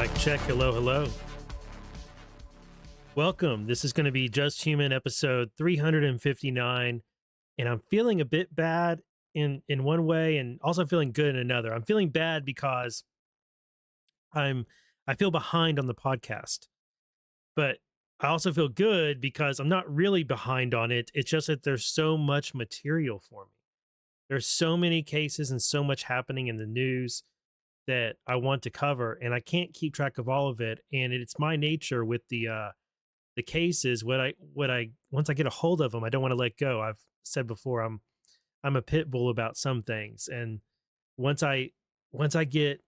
Mic check. Hello, hello. Welcome. This is going to be Just Human episode 359. And I'm feeling a bit bad in one way and also feeling good in another. I'm feeling bad because I feel behind on the podcast. But I also feel good because I'm not really behind on it. It's just that there's so much material for me. There's so many cases and so much happening in the news that I want to cover, and I can't keep track of all of it. And it's my nature with the cases. Once I get a hold of them, I don't want to let go. I've said before, I'm a pit bull about some things, and once I get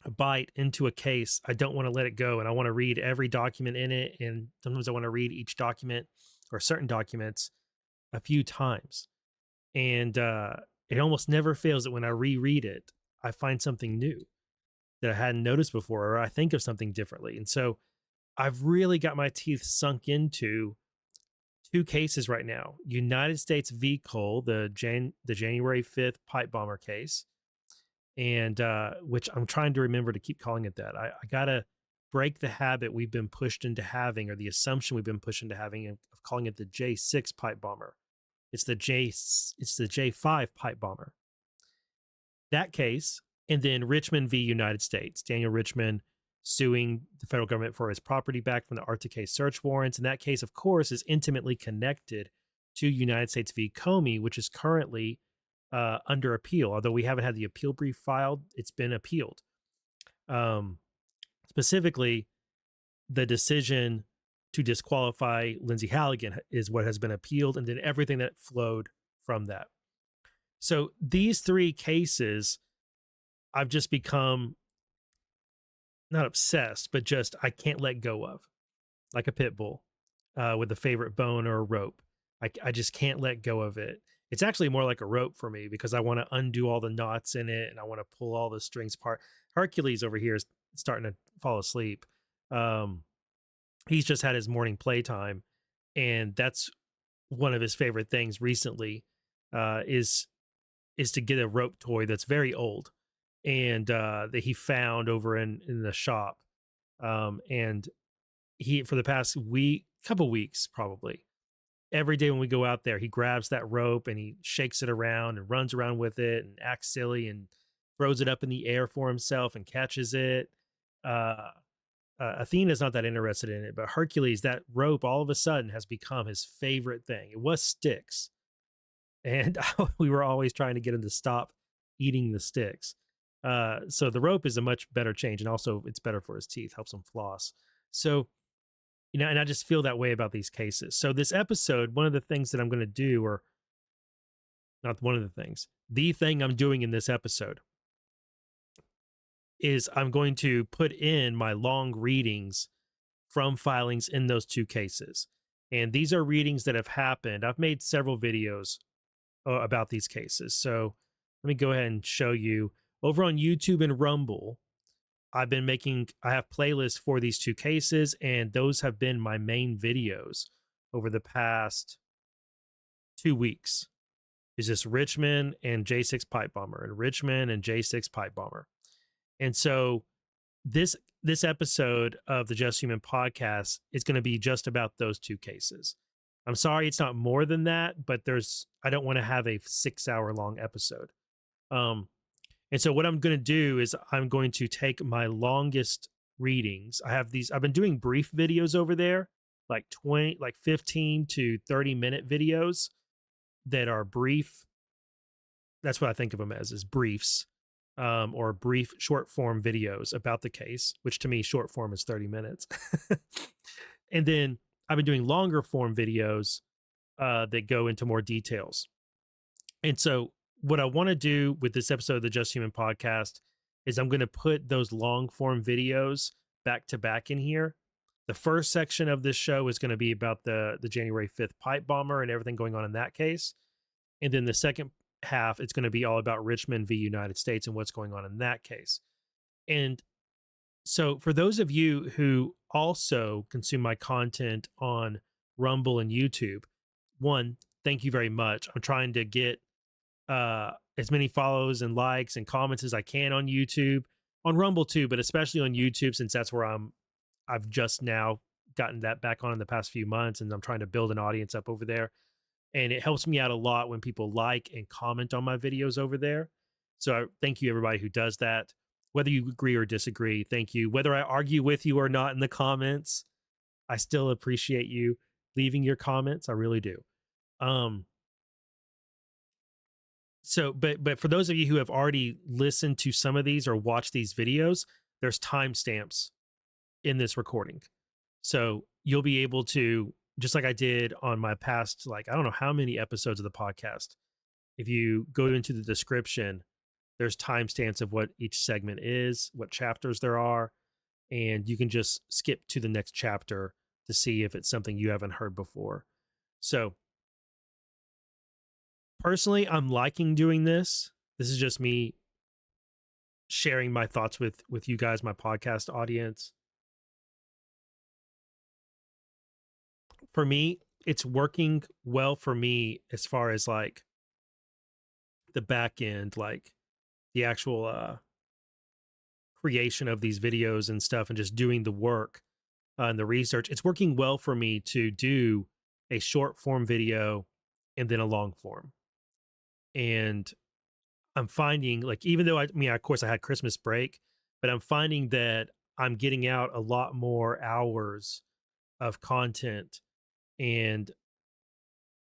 a bite into a case, I don't want to let it go, and I want to read every document in it. And sometimes I want to read each document or certain documents a few times, and it almost never fails that when I reread it, I find something new that I hadn't noticed before, or I think of something differently. And so I've really got my teeth sunk into two cases right now: United States v. Cole, the January 5th pipe bomber case, and which I'm trying to remember to keep calling it that. I gotta break the habit we've been pushed into having, or the assumption we've been pushed into having, of calling it the J6 pipe bomber. It's the J5 pipe bomber. That case, and then Richmond v. United States. Daniel Richmond suing the federal government for his property back from the RTK search warrants. And that case, of course, is intimately connected to United States v. Comey, which is currently under appeal. Although we haven't had the appeal brief filed, it's been appealed. Specifically, the decision to disqualify Lindsay Halligan is what has been appealed, and then everything that flowed from that. So these three cases, I've just become not obsessed, but just I can't let go of, like a pit bull with a favorite bone or a rope. I just can't let go of it. It's actually more like a rope for me because I want to undo all the knots in it and I want to pull all the strings apart. Hercules over here is starting to fall asleep. He's just had his morning playtime, and that's one of his favorite things recently is to get a rope toy that's very old and that he found over in the shop. And he, for the past couple weeks, probably every day when we go out there, he grabs that rope and he shakes it around and runs around with it and acts silly and throws it up in the air for himself and catches it. Athena's not that interested in it, but Hercules, that rope all of a sudden has become his favorite thing. It was sticks. And we were always trying to get him to stop eating the sticks. So the rope is a much better change. And also it's better for his teeth, helps him floss. So, and I just feel that way about these cases. So this episode, one of the things that I'm going to do, or not one of the things, the thing I'm doing in this episode is I'm going to put in my long readings from filings in those two cases. And these are readings that have happened. I've made several videos about these cases. So let me go ahead and show you over on YouTube and Rumble. I have playlists for these two cases, and those have been my main videos over the past 2 weeks. Is this Richmond and J6 pipe bomber, and Richmond and J6 pipe bomber. And so this episode of the Just Human podcast is going to be just about those two cases. I'm sorry it's not more than that, but I don't want to have a 6-hour long episode. And so what I'm going to do is I'm going to take my longest readings. I've been doing brief videos over there, like 15 to 30 minute videos that are brief. That's what I think of them as, is briefs, or brief short form videos about the case, which to me, short form is 30 minutes. And then I've been doing longer form videos that go into more details. And so what I want to do with this episode of the Just Human podcast is I'm going to put those long form videos back to back in here. The first section of this show is going to be about the January 5th pipe bomber and everything going on in that case. And then the second half, it's going to be all about Richmond v. United States and what's going on in that case. And so for those of you who also consume my content on Rumble and YouTube, one, thank you very much. I'm trying to get as many follows and likes and comments as I can on YouTube. on Rumble too, but especially on YouTube, since that's where I've just now gotten that back on in the past few months, and I'm trying to build an audience up over there. And it helps me out a lot when people like and comment on my videos over there. So thank you everybody who does that. Whether you agree or disagree, thank you. Whether I argue with you or not in the comments, I still appreciate you leaving your comments. I really do. So but for those of you who have already listened to some of these or watched these videos, there's timestamps in this recording. So you'll be able to, just like I did on my past, like, I don't know how many episodes of the podcast, if you go into the description, there's timestamps of what each segment is, what chapters there are, and you can just skip to the next chapter to see if it's something you haven't heard before. So personally, I'm liking doing this. This is just me sharing my thoughts with you guys, my podcast audience. For me, it's working well for me as far as like the back end, like the actual creation of these videos and stuff, and just doing the work and the research. It's working well for me to do a short form video and then a long form. And I'm finding, like, even though I mean, of course, I had Christmas break, but I'm finding that I'm getting out a lot more hours of content, and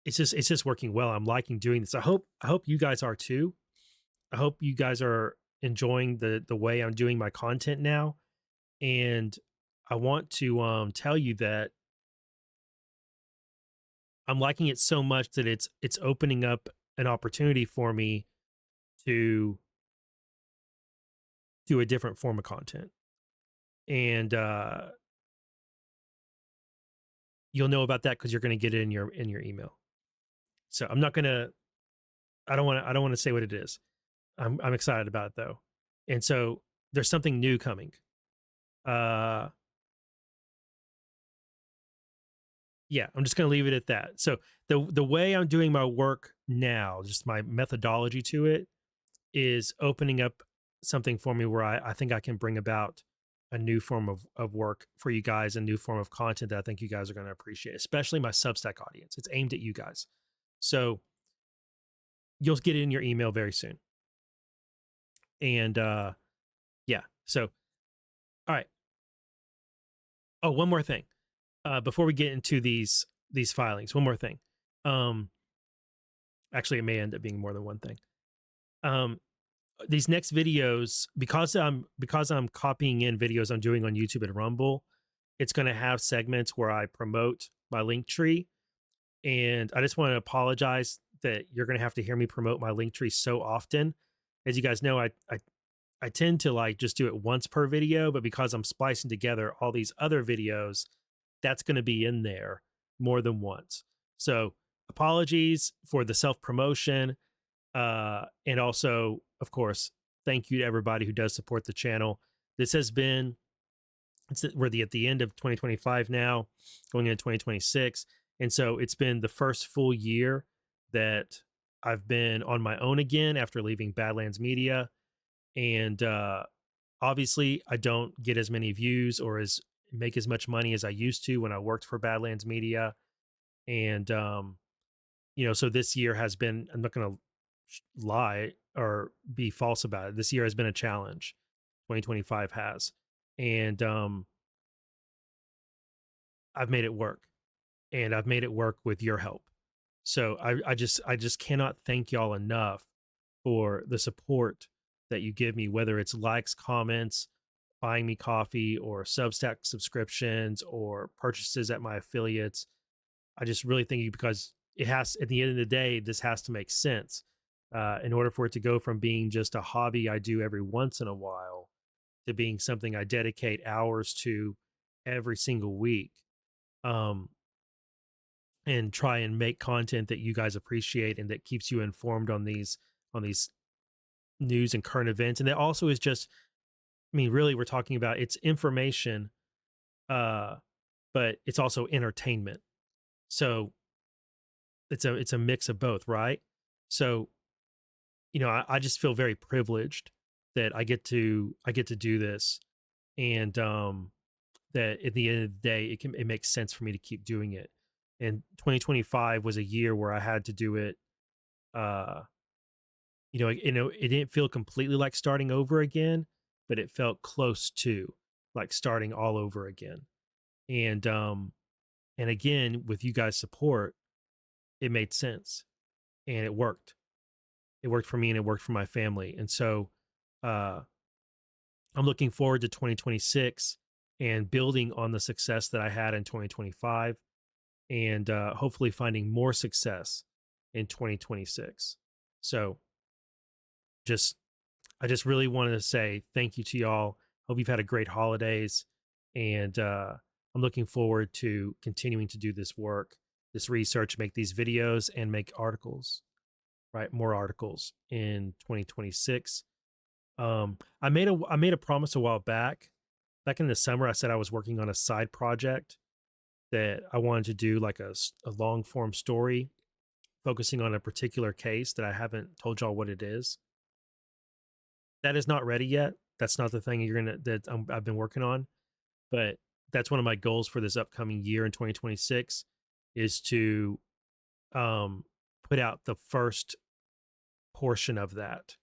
it's just working well. I'm liking doing this. I hope you guys are too. I hope you guys are enjoying the way I'm doing my content now. And I want to tell you that I'm liking it so much that it's opening up an opportunity for me to do a different form of content. And you'll know about that because you're going to get it in your email. So I'm not going to, I don't want to say what it is. I'm excited about it though. And so there's something new coming. Yeah, I'm just going to leave it at that. So the way I'm doing my work now, just my methodology to it, is opening up something for me where I think I can bring about a new form of work for you guys, a new form of content that I think you guys are going to appreciate, especially my Substack audience. It's aimed at you guys. So you'll get it in your email very soon. And yeah, so all right. Oh, one more thing. Before we get into these filings, one more thing. Actually, it may end up being more than one thing. These next videos, because I'm copying in videos I'm doing on YouTube and Rumble, it's going to have segments where I promote my link tree. And I just want to apologize that you're going to have to hear me promote my link tree so often. As you guys know, I tend to like just do it once per video, but because I'm splicing together all these other videos, that's going to be in there more than once. So apologies for the self-promotion. And also, of course, thank you to everybody who does support the channel. This has been, we're at the end of 2025 now, going into 2026. And so it's been the first full year that I've been on my own again after leaving Badlands Media. And obviously, I don't get as many views or make as much money as I used to when I worked for Badlands Media. And, so this year has been, I'm not going to lie or be false about it. This year has been a challenge. 2025 has. And I've made it work. And I've made it work with your help. So I just cannot thank y'all enough for the support that you give me, whether it's likes, comments, buying me coffee, or Substack subscriptions, or purchases at my affiliates. I just really thank you, because it has, at the end of the day, this has to make sense. In order for it to go from being just a hobby I do every once in a while to being something I dedicate hours to every single week, and try and make content that you guys appreciate and that keeps you informed on these news and current events. And that also is just, I mean, really, we're talking about, it's information, but it's also entertainment. So it's a mix of both, right? So, I just feel very privileged that I get to do this, and that at the end of the day, it makes sense for me to keep doing it. And 2025 was a year where I had to do it. Uh, it didn't feel completely like starting over again, but it felt close to like starting all over again. And again, with you guys' support, it made sense and it worked. It worked for me and it worked for my family. And so uh I'm looking forward to 2026 and building on the success that I had in 2025, and hopefully finding more success in 2026. So just I just really wanted to say thank you to y'all. Hope you've had a great holidays, and I'm looking forward to continuing to do this work, this research, make these videos, and make articles, right? More articles in 2026. I made a promise a while back. Back in the summer, I said I was working on a side project that I wanted to do, like a long form story focusing on a particular case that I haven't told y'all what it is. That is not ready yet. That's not the thing I've been working on, but that's one of my goals for this upcoming year in 2026 is to um, put out the first portion of that.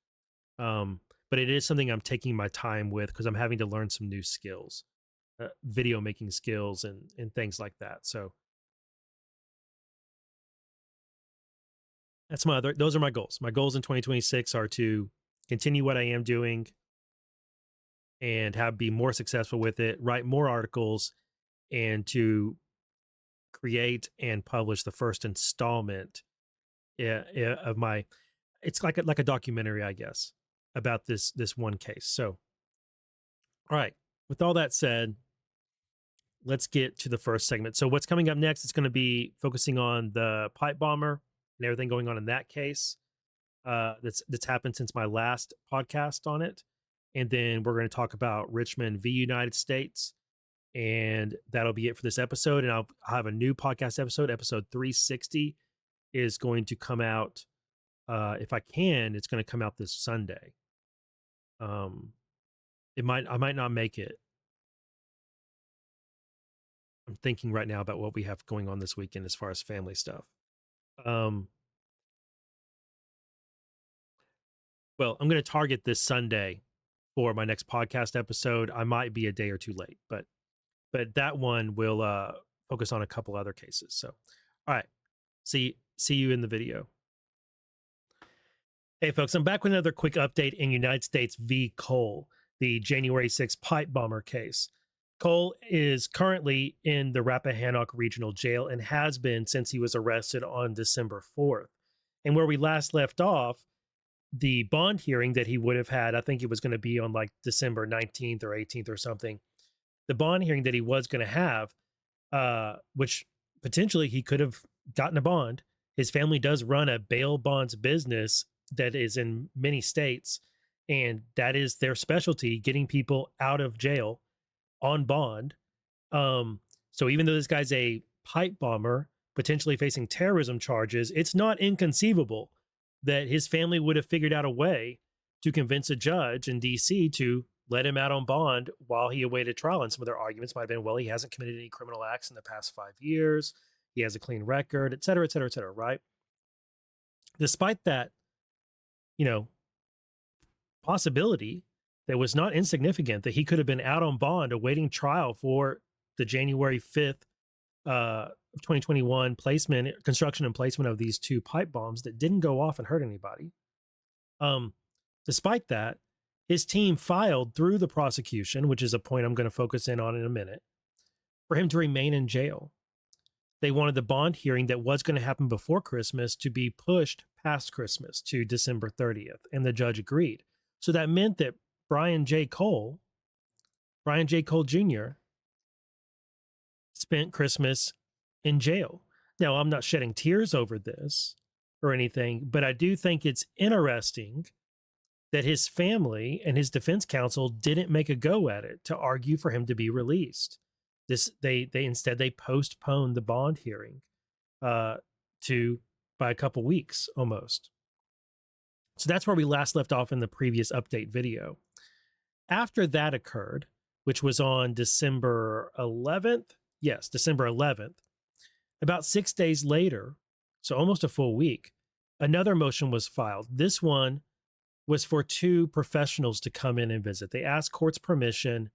But it is something I'm taking my time with because I'm having to learn some new skills, video making skills and things like that. So those are my goals. My goals in 2026 are to continue what I am doing and be more successful with it, write more articles, and to create and publish the first installment of my, it's like a documentary, I guess, about this one case. So, all right, with all that said, let's get to the first segment. So what's coming up next is going to be focusing on the pipe bomber and everything going on in that case. That's happened since my last podcast on it. And then we're going to talk about Richmond v. United States. And that'll be it for this episode. And I'll have a new podcast episode 360 is going to come out. If I can, it's going to come out this Sunday. I might not make it. I'm thinking right now about what we have going on this weekend as far as family stuff. Well, I'm going to target this Sunday for my next podcast episode. I might be a day or two late, but that one will focus on a couple other cases. So, all right, see you in the video. Hey, folks, I'm back with another quick update in United States v. Cole, the January 6th pipe bomber case. Cole is currently in the Rappahannock Regional Jail and has been since he was arrested on December 4th. And where we last left off, the bond hearing that he would have had, I think it was going to be on like December 19th or 18th or something. The bond hearing that he was going to have, which potentially he could have gotten a bond. His family does run a bail bonds business that is in many states, and that is their specialty, getting people out of jail on bond. So even though this guy's a pipe bomber, potentially facing terrorism charges, it's not inconceivable that his family would have figured out a way to convince a judge in DC to let him out on bond while he awaited trial. And some of their arguments might have been, well, he hasn't committed any criminal acts in the past 5 years. He has a clean record, et cetera, et cetera, et cetera, right? Despite that, possibility that was not insignificant that he could have been out on bond awaiting trial for the January 5th, 2021 construction and placement of these two pipe bombs that didn't go off and hurt anybody. Despite that, his team filed through the prosecution, which is a point I'm going to focus in on in a minute, for him to remain in jail. They wanted the bond hearing that was going to happen before Christmas to be pushed past Christmas to December 30th, and the judge agreed. So that meant that Brian J. Cole Jr. spent Christmas in jail. Now, I'm not shedding tears over this or anything, but I do think it's interesting that his family and his defense counsel didn't make a go at it to argue for him to be released. They instead postponed the bond hearing by a couple weeks almost. So that's where we last left off in the previous update video. After that occurred, which was on December 11th, yes, December 11th, about 6 days later, so almost a full week, another motion was filed. This one was for two professionals to come in and visit. They asked court's permission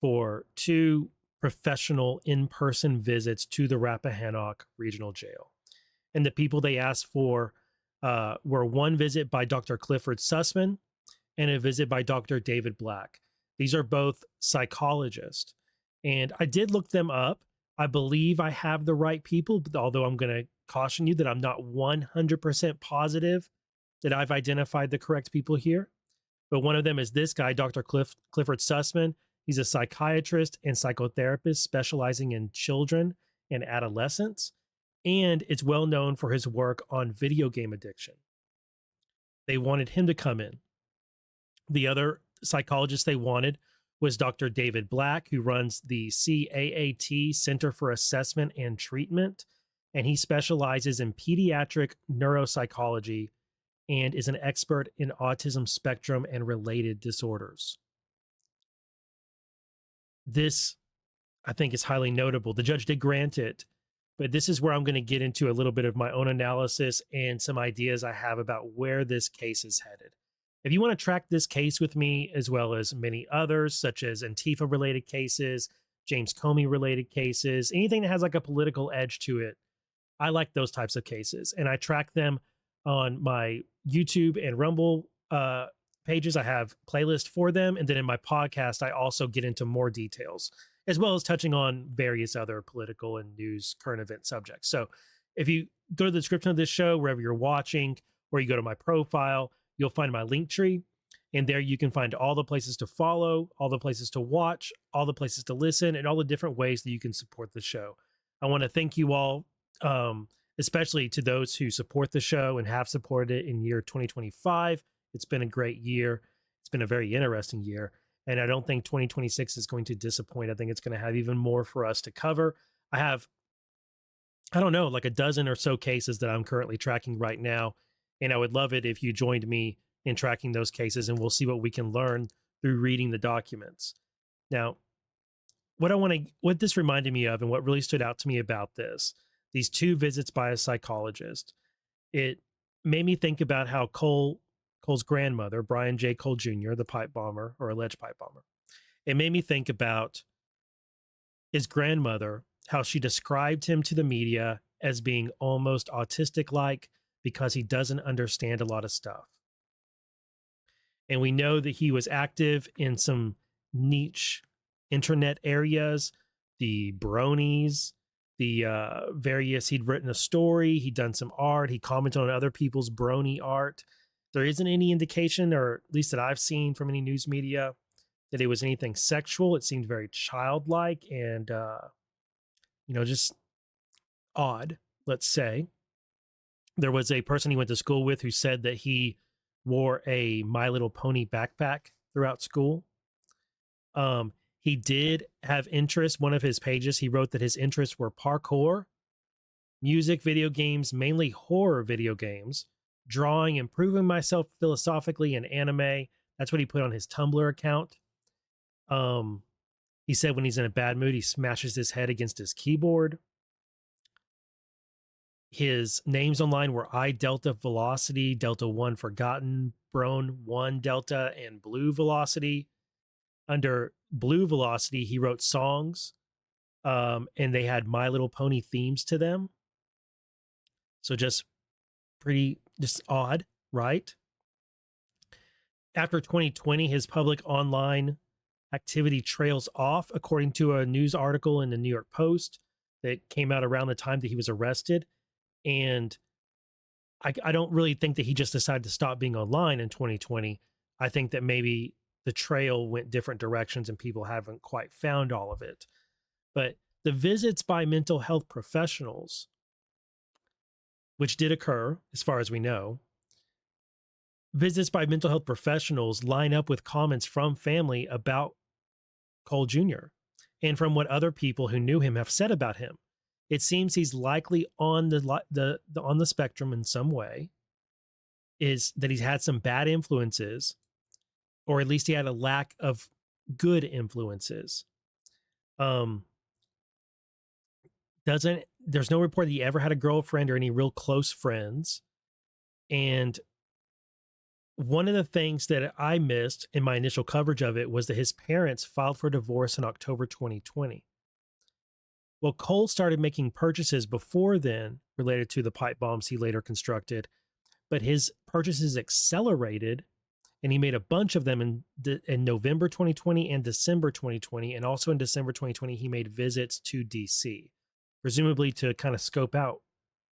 for two professional in-person visits to the Rappahannock Regional Jail. And the people they asked for were one visit by Dr. Clifford Sussman and a visit by Dr. David Black. These are both psychologists. And I did look them up. I believe I have the right people, although I'm going to caution you that I'm not 100% positive that I've identified the correct people here. But one of them is this guy, Dr. Clifford Sussman. He's a psychiatrist and psychotherapist specializing in children and adolescents, and it's well known for his work on video game addiction. They wanted him to come in. The other psychologist they wanted was Dr. David Black, who runs the CAAT, Center for Assessment and Treatment, and he specializes in pediatric neuropsychology and is an expert in autism spectrum and related disorders. This, I think, is highly notable. The judge did grant it, but this is where I'm going to get into a little bit of my own analysis and some ideas I have about where this case is headed. If you want to track this case with me, as well as many others, such as Antifa-related cases, James Comey-related cases, anything that has like a political edge to it, I like those types of cases. And I track them on my YouTube and Rumble pages. I have playlists for them. And then in my podcast, I also get into more details, as well as touching on various other political and news current event subjects. So if you go to the description of this show, wherever you're watching, or you go to my profile, you'll find my link tree. And there you can find all the places to follow, all the places to watch, all the places to listen, and all the different ways that you can support the show. I want to thank you all, especially to those who support the show and have supported it in year 2025. It's been a great year. It's been a very interesting year. And I don't think 2026 is going to disappoint. I think it's going to have even more for us to cover. I have, I don't know, like a dozen or so cases that I'm currently tracking right now. And I would love it if you joined me in tracking those cases, and we'll see what we can learn through reading the documents. Now, what this reminded me of and what really stood out to me about this, these two visits by a psychologist, it made me think about how Cole's grandmother, Brian J. Cole Jr., the pipe bomber or alleged pipe bomber, it made me think about his grandmother, how she described him to the media as being almost autistic-like because he doesn't understand a lot of stuff. And we know that he was active in some niche internet areas, the bronies, the various, he'd written a story, he'd done some art, he commented on other people's brony art. There isn't any indication, or at least that I've seen from any news media, that it was anything sexual. It seemed very childlike and, just odd, let's say. There was a person he went to school with who said that he wore a My Little Pony backpack throughout school. He did have interests. One of his pages, he wrote that his interests were parkour, music, video games, mainly horror video games, drawing, improving myself philosophically, and anime. That's what he put on his Tumblr account. He said when he's in a bad mood, he smashes his head against his keyboard. His names online were I Delta Velocity, Delta 1 Forgotten, Brone 1 Delta, and Blue Velocity. Under Blue Velocity, he wrote songs, and they had My Little Pony themes to them. So just odd, right? After 2020, his public online activity trails off, according to a news article in the New York Post that came out around the time that he was arrested. And I don't really think that he just decided to stop being online in 2020. I think that maybe the trail went different directions and people haven't quite found all of it. But the visits by mental health professionals, which did occur, as far as we know, visits by mental health professionals line up with comments from family about Cole Jr. and from what other people who knew him have said about him. It seems he's likely on the spectrum in some way. is that he's had some bad influences, or at least he had a lack of good influences. There's no report that he ever had a girlfriend or any real close friends. And one of the things that I missed in my initial coverage of it was that his parents filed for divorce in October 2020. Well, Cole started making purchases before then related to the pipe bombs he later constructed, but his purchases accelerated, and he made a bunch of them in November 2020 and December 2020. And also in December 2020, he made visits to DC, presumably to kind of scope out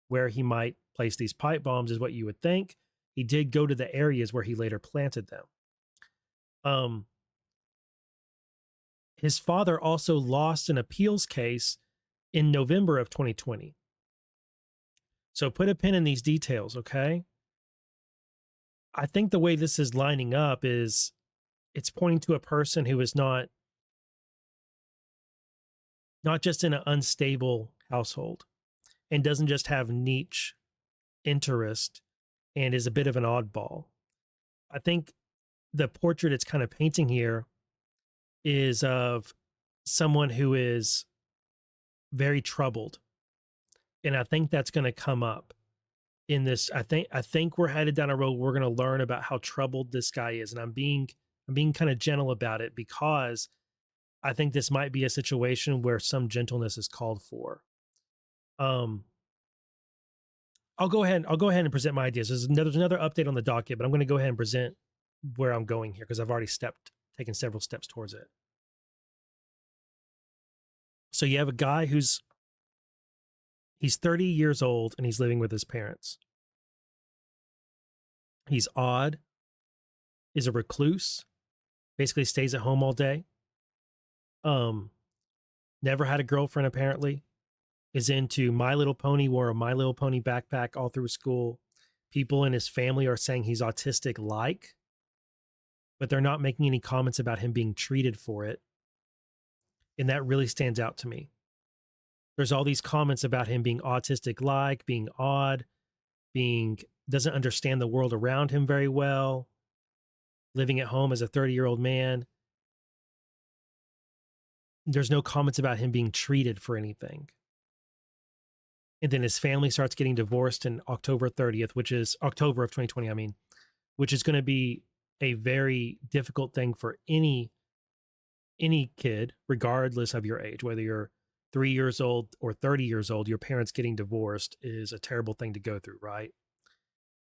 where he might place these pipe bombs, is what you would think. He did go to the areas where he later planted them. His father also lost an appeals case in November of 2020. So put a pin in these details, okay? I think the way this is lining up is it's pointing to a person who is not just in an unstable household and doesn't just have niche interest and is a bit of an oddball. I think the portrait it's kind of painting here is of someone who is very troubled. And I think that's going to come up in this. I think we're headed down a road. We're going to learn about how troubled this guy is. And I'm being kind of gentle about it because I think this might be a situation where some gentleness is called for. I'll go ahead and present my ideas. There's another update on the docket, but I'm going to go ahead and present where I'm going here because I've already taken several steps towards it. So you have a guy he's 30 years old and he's living with his parents. He's odd, is a recluse, basically stays at home all day. Never had a girlfriend apparently. Is into My Little Pony, wore a My Little Pony backpack all through school. People in his family are saying he's autistic-like, but they're not making any comments about him being treated for it. And that really stands out to me. There's all these comments about him being autistic-like, being odd, doesn't understand the world around him very well, living at home as a 30-year-old man. There's no comments about him being treated for anything. And then his family starts getting divorced in October 30th, which is October of 2020, which is going to be a very difficult thing for any kid, regardless of your age, whether you're 3 years old or 30 years old. Your parents getting divorced is a terrible thing to go through, right?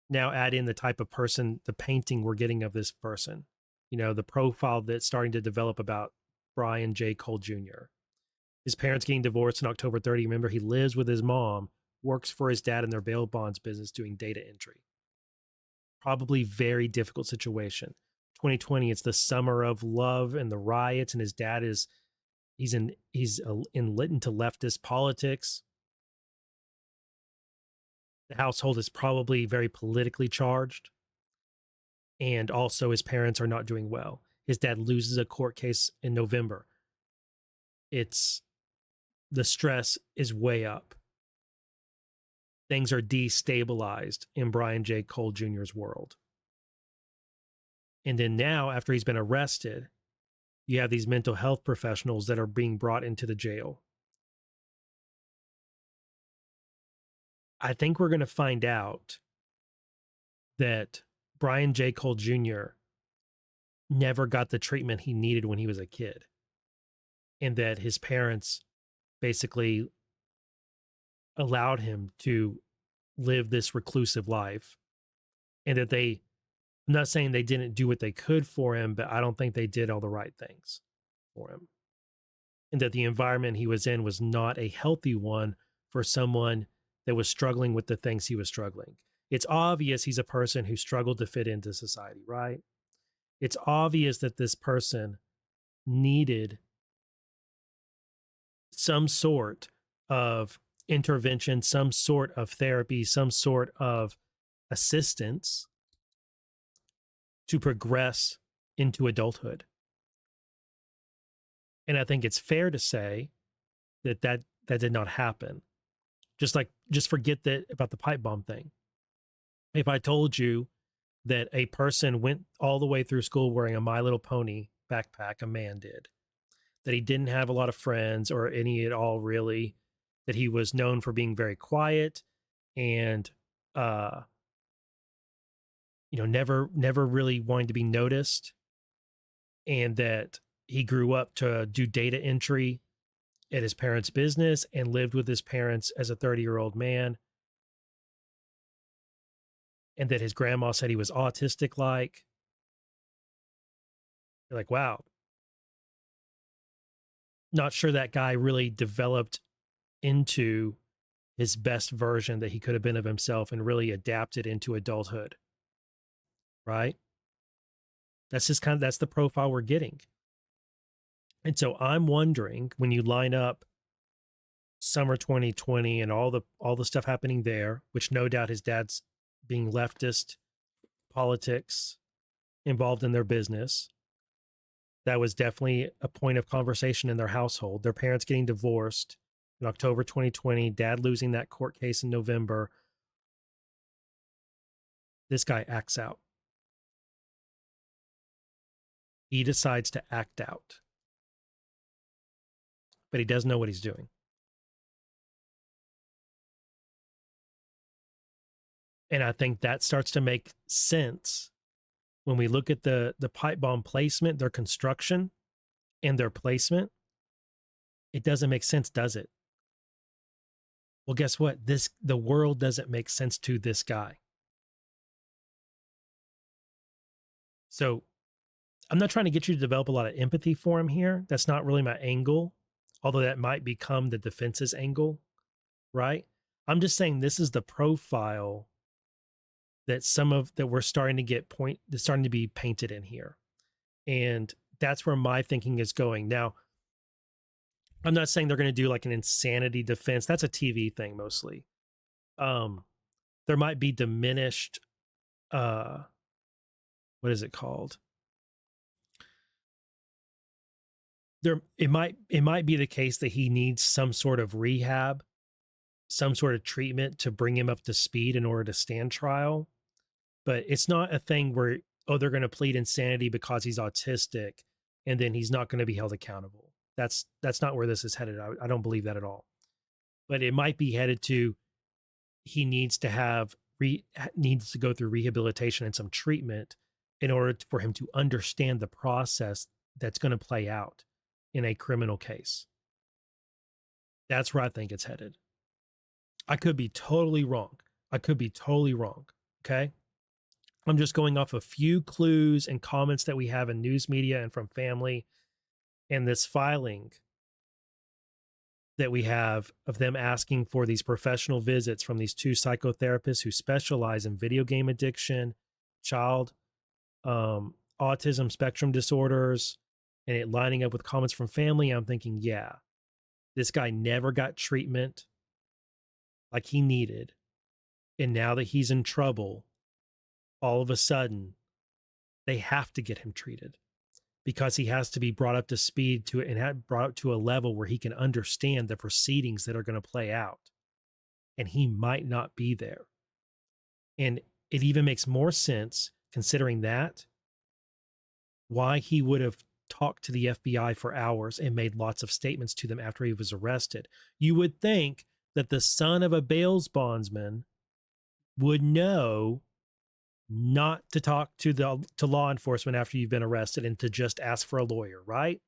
Now add in the type of person, the painting we're getting of this person, the profile that's starting to develop about Brian J. Cole Jr. His parents getting divorced in October 30. Remember, he lives with his mom, works for his dad in their bail bonds business doing data entry. Probably very difficult situation. 2020, it's the summer of love and the riots, and his dad he's lit into leftist politics. The household is probably very politically charged. And also his parents are not doing well. His dad loses a court case in November. The stress is way up. Things are destabilized in Brian J. Cole Jr.'s world. And then now, after he's been arrested, you have these mental health professionals that are being brought into the jail. I think we're going to find out that Brian J. Cole Jr. never got the treatment he needed when he was a kid. And that his parents basically allowed him to live this reclusive life. And that I'm not saying they didn't do what they could for him, but I don't think they did all the right things for him. And that the environment he was in was not a healthy one for someone that was struggling with the things he was struggling. It's obvious he's a person who struggled to fit into society, right? It's obvious that this person needed some sort of intervention, some sort of therapy, some sort of assistance to progress into adulthood. And I think it's fair to say that did not happen. Just forget that about the pipe bomb thing. If I told you that a person went all the way through school wearing a My Little Pony backpack, a man did, that he didn't have a lot of friends or any at all, really, that he was known for being very quiet and, uh, never really wanting to be noticed, and that he grew up to do data entry at his parents' business and lived with his parents as a 30-year-old man, and that his grandma said he was autistic like. You're like, wow, not sure that guy really developed into his best version that he could have been of himself and really adapted into adulthood, right? That's the profile we're getting. And so I'm wondering, when you line up summer 2020 and all the stuff happening there, which no doubt his dad's being leftist politics involved in their business, that was definitely a point of conversation in their household. Their parents getting divorced in October 2020, dad losing that court case in November. This guy acts out. He decides to act out, but he doesn't know what he's doing. And I think that starts to make sense when we look at the pipe bomb placement, their construction and their placement. It doesn't make sense, does it? Well, guess what? The world doesn't make sense to this guy. So I'm not trying to get you to develop a lot of empathy for him here. That's not really my angle, although that might become the defense's angle, right? I'm just saying this is the profile that we're starting to that's starting to be painted in here. And that's where my thinking is going. Now, I'm not saying they're going to do like an insanity defense. That's a TV thing mostly. There might be diminished, what is it called? It might be the case that he needs some sort of rehab, some sort of treatment to bring him up to speed in order to stand trial. But it's not a thing where, oh, they're going to plead insanity because he's autistic and then he's not going to be held accountable. That's not where this is headed. I don't believe that at all. But it might be headed to, he needs to go through rehabilitation and some treatment in order for him to understand the process that's going to play out in a criminal case. That's where I think it's headed. I could be totally wrong. Okay. I'm just going off a few clues and comments that we have in news media and from family, and this filing that we have of them asking for these professional visits from these two psychotherapists who specialize in video game addiction, child autism spectrum disorders, and it lining up with comments from family. I'm thinking, yeah, this guy never got treatment like he needed. And now that he's in trouble, all of a sudden, they have to get him treated because he has to be brought up to speed brought up to a level where he can understand the proceedings that are going to play out. And he might not be there. And it even makes more sense, considering that, why he would have talked to the FBI for hours and made lots of statements to them after he was arrested. You would think that the son of a bail bondsman would know not to talk to law enforcement after you've been arrested and to just ask for a lawyer, right?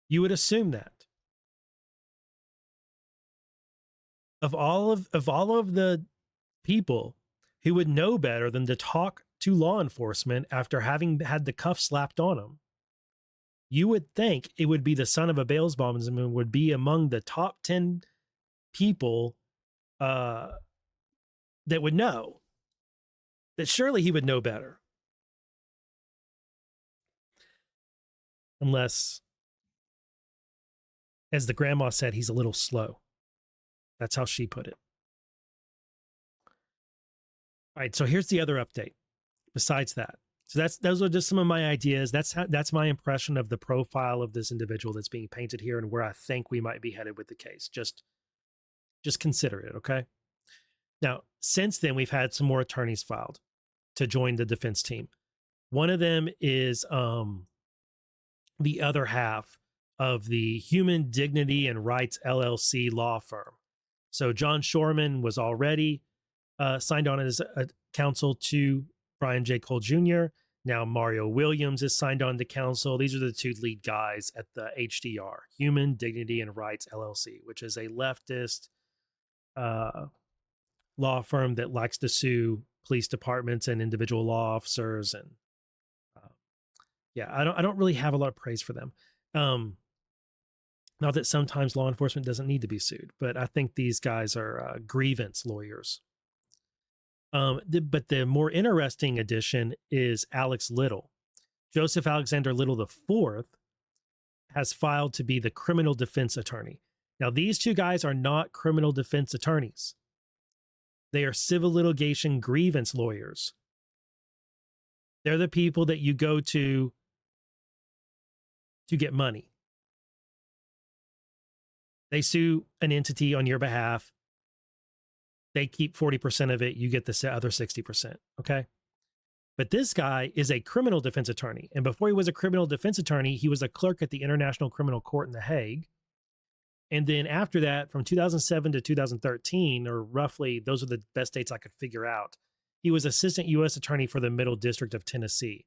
You would assume that. Of all of the people who would know better than to talk to law enforcement after having had the cuff slapped on them, you would think it would be the son of a bail bondsman would be among the top 10 people that would know. That surely he would know better. Unless, as the grandma said, he's a little slow. That's how she put it. All right, so here's the other update. Besides that, so those are just some of my ideas. That's my impression of the profile of this individual that's being painted here and where I think we might be headed with the case. Just consider it, okay? Now, since then, we've had some more attorneys filed to join the defense team. One of them is the other half of the Human Dignity and Rights LLC law firm. So John Shorman was already signed on as a counsel to Brian J. Cole Jr. Now Mario Williams is signed on to counsel. These are the two lead guys at the HDR, Human Dignity and Rights LLC, which is a leftist law firm that likes to sue police departments and individual law officers. And yeah, I don't really have a lot of praise for them. Not that sometimes law enforcement doesn't need to be sued, but I think these guys are grievance lawyers. But the more interesting addition is Alex Little. Joseph Alexander Little IV has filed to be the criminal defense attorney. Now, these two guys are not criminal defense attorneys. They are civil litigation grievance lawyers. They're the people that you go to get money. They sue an entity on your behalf. They keep 40% of it. You get the other 60%. Okay. But this guy is a criminal defense attorney. And before he was a criminal defense attorney, he was a clerk at the International Criminal Court in The Hague. And then after that, from 2007 to 2013, or roughly, those are the best dates I could figure out, he was assistant U.S. attorney for the Middle District of Tennessee.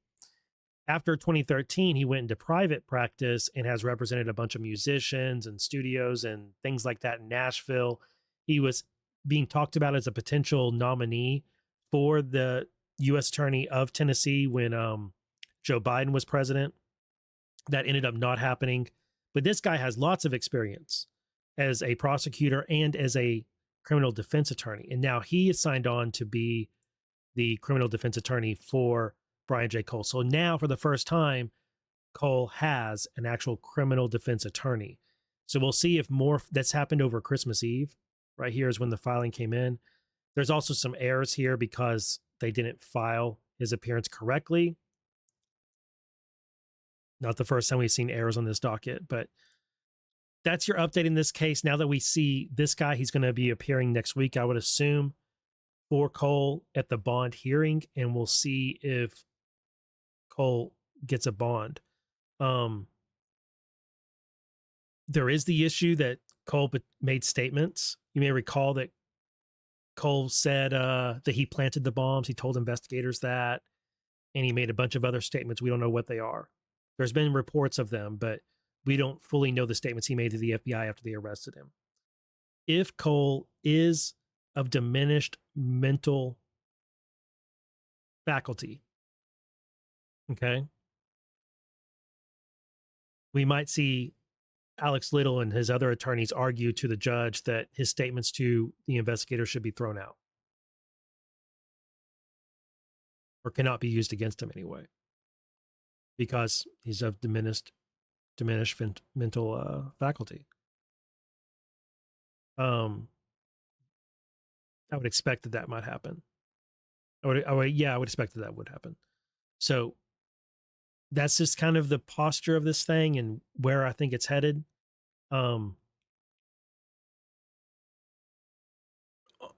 After 2013, he went into private practice and has represented a bunch of musicians and studios and things like that in Nashville. He was being talked about as a potential nominee for the U.S. attorney of Tennessee when Joe Biden was president. That ended up not happening. But this guy has lots of experience as a prosecutor and as a criminal defense attorney. And now he is signed on to be the criminal defense attorney for Brian J. Cole. So now, for the first time, Cole has an actual criminal defense attorney. So we'll see if more that's happened over Christmas Eve. Right here is when the filing came in. There's also some errors here because they didn't file his appearance correctly. Not the first time we've seen errors on this docket, but that's your update in this case. Now that we see this guy, he's going to be appearing next week, I would assume, for Cole at the bond hearing, and we'll see if Cole gets a bond. There is the issue that Cole made statements. You may recall that Cole said that he planted the bombs. He told investigators that, and he made a bunch of other statements. We don't know what they are. There's been reports of them, but we don't fully know the statements he made to the FBI after they arrested him. If Cole is of diminished mental faculty, okay, we might see Alex Little and his other attorneys argue to the judge that his statements to the investigator should be thrown out or cannot be used against him anyway because he's of diminished mental faculty. I would expect that might happen. I would expect that would happen. So that's just kind of the posture of this thing and where I think it's headed. On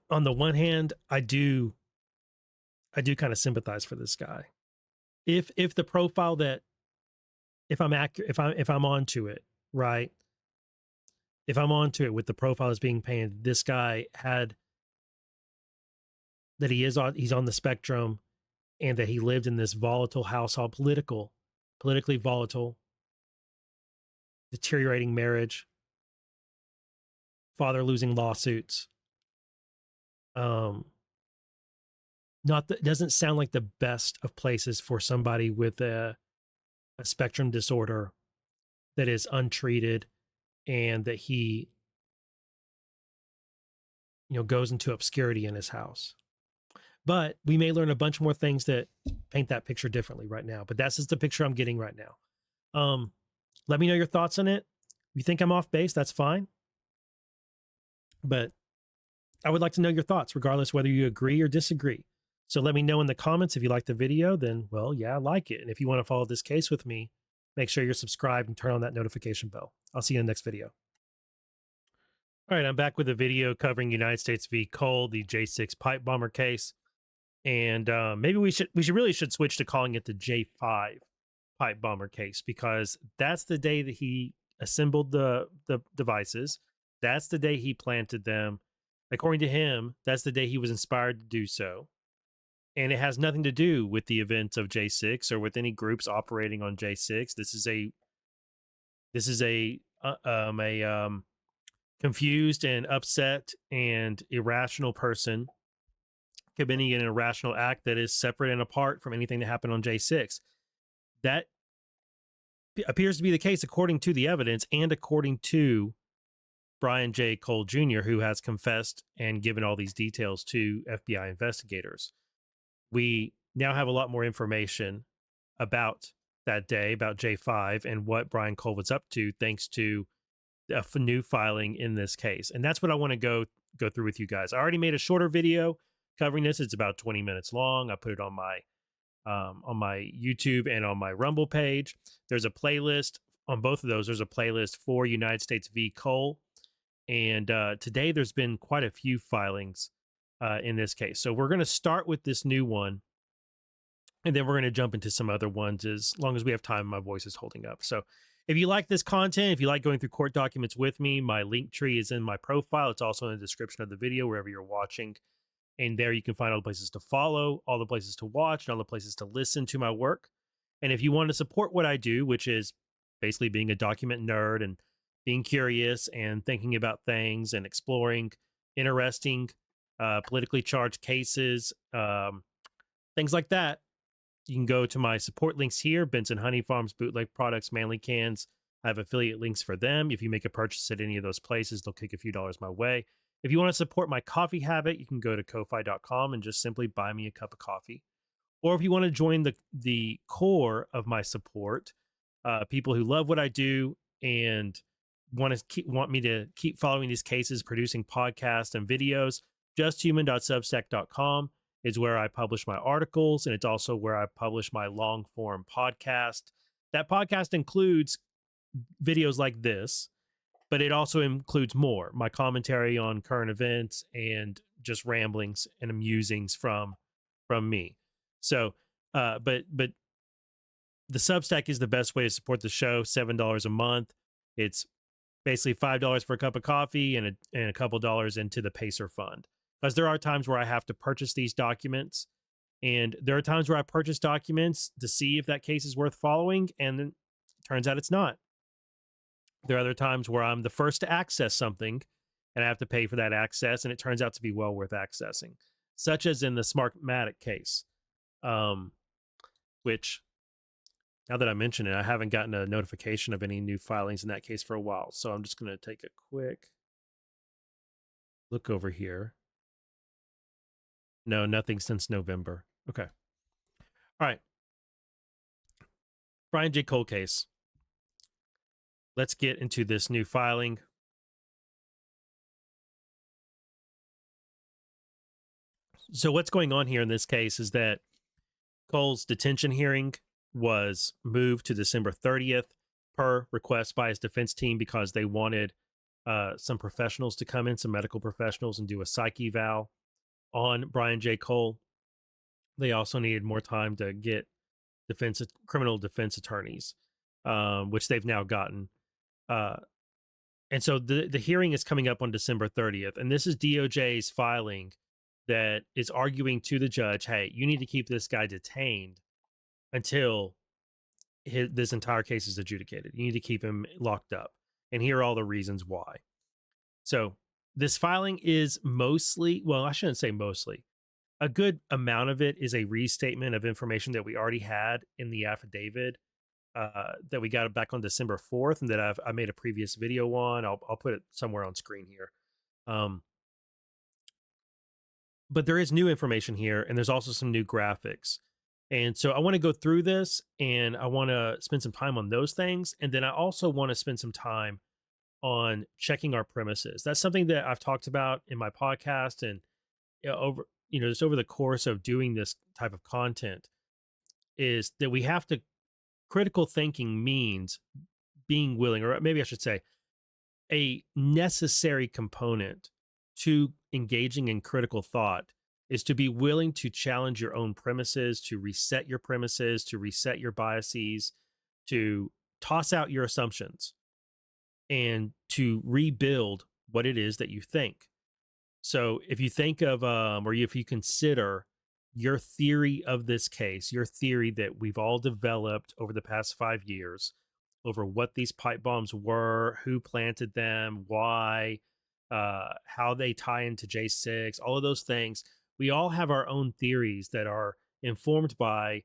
the one hand, I do kind of sympathize for this guy. If the profile that if I'm onto it, right? If I'm onto it with the profile that's being painted, this guy had that he's on the spectrum and that he lived in this volatile household, politically volatile, deteriorating marriage, father losing lawsuits. Doesn't sound like the best of places for somebody with a spectrum disorder that is untreated and that he, goes into obscurity in his house. But we may learn a bunch more things that paint that picture differently right now. But that's just the picture I'm getting right now. Let me know your thoughts on it. If you think I'm off base, that's fine. But I would like to know your thoughts, regardless whether you agree or disagree. So let me know in the comments if you like the video, then, well, yeah, I like it. And if you want to follow this case with me, make sure you're subscribed and turn on that notification bell. I'll see you in the next video. All right, I'm back with a video covering United States v. Cole, the J6 pipe bomber case, and maybe we should switch to calling it the J5 pipe bomber case because that's the day that he assembled the devices. That's the day he planted them. According to him, that's the day he was inspired to do so, and it has nothing to do with the events of J6 or with any groups operating on J6. This is a confused and upset and irrational person committing an irrational act that is separate and apart from anything that happened on J6. That appears to be the case according to the evidence and according to Brian J. Cole Jr., who has confessed and given all these details to FBI investigators. We now have a lot more information about that day, about J5 and what Brian Cole was up to, thanks to a new filing in this case. And that's what I want to go through with you guys. I already made a shorter video covering this. It's about 20 minutes long. I put it on my YouTube and on my Rumble page. There's a playlist on both of those. There's a playlist for United States v. Cole. And today there's been quite a few filings in this case. So we're going to start with this new one. And then we're going to jump into some other ones as long as we have time. My voice is holding up. So if you like this content, if you like going through court documents with me, my link tree is in my profile. It's also in the description of the video, wherever you're watching. And there you can find all the places to follow, all the places to watch, and all the places to listen to my work. And if you want to support what I do, which is basically being a document nerd and being curious and thinking about things and exploring interesting, politically charged cases, things like that, you can go to my support links here. Benson Honey Farms, Bootleg Products, Manly Cans. I have affiliate links for them. If you make a purchase at any of those places, they'll kick a few dollars my way. If you want to support my coffee habit, you can go to ko-fi.com and just simply buy me a cup of coffee. Or if you want to join the core of my support, people who love what I do and want me to keep following these cases, producing podcasts and videos, justhuman.substack.com is where I publish my articles, and it's also where I publish my long form podcast. That podcast includes videos like this, but it also includes more, my commentary on current events and just ramblings and musings from me. So, but the Substack is the best way to support the show. $7 a month. It's basically $5 for a cup of coffee and a couple dollars into the Pacer Fund. Because there are times where I have to purchase these documents, and there are times where I purchase documents to see if that case is worth following, and then it turns out it's not. There are other times where I'm the first to access something, and I have to pay for that access, and it turns out to be well worth accessing, such as in the Smartmatic case, which, now that I mention it, I haven't gotten a notification of any new filings in that case for a while. So I'm just going to take a quick look over here. No, nothing since November. Okay. All right. Brian J. Cole case. Let's get into this new filing. So what's going on here in this case is that Cole's detention hearing was moved to December 30th per request by his defense team because they wanted some professionals to come in, some medical professionals, and do a psych eval on Brian J. Cole. They also needed more time to get criminal defense attorneys, which they've now gotten. And so the hearing is coming up on December 30th. And this is DOJ's filing that is arguing to the judge, hey, you need to keep this guy detained until this entire case is adjudicated. You need to keep him locked up. And here are all the reasons why. So this filing is mostly, well, I shouldn't say mostly. A good amount of it is a restatement of information that we already had in the affidavit that we got back on December 4th and that I made a previous video on. I'll put it somewhere on screen here. But there is new information here, and there's also some new graphics. And so I want to go through this, and I want to spend some time on those things. And then I also want to spend some time on checking our premises. That's something that I've talked about in my podcast and just over the course of doing this type of content, is that we have to, critical thinking means being willing, or maybe I should say, a necessary component to engaging in critical thought is to be willing to challenge your own premises, to reset your premises, to reset your biases, to toss out your assumptions, and to rebuild what it is that you think. So if you think of, or if you consider your theory of this case, your theory that we've all developed over the past 5 years over what these pipe bombs were, who planted them, why, how they tie into J6, all of those things, we all have our own theories that are informed by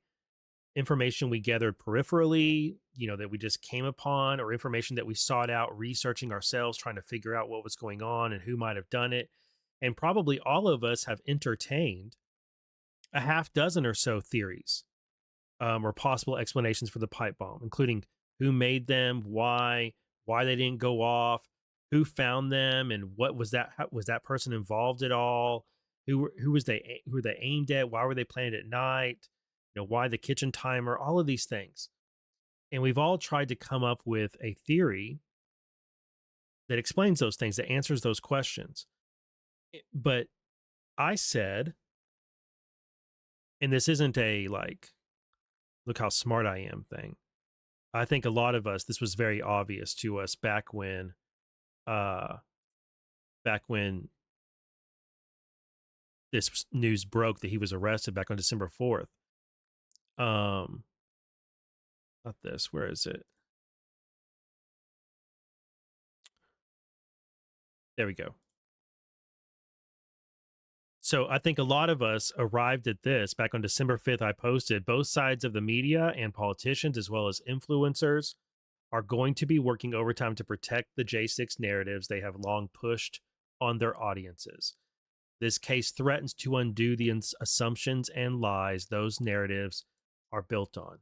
information we gathered peripherally, that we just came upon, or information that we sought out researching ourselves, trying to figure out what was going on and who might have done it. And probably all of us have entertained a half dozen or so theories, or possible explanations for the pipe bomb, including who made them, why they didn't go off, who found them, and what was that? How, was that person involved at all? Who were they aimed at? Why were they planted at night? Why the kitchen timer? All of these things, and we've all tried to come up with a theory that explains those things, that answers those questions. But I said, and this isn't a like, look how smart I am thing. I think a lot of us, this was very obvious to us back when this news broke that he was arrested back on December 4th. Not this, where is it? There we go. So I think a lot of us arrived at this back on December 5th. I posted both sides of the media and politicians, as well as influencers, are going to be working overtime to protect the J6 narratives they have long pushed on their audiences. This case threatens to undo the assumptions and lies those narratives are built on.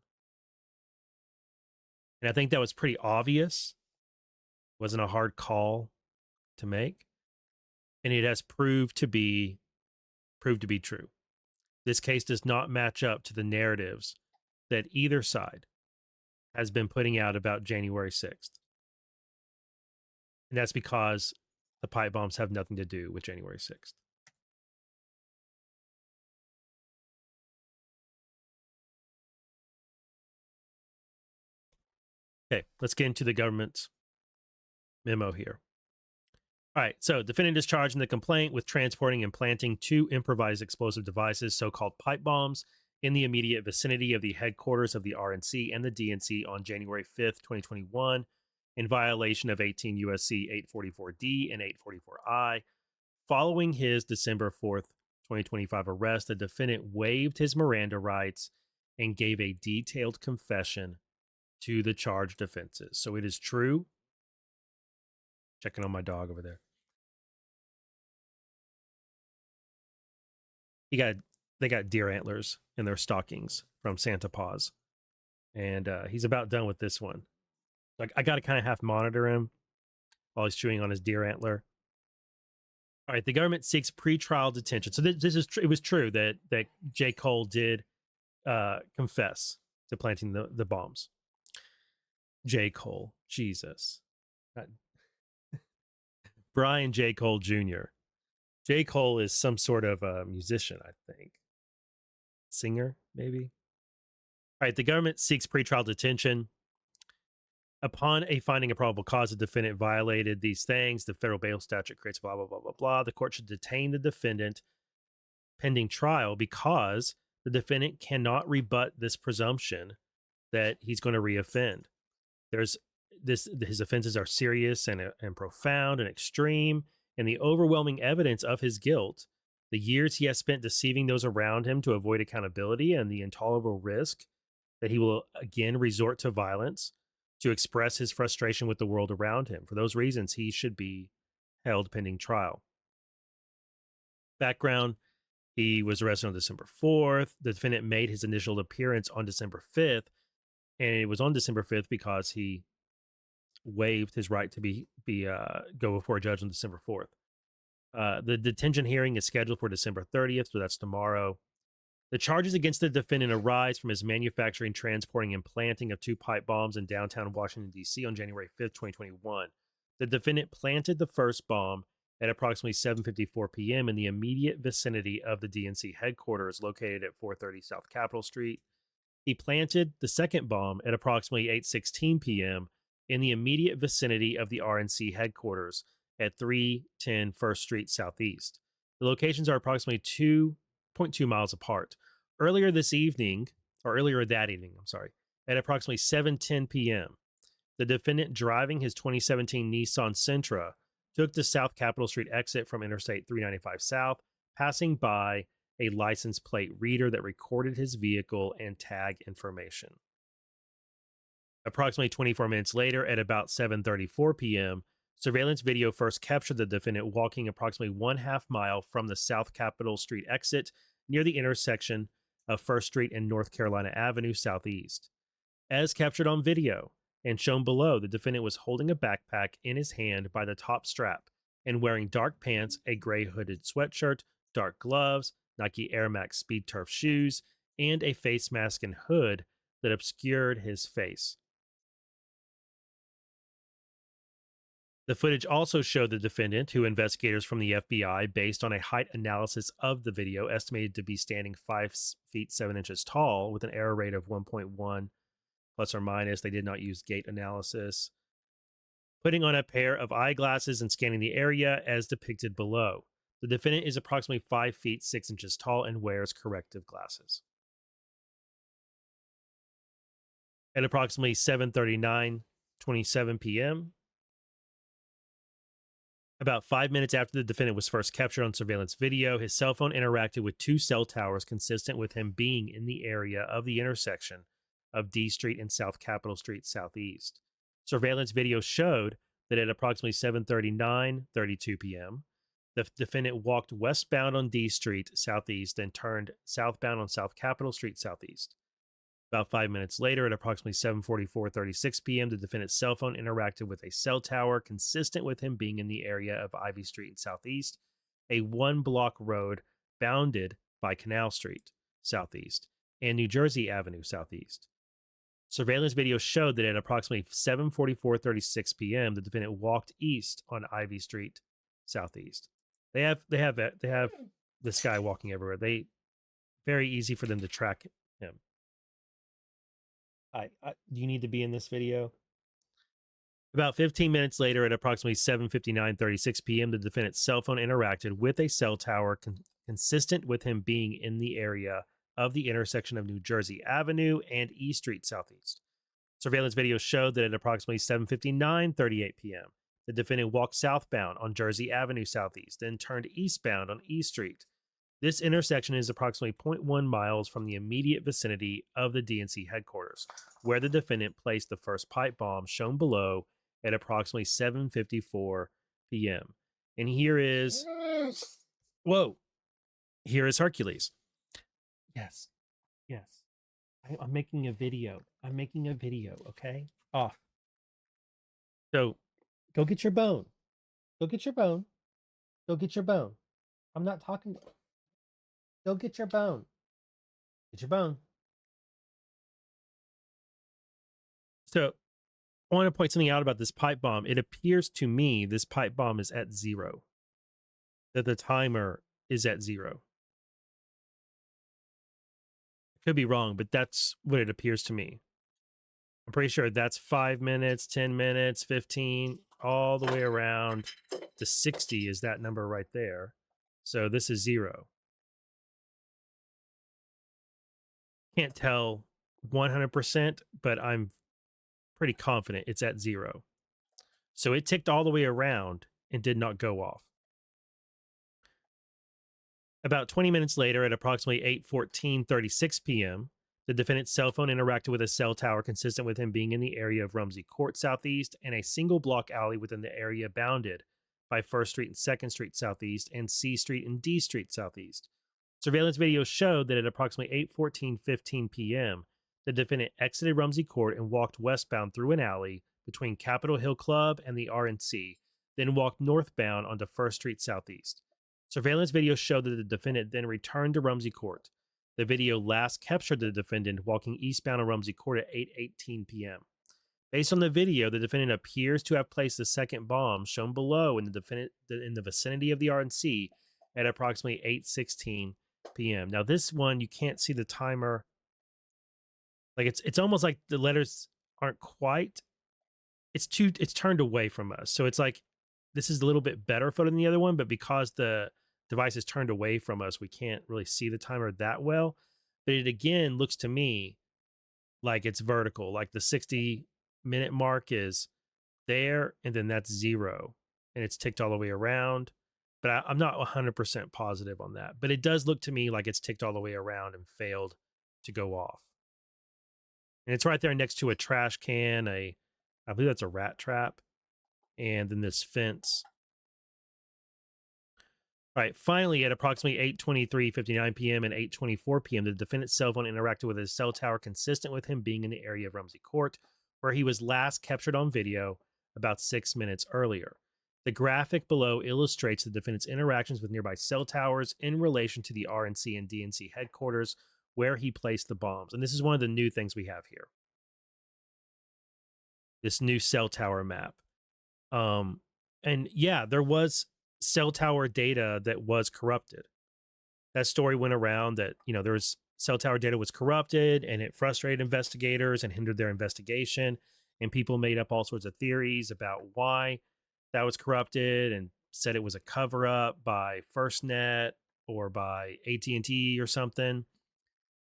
And I think that was pretty obvious. It wasn't a hard call to make. And it has proved to be true. This case does not match up to the narratives that either side has been putting out about January 6th. And that's because the pipe bombs have nothing to do with January 6th. Okay, let's get into the government's memo here. All right, so defendant is charged in the complaint with transporting and planting 2 improvised explosive devices, so-called pipe bombs, in the immediate vicinity of the headquarters of the RNC and the DNC on January 5th, 2021, in violation of 18 U.S.C. 844D and 844I. Following his December 4th, 2025 arrest, the defendant waived his Miranda rights and gave a detailed confession to the charged offenses. So it is true. Checking on my dog over there. They got deer antlers in their stockings from Santa Paws, and he's about done with this one. Like, I got to kind of half monitor him while he's chewing on his deer antler. All right, the government seeks pretrial detention. So this is it was true that J. Cole did confess to planting the bombs. J. Cole, Jesus, Brian J. Cole Jr. J. Cole is some sort of a musician, I think. Singer, maybe. All right, the government seeks pretrial detention. Upon a finding of probable cause, the defendant violated these things. The federal bail statute creates blah, blah, blah, blah, blah. The court should detain the defendant pending trial because the defendant cannot rebut this presumption that he's going to reoffend. His offenses are serious and profound and extreme, and the overwhelming evidence of his guilt, the years he has spent deceiving those around him to avoid accountability, and the intolerable risk that he will again resort to violence to express his frustration with the world around him. For those reasons, he should be held pending trial. Background: he was arrested on December 4th. The defendant made his initial appearance on December 5th, and it was on December 5th because he waived his right to go before a judge on December 4th. The detention hearing is scheduled for December 30th, so that's tomorrow. The charges against the defendant arise from his manufacturing, transporting, and planting of 2 pipe bombs in downtown Washington, D.C. on January 5th, 2021. The defendant planted the first bomb at approximately 7:54 p.m. in the immediate vicinity of the DNC headquarters located at 430 South Capitol Street. He planted the second bomb at approximately 8:16 p.m. in the immediate vicinity of the RNC headquarters at 310 First Street Southeast. The locations are approximately 2.2 miles apart. Earlier that evening, at approximately 7:10 p.m., the defendant, driving his 2017 Nissan Sentra, took the South Capitol Street exit from Interstate 395 South, passing by a license plate reader that recorded his vehicle and tag information. Approximately 24 minutes later, at about 7:34 p.m., surveillance video first captured the defendant walking approximately 1/2 mile from the South Capitol Street exit near the intersection of First Street and North Carolina Avenue Southeast. As captured on video and shown below, the defendant was holding a backpack in his hand by the top strap and wearing dark pants, a gray hooded sweatshirt, dark gloves, Nike Air Max Speed Turf shoes, and a face mask and hood that obscured his face. The footage also showed the defendant, who investigators from the FBI, based on a height analysis of the video, estimated to be standing 5 feet 7 inches tall with an error rate of 1.1 plus or minus. They did not use gait analysis. Putting on a pair of eyeglasses and scanning the area as depicted below. The defendant is approximately 5 feet 6 inches tall and wears corrective glasses. At approximately 7:27 p.m., about 5 minutes after the defendant was first captured on surveillance video, his cell phone interacted with 2 cell towers consistent with him being in the area of the intersection of D Street and South Capitol Street Southeast. Surveillance video showed that at approximately 7:32 p.m., the defendant walked westbound on D Street Southeast and turned southbound on South Capitol Street Southeast. About 5 minutes later, at approximately 7:36 p.m., the defendant's cell phone interacted with a cell tower consistent with him being in the area of Ivy Street Southeast, a 1-block road bounded by Canal Street Southeast and New Jersey Avenue Southeast. Surveillance video showed that at approximately 7:36 p.m., the defendant walked east on Ivy Street Southeast. They have this guy walking everywhere. Very easy for them to track him. Do you need to be in this video? About 15 minutes later, at approximately 7:36 p.m., the defendant's cell phone interacted with a cell tower consistent with him being in the area of the intersection of New Jersey Avenue and E Street Southeast. Surveillance video showed that at approximately 7:38 p.m., the defendant walked southbound on Jersey Avenue Southeast, then turned eastbound on E Street. This intersection is approximately 0.1 miles from the immediate vicinity of the DNC headquarters, where the defendant placed the first pipe bomb shown below at approximately 7:54 p.m. And here is Hercules. Yes. I'm making a video. Okay? Off. So, go get your bone. I'm not talking. Go get your bone. Get your bone. So, I want to point something out about this pipe bomb. It appears to me this pipe bomb is at 0. That the timer is at 0. I could be wrong, but that's what it appears to me. I'm pretty sure that's 5 minutes, 10 minutes, 15, all the way around to 60 is that number right there. So this is 0. Can't tell 100%, but I'm pretty confident it's at 0. So it ticked all the way around and did not go off. About 20 minutes later, at approximately 8:36 p.m., the defendant's cell phone interacted with a cell tower consistent with him being in the area of Rumsey Court Southeast and a single block alley within the area bounded by 1st Street and 2nd Street Southeast and C Street and D Street Southeast. Surveillance video showed that at approximately 8:15 p.m., the defendant exited Rumsey Court and walked westbound through an alley between Capitol Hill Club and the RNC, then walked northbound onto 1st Street Southeast. Surveillance video showed that the defendant then returned to Rumsey Court. The video last captured the defendant walking eastbound on Rumsey Court at 8:18 p.m. Based on the video, the defendant appears to have placed the second bomb shown below in the vicinity of the RNC at approximately 8:16 p.m. Now, this one you can't see the timer. Like it's almost like the letters aren't quite. It's turned away from us, so it's like this is a little bit better photo than the other one, but because the device is turned away from us, we can't really see the timer that well. But it again looks to me like it's vertical, like the 60-minute mark is there, and then that's 0, and it's ticked all the way around. But I'm not 100% positive on that. But it does look to me like it's ticked all the way around and failed to go off. And it's right there next to a trash can, I believe that's a rat trap, and then this fence. All right, finally, at approximately 8:23:59 p.m. and 8:24 p.m., the defendant's cell phone interacted with his cell tower, consistent with him being in the area of Rumsey Court, where he was last captured on video about 6 minutes earlier. The graphic below illustrates the defendant's interactions with nearby cell towers in relation to the RNC and DNC headquarters, where he placed the bombs. And this is one of the new things we have here. This new cell tower map. And yeah, there was cell tower data that was corrupted. That story went around that, there was cell tower data was corrupted and it frustrated investigators and hindered their investigation. And people made up all sorts of theories about why that was corrupted and said it was a cover up by FirstNet or by AT&T or something.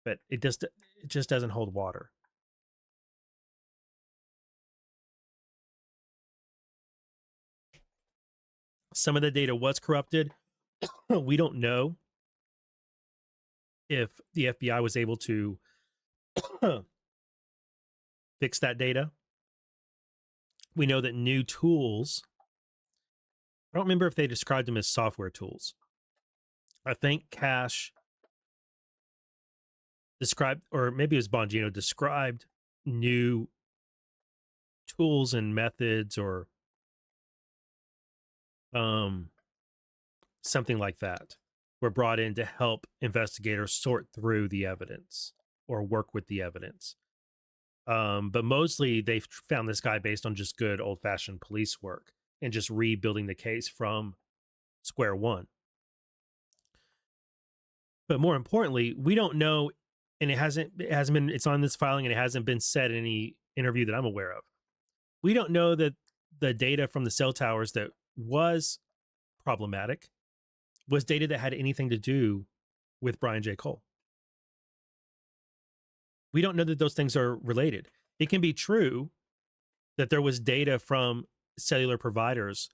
But it just doesn't hold water. Some of the data was corrupted. We don't know if the FBI was able to fix that data. We know that new tools, I don't remember if they described them as software tools. I think Cash described, or maybe it was Bongino, described new tools and methods or something like that were brought in to help investigators sort through the evidence or work with the evidence. But mostly they found this guy based on just good old-fashioned police work and just rebuilding the case from square one. But more importantly, we don't know, and it hasn't been, it's on this filing and it hasn't been said in any interview that I'm aware of. We don't know that the data from the cell towers that was problematic was data that had anything to do with Brian J. Cole. We don't know that those things are related. It can be true that there was data from cellular providers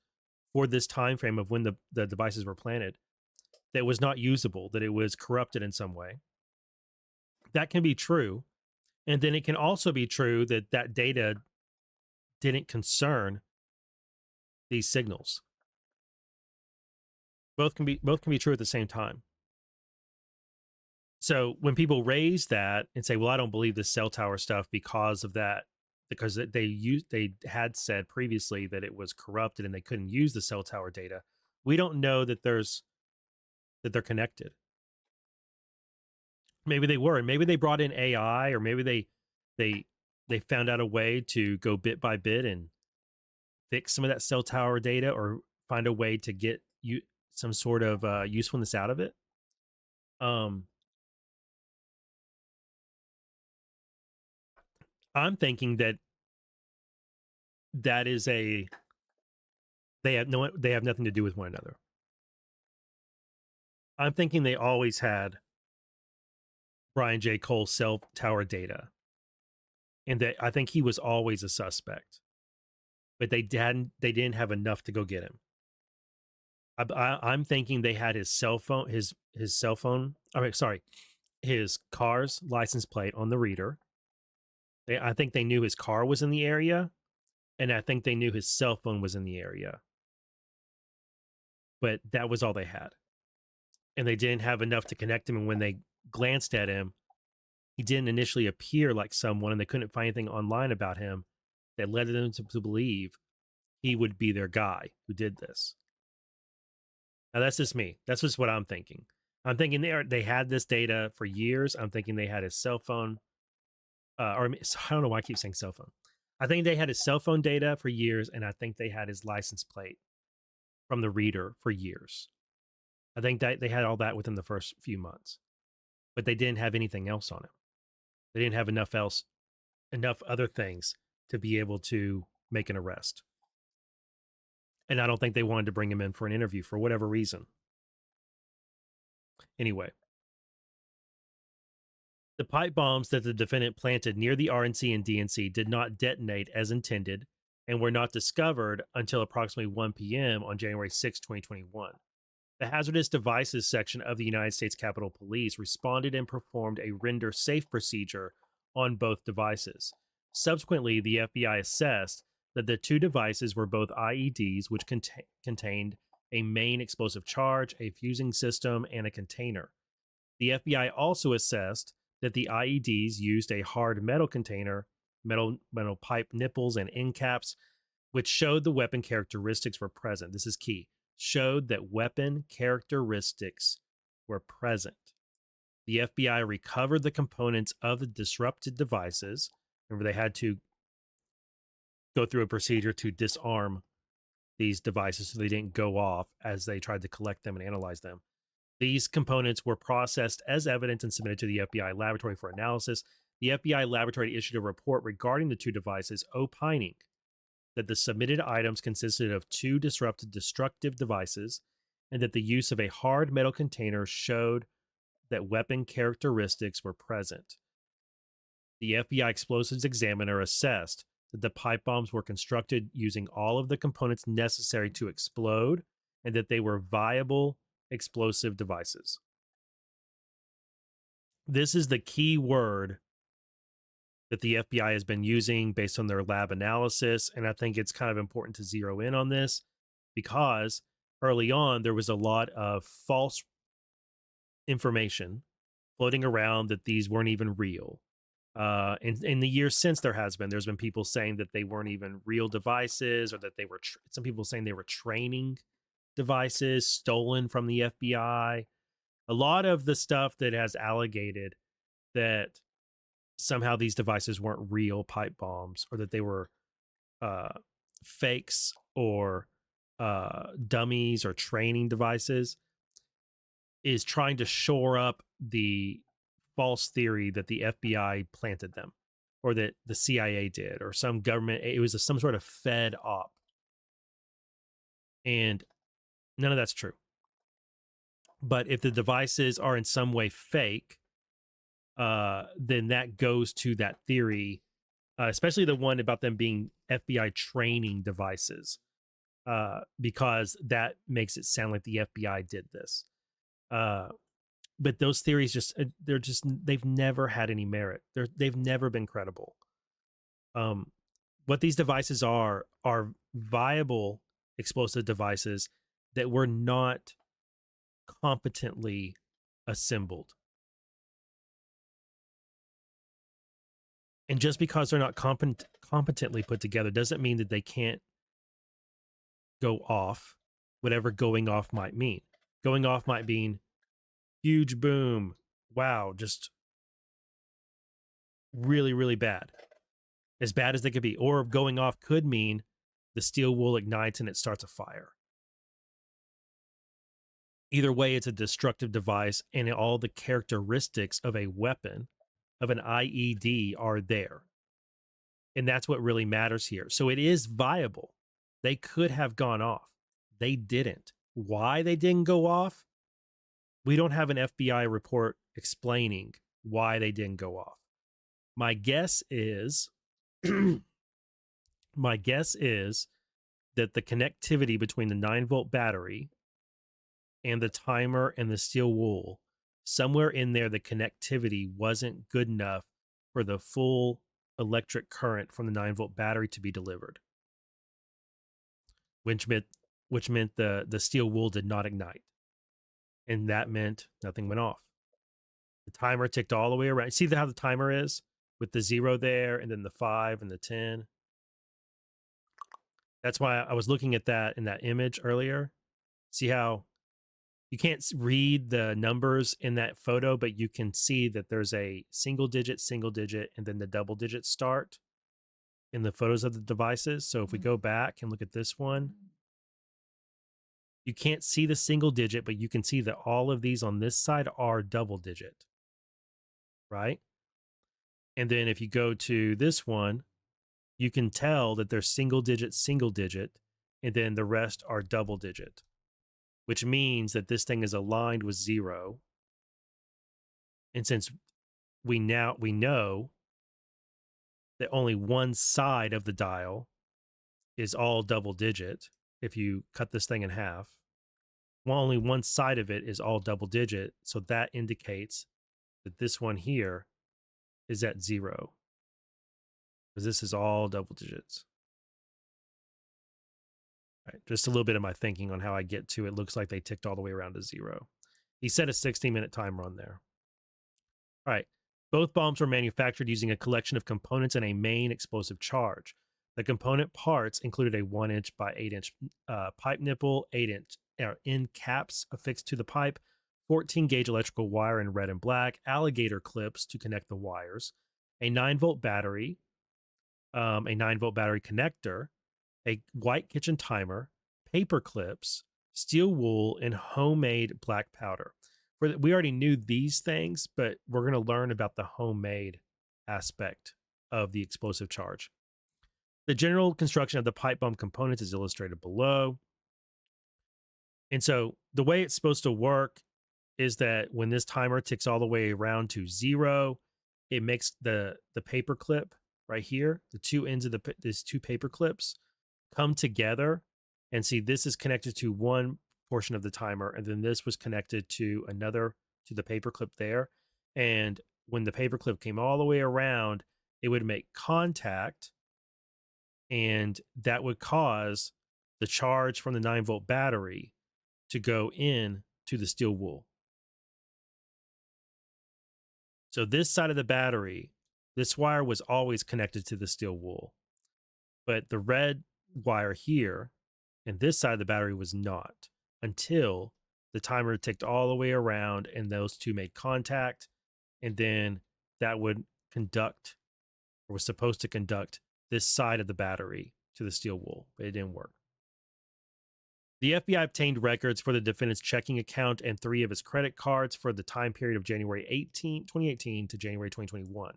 for this time frame of when the devices were planted that was not usable, that it was corrupted in some way. That can be true. And then it can also be true that that data didn't concern these signals. Both can be true at the same time. So when people raise that and say, well, I don't believe this cell tower stuff because of that, because they had said previously that it was corrupted and they couldn't use the cell tower data, we don't know that they're connected. Maybe they were, and maybe they brought in AI, or maybe they found out a way to go bit by bit and fix some of that cell tower data, or find a way to get you some sort of usefulness out of it. I'm thinking that is they have nothing to do with one another. I'm thinking they always had Brian J. Cole cell tower data, and that I think he was always a suspect, but they didn't have enough to go get him. I'm thinking they had his cell phone, his cell phone. His car's license plate on the reader. I think they knew his car was in the area, and I think they knew his cell phone was in the area. But that was all they had. And they didn't have enough to connect him, and when they glanced at him, he didn't initially appear like someone, and they couldn't find anything online about him that led them to believe he would be their guy who did this. Now, that's just me. That's just what I'm thinking. I'm thinking they had this data for years. I'm thinking they had his cell phone. Or I don't know why I keep saying cell phone. I think they had his cell phone data for years, and I think they had his license plate from the reader for years. I think that they had all that within the first few months, but they didn't have anything else on him. They didn't have enough other things to be able to make an arrest. And I don't think they wanted to bring him in for an interview for whatever reason. Anyway, the pipe bombs that the defendant planted near the RNC and DNC did not detonate as intended and were not discovered until approximately 1 p.m. on January 6, 2021. The Hazardous Devices section of the United States Capitol Police responded and performed a render safe procedure on both devices. Subsequently, the FBI assessed that the two devices were both IEDs, which contained a main explosive charge, a fusing system, and a container. The FBI also assessed that the IEDs used a hard metal container, metal pipe nipples, and end caps, which showed the weapon characteristics were present. This is key. Showed that weapon characteristics were present. The FBI recovered the components of the disrupted devices. Remember, they had to go through a procedure to disarm these devices so they didn't go off as they tried to collect them and analyze them. These components were processed as evidence and submitted to the FBI laboratory for analysis. The FBI laboratory issued a report regarding the two devices, opining that the submitted items consisted of two disrupted destructive devices and that the use of a hard metal container showed that weapon characteristics were present. The FBI explosives examiner assessed that the pipe bombs were constructed using all of the components necessary to explode and that they were viable explosive devices. This is the key word that the FBI has been using based on their lab analysis. And I think it's kind of important to zero in on this because early on, there was a lot of false information floating around that these weren't even real. In the years since there's been people saying that they weren't even real devices or that they were, some people saying they were training devices stolen from the FBI. A lot of the stuff that has allegated that somehow these devices weren't real pipe bombs or that they were fakes or dummies or training devices is trying to shore up the false theory that the FBI planted them or that the CIA did or some government. It was some sort of Fed op. And none of that's true. But if the devices are in some way fake, then that goes to that theory, especially the one about them being FBI training devices, because that makes it sound like the FBI did this. But those theories they've never had any merit. They've never been credible. What these devices are viable explosive devices that were not competently assembled. And just because they're not competently put together doesn't mean that they can't go off, whatever going off might mean. Going off might mean huge boom, wow, just really, really bad. As bad as they could be. Or going off could mean the steel wool ignites and it starts a fire. Either way, it's a destructive device, and all the characteristics of a weapon, of an IED, are there. And that's what really matters here. So it is viable. They could have gone off. They didn't. Why they didn't go off? We don't have an FBI report explaining why they didn't go off. My guess is that the connectivity between the 9-volt battery and the timer and the steel wool, somewhere in there, the connectivity wasn't good enough for the full electric current from the 9-volt battery to be delivered, which meant the steel wool did not ignite. And that meant nothing went off. The timer ticked all the way around. See how the timer is with the 0 there and then the 5 and the 10? That's why I was looking at that in that image earlier. See how you can't read the numbers in that photo, but you can see that there's a single digit, and then the double digit start. in the photos of the devices. So if we go back and look at this one, you can't see the single digit, but you can see that all of these on this side are double digit, right? And then if you go to this one, you can tell that they're single digit, and then the rest are double digit, which means that this thing is aligned with 0. And since we know that only one side of the dial is all double digit, if you cut this thing in half, well, only one side of it is all double digit. So that indicates that this one here is at 0, because this is all double digits. Right, just a little bit of my thinking on how I get to it. Looks like they ticked all the way around to 0. He set a 60-minute timer on there. All right. Both bombs were manufactured using a collection of components and a main explosive charge. The component parts included a 1-inch by 8-inch pipe nipple, 8-inch end caps affixed to the pipe, 14-gauge electrical wire in red and black, alligator clips to connect the wires, a 9-volt battery, a 9-volt battery connector, a white kitchen timer, paper clips, steel wool, and homemade black powder. We already knew these things, but we're going to learn about the homemade aspect of the explosive charge. The general construction of the pipe bomb components is illustrated below. And so the way it's supposed to work is that when this timer ticks all the way around to 0, it makes the paper clip right here, the two ends of these two paper clips come together. And see, this is connected to one portion of the timer, and then this was connected to another, to the paperclip there. And when the paperclip came all the way around, it would make contact, and that would cause the charge from the 9-volt battery to go in to the steel wool. So this side of the battery, this wire was always connected to the steel wool, but the red wire here and this side of the battery was not, until the timer ticked all the way around and those two made contact, and then that would conduct, or was supposed to conduct, this side of the battery to the steel wool, but it didn't work. The FBI obtained records for the defendant's checking account and 3 of his credit cards for the time period of January 2018 to January 2021.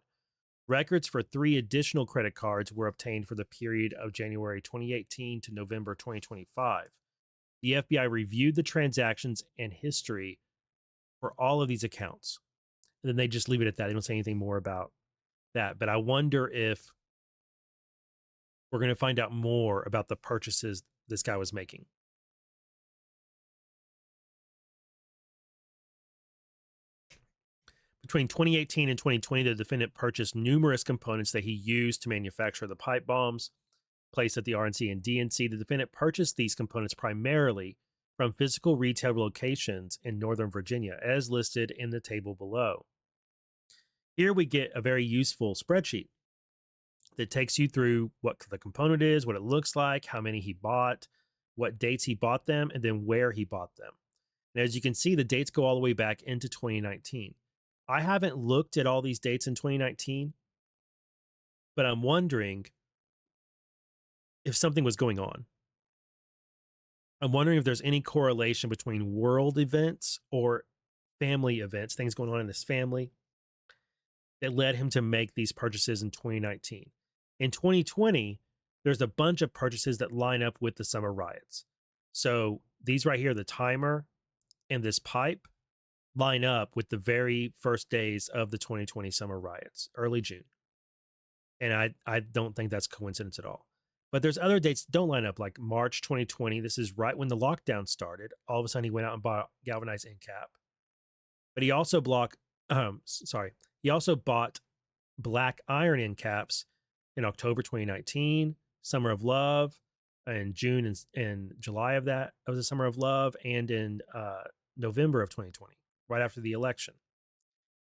Records for 3 additional credit cards were obtained for the period of January 2018 to November 2025. The FBI reviewed the transactions and history for all of these accounts. And then they just leave it at that. They don't say anything more about that. But I wonder if we're going to find out more about the purchases this guy was making. Between 2018 and 2020, the defendant purchased numerous components that he used to manufacture the pipe bombs placed at the RNC and DNC. The defendant purchased these components primarily from physical retail locations in Northern Virginia, as listed in the table below. Here we get a very useful spreadsheet that takes you through what the component is, what it looks like, how many he bought, what dates he bought them, and then where he bought them. And as you can see, the dates go all the way back into 2019. I haven't looked at all these dates in 2019, but I'm wondering if something was going on. I'm wondering if there's any correlation between world events or family events, things going on in his family, that led him to make these purchases in 2019. In 2020, there's a bunch of purchases that line up with the summer riots. So these right here, the timer and this pipe, line up with the very first days of the 2020 summer riots, early June. And I don't think that's coincidence at all. But there's other dates that don't line up, like March 2020. This is right when the lockdown started. All of a sudden, he went out and bought a galvanized end cap. But he also he also bought black iron end caps in October 2019, Summer of Love, in June and July of that of the Summer of Love, and in November of 2020, right after the election.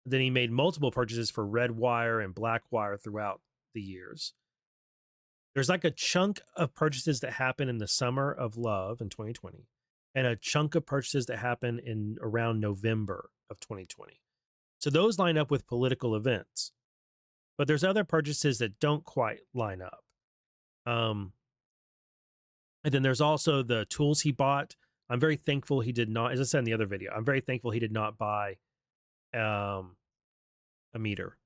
Then he made multiple purchases for red wire and black wire throughout the years. There's like a chunk of purchases that happen in the Summer of Love in 2020, and a chunk of purchases that happen in around November of 2020. So those line up with political events. But there's other purchases that don't quite line up. And then there's also the tools he bought. I'm very thankful he did not, as I said in the other video, I'm very thankful he did not buy a meter,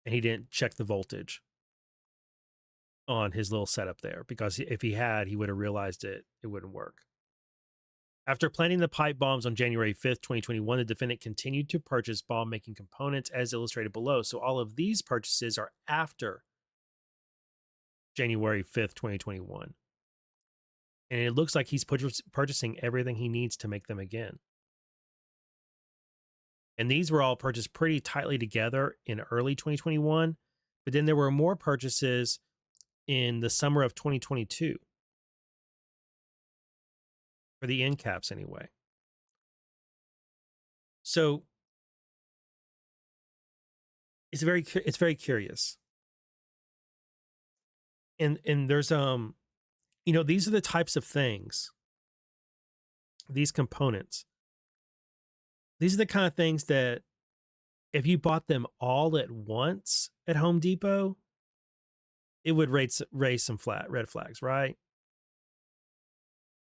and he didn't check the voltage on his little setup there, because if he had, he would have realized it wouldn't work. After planting the pipe bombs on January 5th, 2021, the defendant continued to purchase bomb making components as illustrated below. So all of these purchases are after January 5th, 2021. And it looks like he's purchasing everything he needs to make them again. And these were all purchased pretty tightly together in early 2021. But then there were more purchases in the summer of 2022. For the end caps anyway. So it's very curious. And there's these are the types of things, these components. These are the kind of things that if you bought them all at once at Home Depot, it would raise some red flags, right?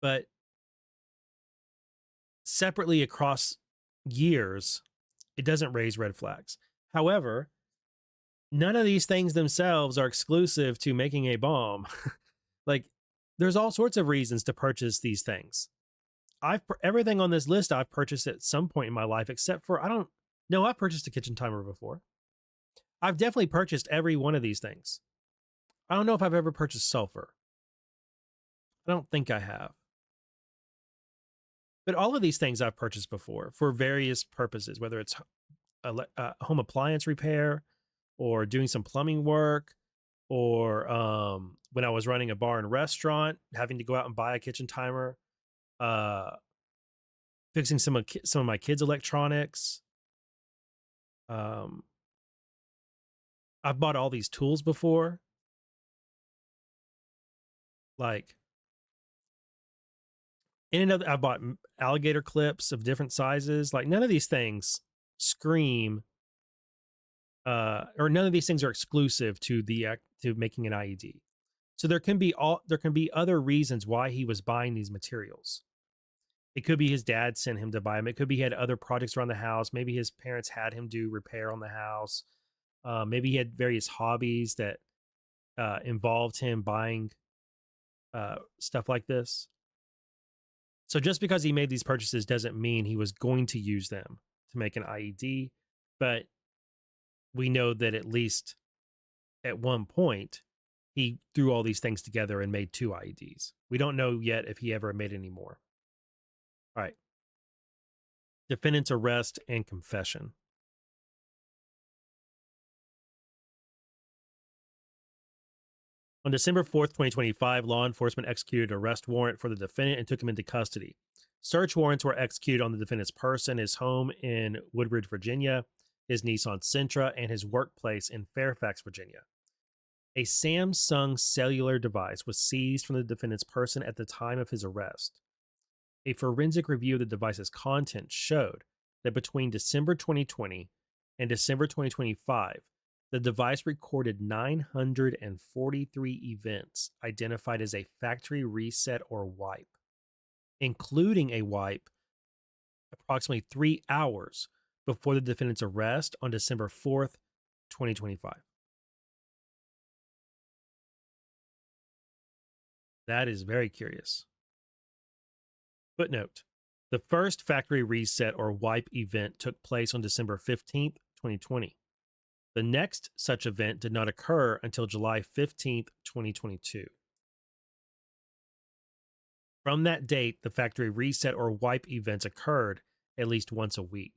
But separately across years, it doesn't raise red flags. However, none of these things themselves are exclusive to making a bomb. Like, there's all sorts of reasons to purchase these things. Everything on this list I've purchased at some point in my life, except for I've purchased a kitchen timer before. I've definitely purchased every one of these things. I don't know if I've ever purchased sulfur. I don't think I have. But all of these things I've purchased before for various purposes, whether it's a home appliance repair or doing some plumbing work, or when I was running a bar and restaurant, having to go out and buy a kitchen timer, fixing some of my kids' electronics. I've bought all these tools before. Like, I bought alligator clips of different sizes. Like, none of these things scream, or none of these things are exclusive to making an IED. So there can be other reasons why he was buying these materials. It could be his dad sent him to buy them. It could be he had other projects around the house. Maybe his parents had him do repair on the house. Maybe he had various hobbies that involved him buying stuff like this. So just because he made these purchases doesn't mean he was going to use them to make an IED. But we know that at least at one point, he threw all these things together and made 2 IEDs. We don't know yet if he ever made any more. All right. Defendant's arrest and confession. On December 4th, 2025, law enforcement executed an arrest warrant for the defendant and took him into custody. Search warrants were executed on the defendant's person, his home in Woodbridge, Virginia, his Nissan Sentra, and his workplace in Fairfax, Virginia. A Samsung cellular device was seized from the defendant's person at the time of his arrest. A forensic review of the device's contents showed that between December 2020 and December 2025, the device recorded 943 events identified as a factory reset or wipe, including a wipe approximately 3 hours before the defendant's arrest on December 4th, 2025. That is very curious. Footnote: the first factory reset or wipe event took place on December 15th, 2020. The next such event did not occur until July 15th, 2022. From that date, the factory reset or wipe events occurred at least once a week.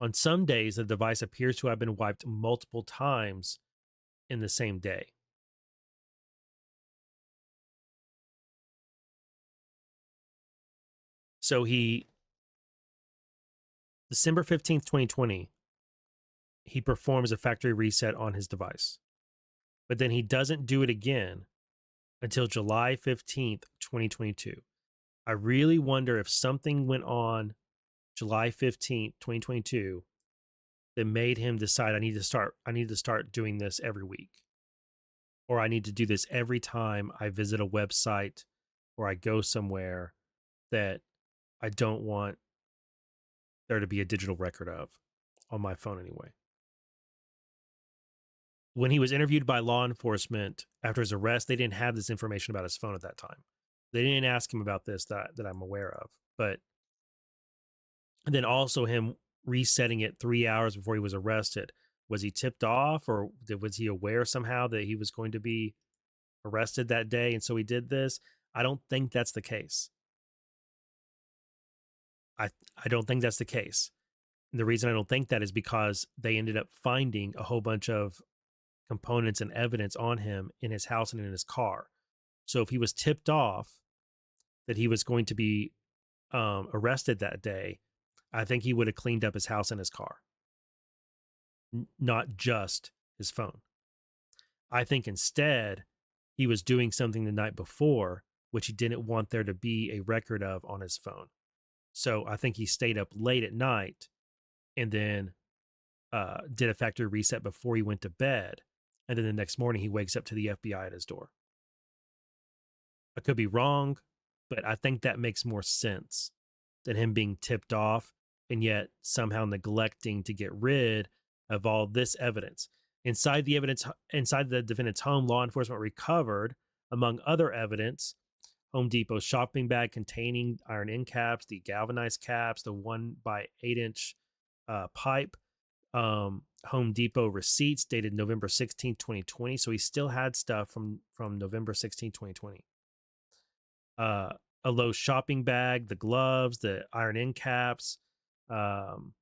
On some days, the device appears to have been wiped multiple times in the same day. So December 15th, 2020, he performs a factory reset on his device. But then he doesn't do it again until July 15th, 2022. I really wonder if something went on July 15th, 2022 that made him decide I need to start doing this every week. or I need to do this every time I visit a website or I go somewhere that I don't want there to be a digital record of on my phone anyway. When he was interviewed by law enforcement after his arrest, they didn't have this information about his phone at that time. They didn't ask him about this that I'm aware of. But then also him resetting it 3 hours before he was arrested. Was he tipped off, or was he aware somehow that he was going to be arrested that day, and so he did this? I don't think that's the case. I don't think that's the case. And the reason I don't think that is because they ended up finding a whole bunch of components and evidence on him in his house and in his car. So if he was tipped off that he was going to be arrested that day, I think he would have cleaned up his house and his car, not just his phone. I think instead he was doing something the night before, which he didn't want there to be a record of on his phone. So I think he stayed up late at night and then did a factory reset before he went to bed. And then the next morning he wakes up to the FBI at his door. I could be wrong, but I think that makes more sense than him being tipped off and yet somehow neglecting to get rid of all this evidence. Inside the defendant's home, law enforcement recovered, among other evidence, Home Depot's shopping bag containing iron end caps, the galvanized caps, the 1x8-inch pipe, Home Depot receipts dated November 16, 2020. So he still had stuff from November 16, 2020. A Lowe's shopping bag, the gloves, the iron end caps, 14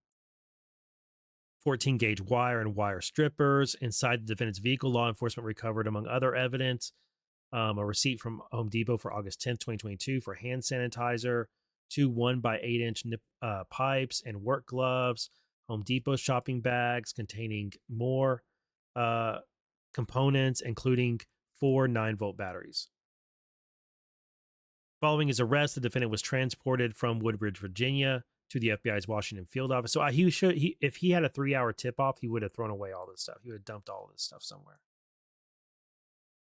gauge wire and wire strippers. Inside the defendant's vehicle, law enforcement recovered, among other evidence, a receipt from Home Depot for August 10th, 2022 for hand sanitizer, 2 1x8-inch pipes and work gloves, Home Depot shopping bags containing more components, including 4 9-volt batteries. Following his arrest, the defendant was transported from Woodbridge, Virginia, to the FBI's Washington field office. So if he had a 3-hour tip-off, he would have thrown away all this stuff. He would have dumped all this stuff somewhere.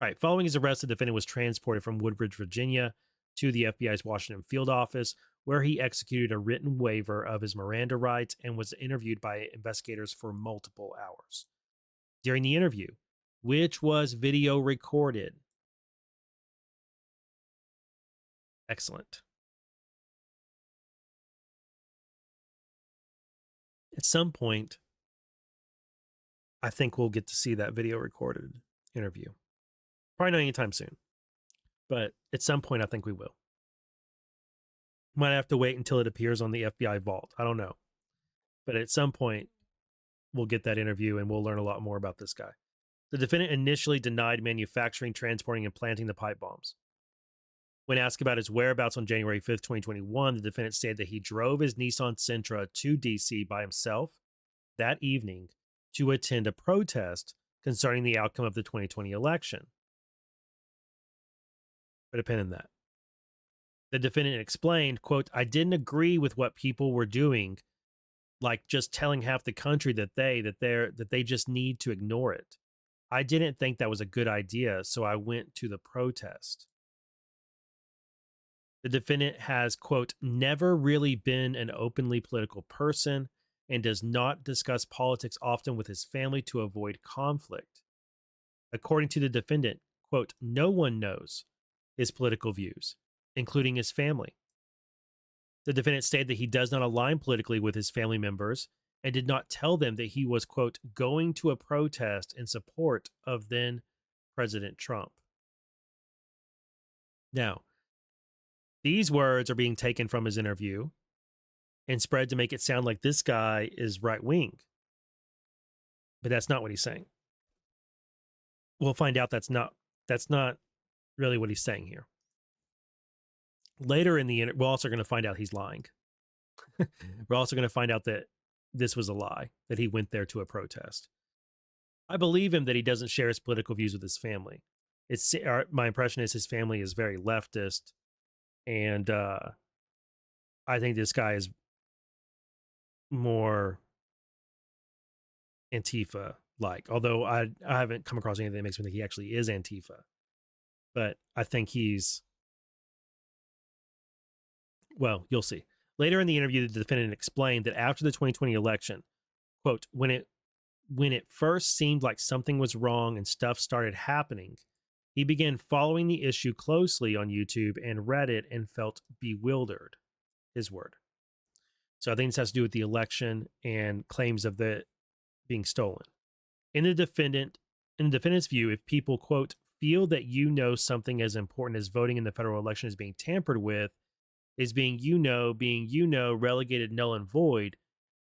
All right. Following his arrest, the defendant was transported from Woodbridge, Virginia, to the FBI's Washington field office, where he executed a written waiver of his Miranda rights and was interviewed by investigators for multiple hours. During the interview, which was video recorded. Excellent. At some point, I think we'll get to see that video recorded interview. Probably not anytime soon, but at some point, I think we will. Might have to wait until it appears on the FBI vault. I don't know. But at some point, we'll get that interview and we'll learn a lot more about this guy. The defendant initially denied manufacturing, transporting, and planting the pipe bombs. When asked about his whereabouts on January 5th, 2021, the defendant stated that he drove his Nissan Sentra to D.C. by himself that evening to attend a protest concerning the outcome of the 2020 election. Put a pin in that. The defendant explained, quote, "I didn't agree with what people were doing, like just telling half the country that they just need to ignore it. I didn't think that was a good idea, so I went to the protest." The defendant has, quote, "never really been an openly political person and does not discuss politics often with his family to avoid conflict." According to the defendant, quote, "no one knows his political views, including his family." The defendant stated that he does not align politically with his family members and did not tell them that he was, quote, "going to a protest in support of then President Trump." Now, these words are being taken from his interview and spread to make it sound like this guy is right wing. But that's not what he's saying. We'll find out that's not really what he's saying here. Later in the we're also going to find out he's lying. We're also going to find out that this was a lie, that he went there to a protest. I believe him that he doesn't share his political views with his family. My impression is his family is very leftist, and I think this guy is more Antifa like. Although I haven't come across anything that makes me think he actually is Antifa. But I think he's, well, you'll see. Later in the interview, the defendant explained that after the 2020 election, quote, when it first seemed like something was wrong and stuff started happening, he began following the issue closely on YouTube and Reddit and felt bewildered. His word. So I think this has to do with the election and claims of the being stolen. In the defendant's view, if people, quote, feel that something as important as voting in the federal election is being tampered with, is being relegated null and void,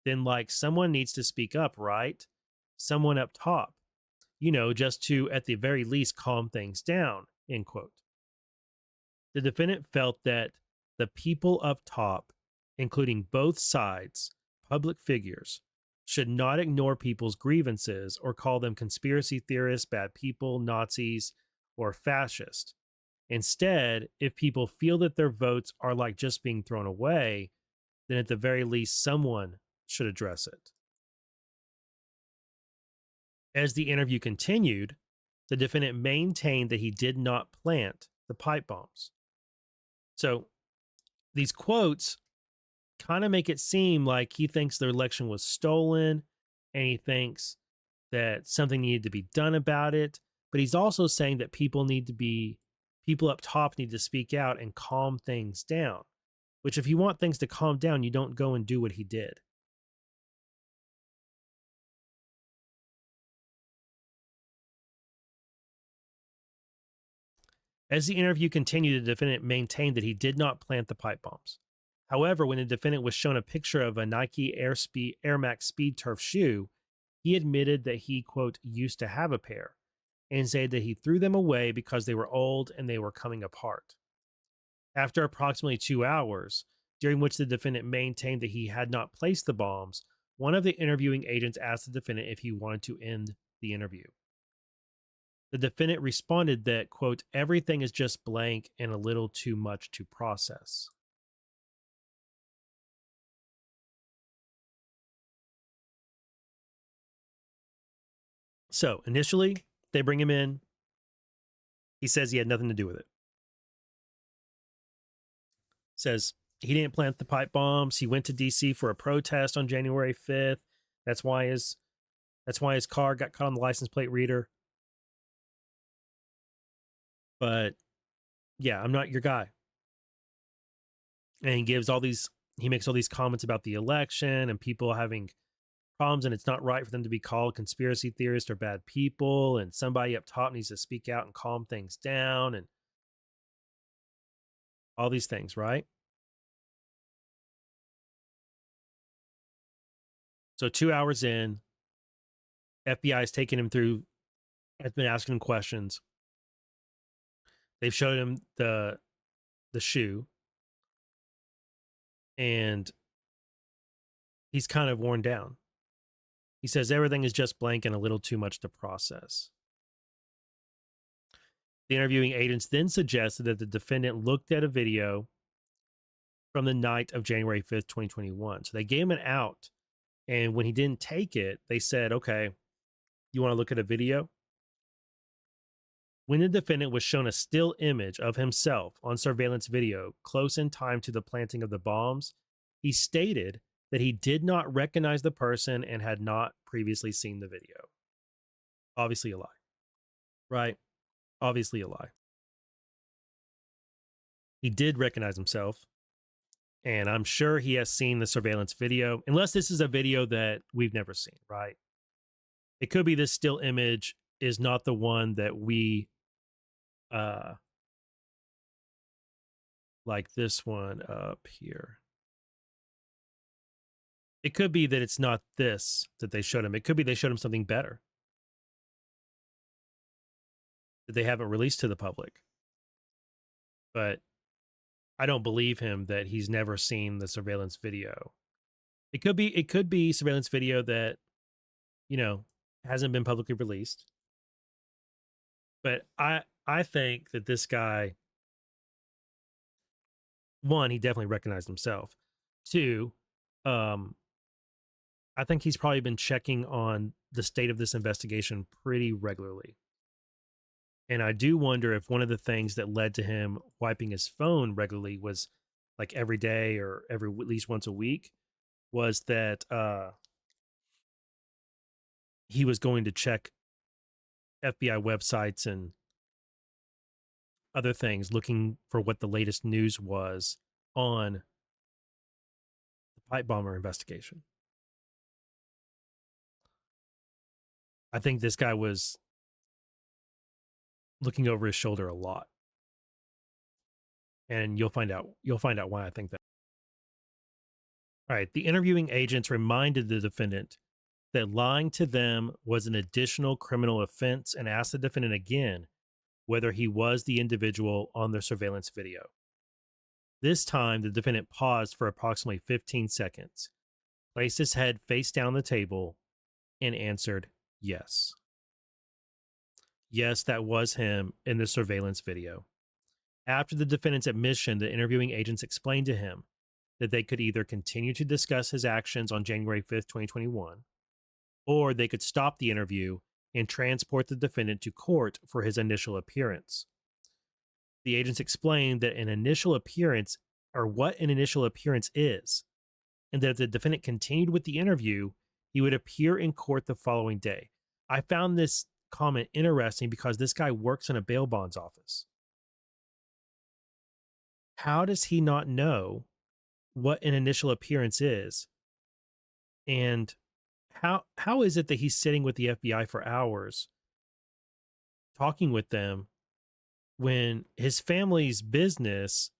then like someone needs to speak up, right? Someone up top, just to at the very least calm things down, end quote. The defendant felt that the people up top, including both sides, public figures, should not ignore people's grievances or call them conspiracy theorists, bad people, Nazis, or fascist. Instead, if people feel that their votes are like just being thrown away, then at the very least, someone should address it. As the interview continued, the defendant maintained that he did not plant the pipe bombs. So these quotes kind of make it seem like he thinks the election was stolen and he thinks that something needed to be done about it. But he's also saying that people up top need to speak out and calm things down, which if you want things to calm down, you don't go and do what he did. As the interview continued, the defendant maintained that he did not plant the pipe bombs. However, when the defendant was shown a picture of a Nike Air Max Speed Turf shoe, he admitted that he, quote, used to have a pair and said that he threw them away because they were old and they were coming apart. After approximately 2 hours, during which the defendant maintained that he had not placed the bombs, one of the interviewing agents asked the defendant if he wanted to end the interview. The defendant responded that, quote, everything is just blank and a little too much to process. So initially, they bring him in. He says he had nothing to do with it. Says he didn't plant the pipe bombs. He went to DC for a protest on January 5th. That's why his car got caught on the license plate reader. But yeah, I'm not your guy. And he makes all these comments about the election and people having problems, and it's not right for them to be called conspiracy theorists or bad people, and somebody up top needs to speak out and calm things down, and all these things, right? So 2 hours in, FBI is taking him through, has been asking him questions. They've showed him the shoe, and he's kind of worn down. He says everything is just blank and a little too much to process. The interviewing agents then suggested that the defendant looked at a video from the night of January 5th, 2021. So they gave him an out. And when he didn't take it, they said, okay, you want to look at a video? When the defendant was shown a still image of himself on surveillance video close in time to the planting of the bombs, he stated that he did not recognize the person and had not previously seen the video. Obviously a lie. Right? Obviously a lie. He did recognize himself, and I'm sure he has seen the surveillance video, unless this is a video that we've never seen, right? It could be this still image is not the one that we like this one up here. It could be that it's not this that they showed him. It could be they showed him something better that they haven't released to the public. But I don't believe him that he's never seen the surveillance video. It could be surveillance video that, hasn't been publicly released. But I think that this guy, one, he definitely recognized himself. Two, I think he's probably been checking on the state of this investigation pretty regularly. And I do wonder if one of the things that led to him wiping his phone regularly was like every day or every at least once a week was that he was going to check FBI websites and other things looking for what the latest news was on the pipe bomber investigation. I think this guy was looking over his shoulder a lot. And you'll find out why I think that. All right, the interviewing agents reminded the defendant that lying to them was an additional criminal offense and asked the defendant again whether he was the individual on the surveillance video. This time, the defendant paused for approximately 15 seconds, placed his head face down on the table, and answered yes. Yes, that was him in the surveillance video. After the defendant's admission, the interviewing agents explained to him that they could either continue to discuss his actions on January 5th, 2021, or they could stop the interview and transport the defendant to court for his initial appearance. The agents explained that an initial appearance, or what an initial appearance is, and that if the defendant continued with the interview, he would appear in court the following day. I found this comment interesting because this guy works in a bail bonds office. How does he not know what an initial appearance is? And how is it that he's sitting with the FBI for hours talking with them when his family's business,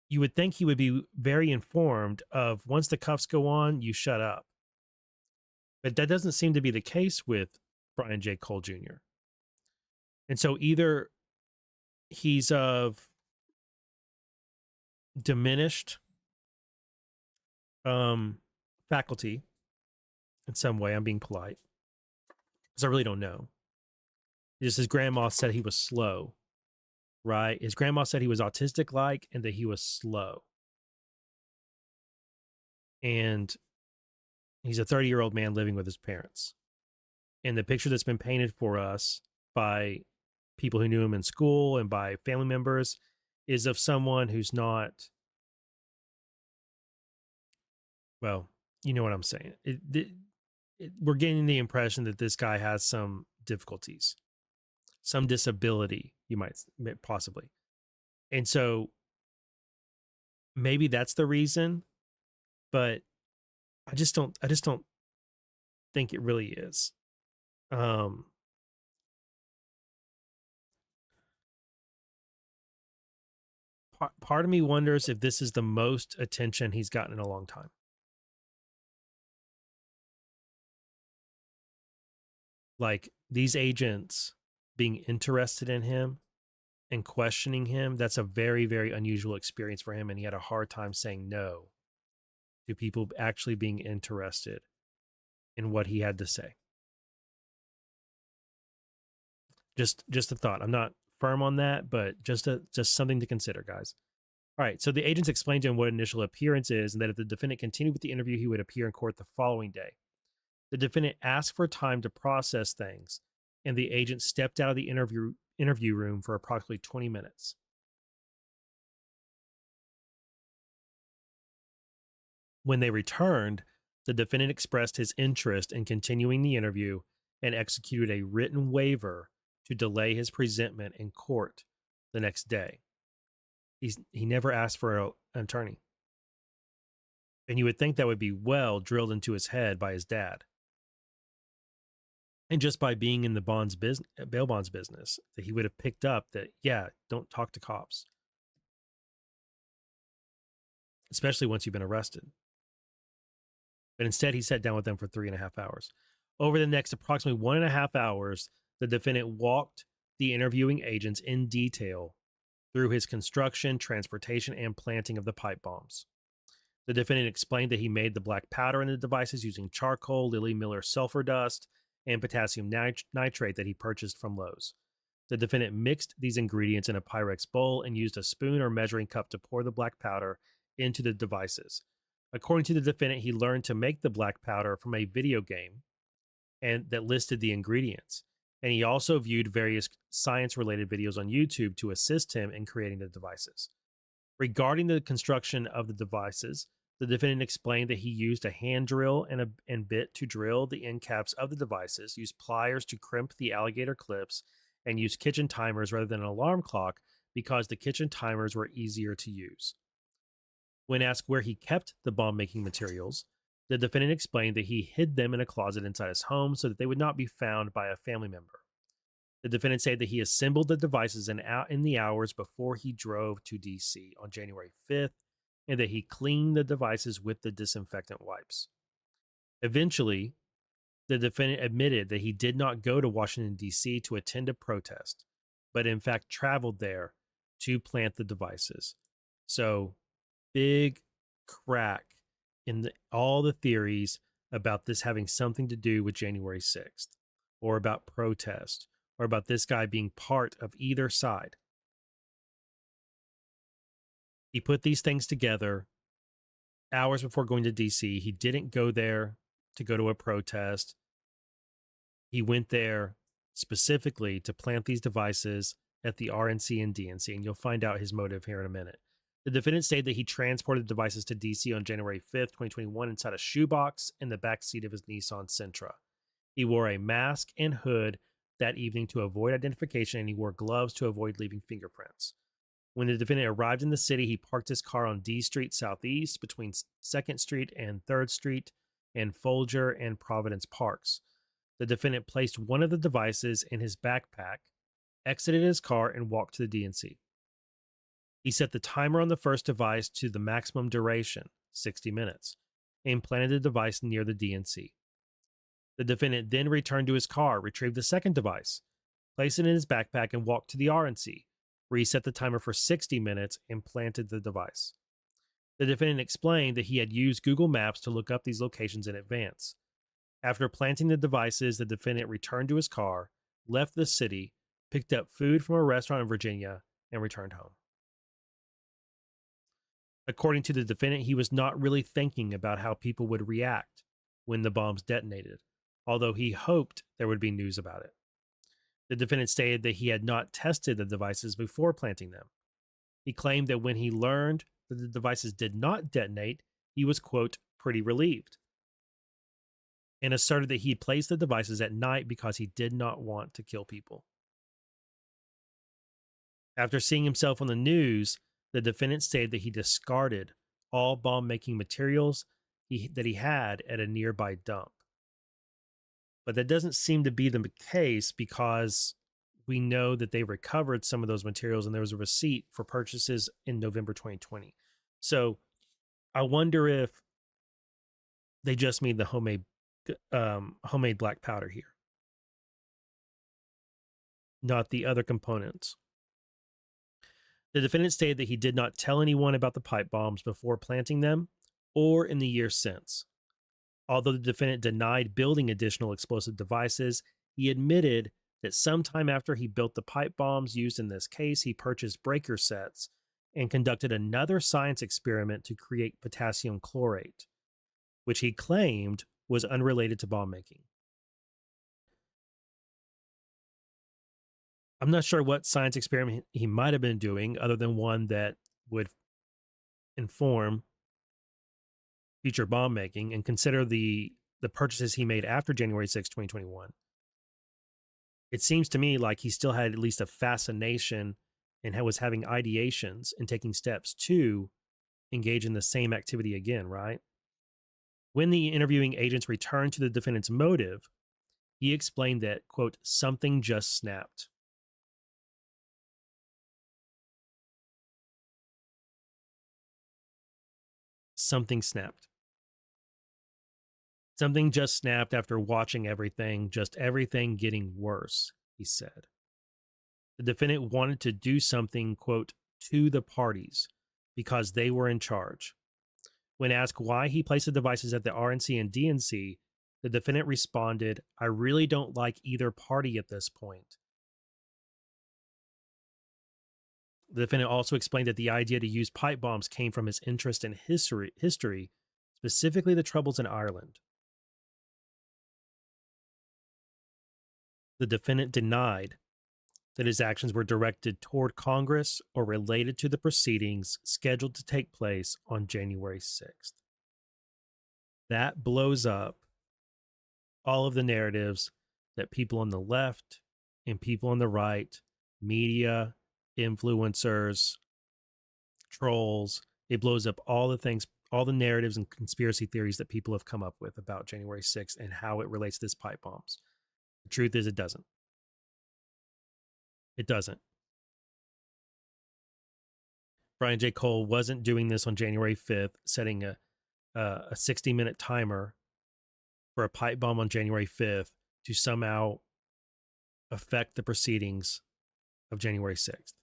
you would think he would be very informed of once the cuffs go on, you shut up. But that doesn't seem to be the case with Brian J. Cole Jr. And so either he's of diminished faculty in some way. I'm being polite because I really don't know. Just his grandma said he was slow, right? His grandma said he was autistic like and that he was slow. And he's a 30-year-old man living with his parents. And the picture that's been painted for us by people who knew him in school and by family members is of someone who's not, well, you know what I'm saying. We're getting the impression that this guy has some difficulties, some disability, you might possibly. And so maybe that's the reason, but I just don't think it really is. Part of me wonders if this is the most attention he's gotten in a long time. Like these agents being interested in him and questioning him, that's a very, very unusual experience for him. And he had a hard time saying no to people actually being interested in what he had to say. Just a thought. I'm not firm on that, but just something to consider, guys. All right. So the agents explained to him what initial appearance is, and that if the defendant continued with the interview, he would appear in court the following day. The defendant asked for time to process things, and the agent stepped out of the interview room for approximately 20 minutes. When they returned, the defendant expressed his interest in continuing the interview and executed a written waiver to delay his presentment in court the next day. He never asked for an attorney. And you would think that would be well drilled into his head by his dad. And just by being in the bail bonds business, that he would have picked up that, yeah, don't talk to cops. Especially once you've been arrested. But instead, he sat down with them for 3.5 hours. Over the next approximately 1.5 hours, the defendant walked the interviewing agents in detail through his construction, transportation, and planting of the pipe bombs. The defendant explained that he made the black powder in the devices using charcoal, Lily Miller sulfur dust, and potassium nitrate that he purchased from Lowe's. The defendant mixed these ingredients in a Pyrex bowl and used a spoon or measuring cup to pour the black powder into the devices. According to the defendant, he learned to make the black powder from a video game and that listed the ingredients. And he also viewed various science related videos on YouTube to assist him in creating the devices. Regarding the construction of the devices, the defendant explained that he used a hand drill and bit to drill the end caps of the devices, used pliers to crimp the alligator clips, and used kitchen timers rather than an alarm clock because the kitchen timers were easier to use. When asked where he kept the bomb making materials, the defendant explained that he hid them in a closet inside his home so that they would not be found by a family member. The defendant said that he assembled the devices in the hours before he drove to DC on January 5th and that he cleaned the devices with the disinfectant wipes. Eventually, the defendant admitted that he did not go to Washington, D.C. to attend a protest, but in fact traveled there to plant the devices. So, big crack in all the theories about this having something to do with January 6th, or about protest, or about this guy being part of either side. He put these things together hours before going to DC. He didn't go there to go to a protest. He went there specifically to plant these devices at the RNC and DNC, and you'll find out his motive here in a minute. The defendant stated that he transported the devices to DC on January 5th, 2021 inside a shoebox in the back seat of his Nissan Sentra. He wore a mask and hood that evening to avoid identification, and he wore gloves to avoid leaving fingerprints. When the defendant arrived in the city, he parked his car on D Street Southeast between 2nd Street and 3rd Street and Folger and Providence Parks. The defendant placed one of the devices in his backpack, exited his car, and walked to the DNC. He set the timer on the first device to the maximum duration, 60 minutes, and planted the device near the DNC. The defendant then returned to his car, retrieved the second device, placed it in his backpack, and walked to the RNC, reset the timer for 60 minutes, and planted the device. The defendant explained that he had used Google Maps to look up these locations in advance. After planting the devices, the defendant returned to his car, left the city, picked up food from a restaurant in Virginia, and returned home. According to the defendant, he was not really thinking about how people would react when the bombs detonated, although he hoped there would be news about it. The defendant stated that he had not tested the devices before planting them. He claimed that when he learned that the devices did not detonate, he was, quote, pretty relieved, and asserted that he placed the devices at night because he did not want to kill people. After seeing himself on the news, the defendant stated that he discarded all bomb-making materials that he had at a nearby dump. But that doesn't seem to be the case because we know that they recovered some of those materials and there was a receipt for purchases in November 2020. So I wonder if they just made the homemade black powder here, not the other components. The defendant stated that he did not tell anyone about the pipe bombs before planting them or in the years since. Although the defendant denied building additional explosive devices, he admitted that sometime after he built the pipe bombs used in this case, he purchased breaker sets and conducted another science experiment to create potassium chlorate, which he claimed was unrelated to bomb making. I'm not sure what science experiment he might have been doing other than one that would inform future bomb making and consider the purchases he made after January 6, 2021. It seems to me like he still had at least a fascination and was having ideations and taking steps to engage in the same activity again, right? When the interviewing agents returned to the defendant's motive, he explained that, quote, something just snapped. Something snapped. Something just snapped after watching everything, just everything getting worse, he said. The defendant wanted to do something, quote, to the parties because they were in charge. When asked why he placed the devices at the RNC and DNC, the defendant responded, I really don't like either party at this point. The defendant also explained that the idea to use pipe bombs came from his interest in history, specifically the Troubles in Ireland. the defendant denied that his actions were directed toward Congress or related to the proceedings scheduled to take place on January 6th. That blows up all of the narratives that people on the left and people on the right, media, influencers, trolls, it blows up all the things, all the narratives and conspiracy theories that people have come up with about January 6th and how it relates to this pipe bombs. The truth is, it doesn't. It doesn't. Brian J. Cole wasn't doing this on January 5th, setting a 60-minute timer for a pipe bomb on January 5th to somehow affect the proceedings of January 6th.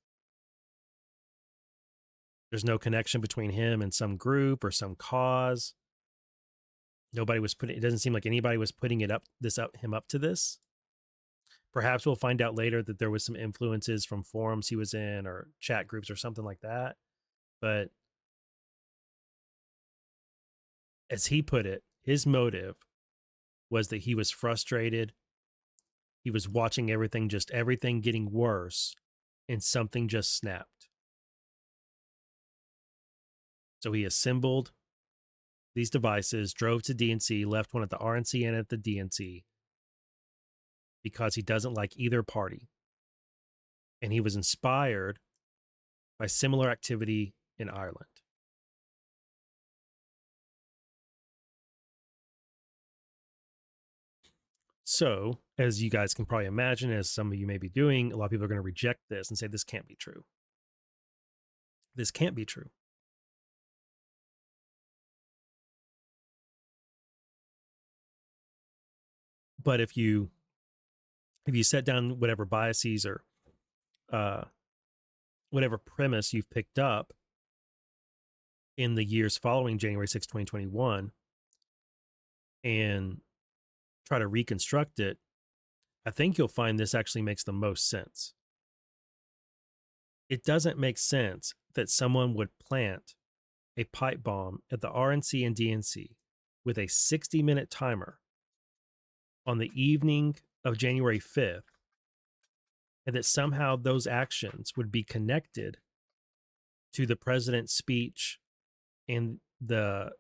There's no connection between him and some group or some cause. Nobody was putting, it doesn't seem like anybody was putting him up to this. Perhaps we'll find out later that there was some influences from forums he was in or chat groups or something like that. But as he put it, his motive was that he was frustrated. He was watching everything getting worse, and something just snapped. So he assembled these devices, drove to DNC, left one at the RNC and at the DNC because he doesn't like either party. And he was inspired by similar activity in Ireland. So, as you guys can probably imagine, as some of you may be doing, a lot of people are going to reject this and say, this can't be true. This can't be true. But if you set down whatever biases or whatever premise you've picked up in the years following January 6, 2021, and try to reconstruct it, I think you'll find this actually makes the most sense. It doesn't make sense that someone would plant a pipe bomb at the RNC and DNC with a 60-minute timer on the evening of January 5th, and that somehow those actions would be connected to the president's speech and the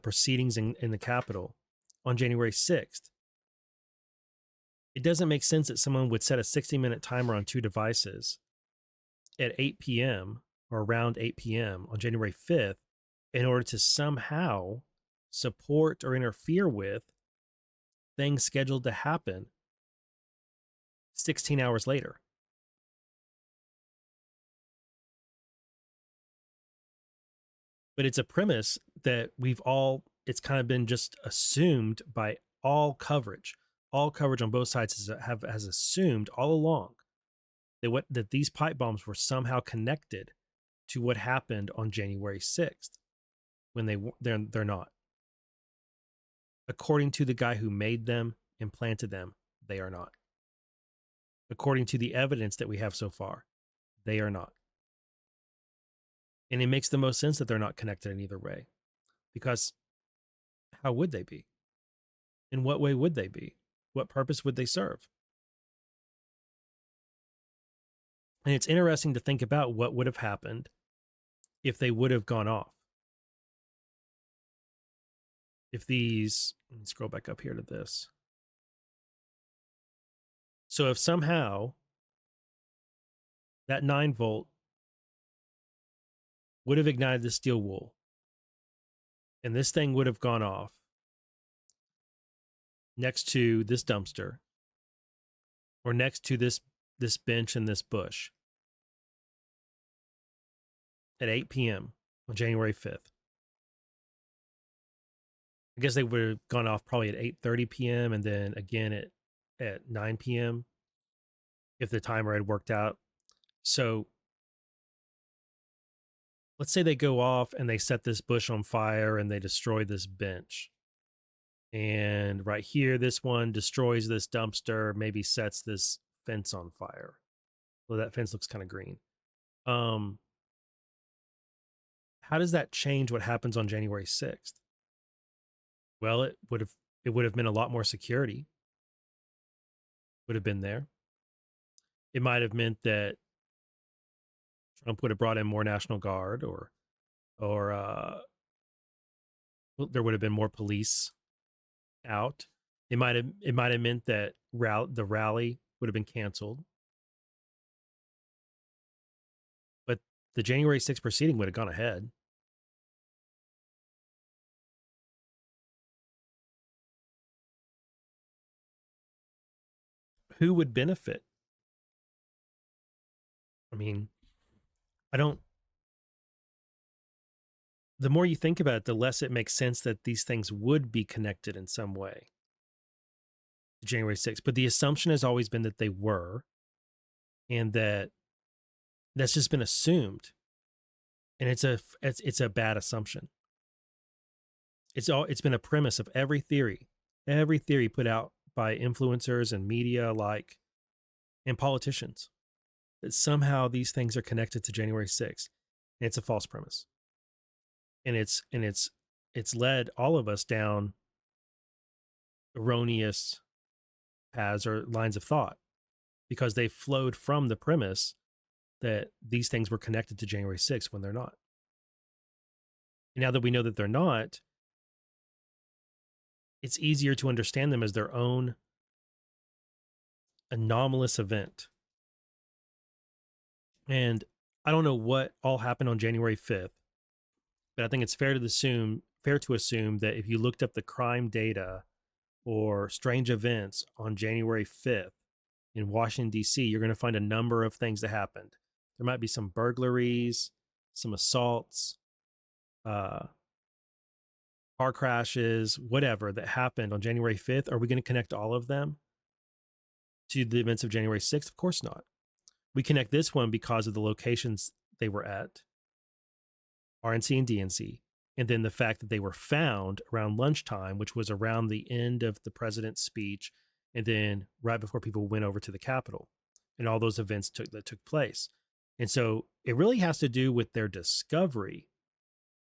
proceedings in the Capitol on January 6th. It doesn't make sense that someone would set a 60-minute timer on two devices at 8 p.m. or around 8 p.m. on January 5th in order to somehow support or interfere with things scheduled to happen 16 hours later. But it's a premise that it's kind of been just assumed by all coverage. All coverage on both sides has assumed all along that these pipe bombs were somehow connected to what happened on January 6th, when they're not. According to the guy who made them and planted them, they are not. According to the evidence that we have so far, they are not. And it makes the most sense that they're not connected in either way. Because how would they be? In what way would they be? What purpose would they serve? And it's interesting to think about what would have happened if they would have gone off. If these, let me scroll back up here to this. So if somehow that 9-volt would have ignited the steel wool, and this thing would have gone off next to this dumpster, or next to this bench and this bush at 8 p.m. on January 5th. I guess they would have gone off probably at 8:30 p.m. and then again at 9 p.m. if the timer had worked out. So let's say they go off and they set this bush on fire and they destroy this bench. And right here, this one destroys this dumpster, maybe sets this fence on fire. Well, that fence looks kind of green. How does that change what happens on January 6th? Well, it would have meant a lot more security. would have been there. It might have meant that Trump would have brought in more National Guard, or there would have been more police out. It might have meant that the rally would have been canceled, but the January 6th proceeding would have gone ahead. Who would benefit? I mean, I don't. The more you think about it, the less it makes sense that these things would be connected in some way to January 6th. But the assumption has always been that they were, and that's just been assumed, and it's a bad assumption. It's been a premise of every theory put out by influencers and media alike and politicians, that somehow these things are connected to January 6th. And it's a false premise. And it's led all of us down erroneous paths or lines of thought, because they flowed from the premise that these things were connected to January 6th when they're not. And now that we know that they're not, it's easier to understand them as their own anomalous event. And I don't know what all happened on January 5th, but I think it's fair to assume that if you looked up the crime data or strange events on January 5th in Washington, D.C., you're going to find a number of things that happened. There might be some burglaries, some assaults, car crashes, whatever that happened on January 5th. Are we going to connect all of them to the events of January 6th? Of course not. We connect this one because of the locations they were at, RNC and DNC, and then the fact that they were found around lunchtime, which was around the end of the president's speech, and then right before people went over to the Capitol, and all those events that took place. And so it really has to do with their discovery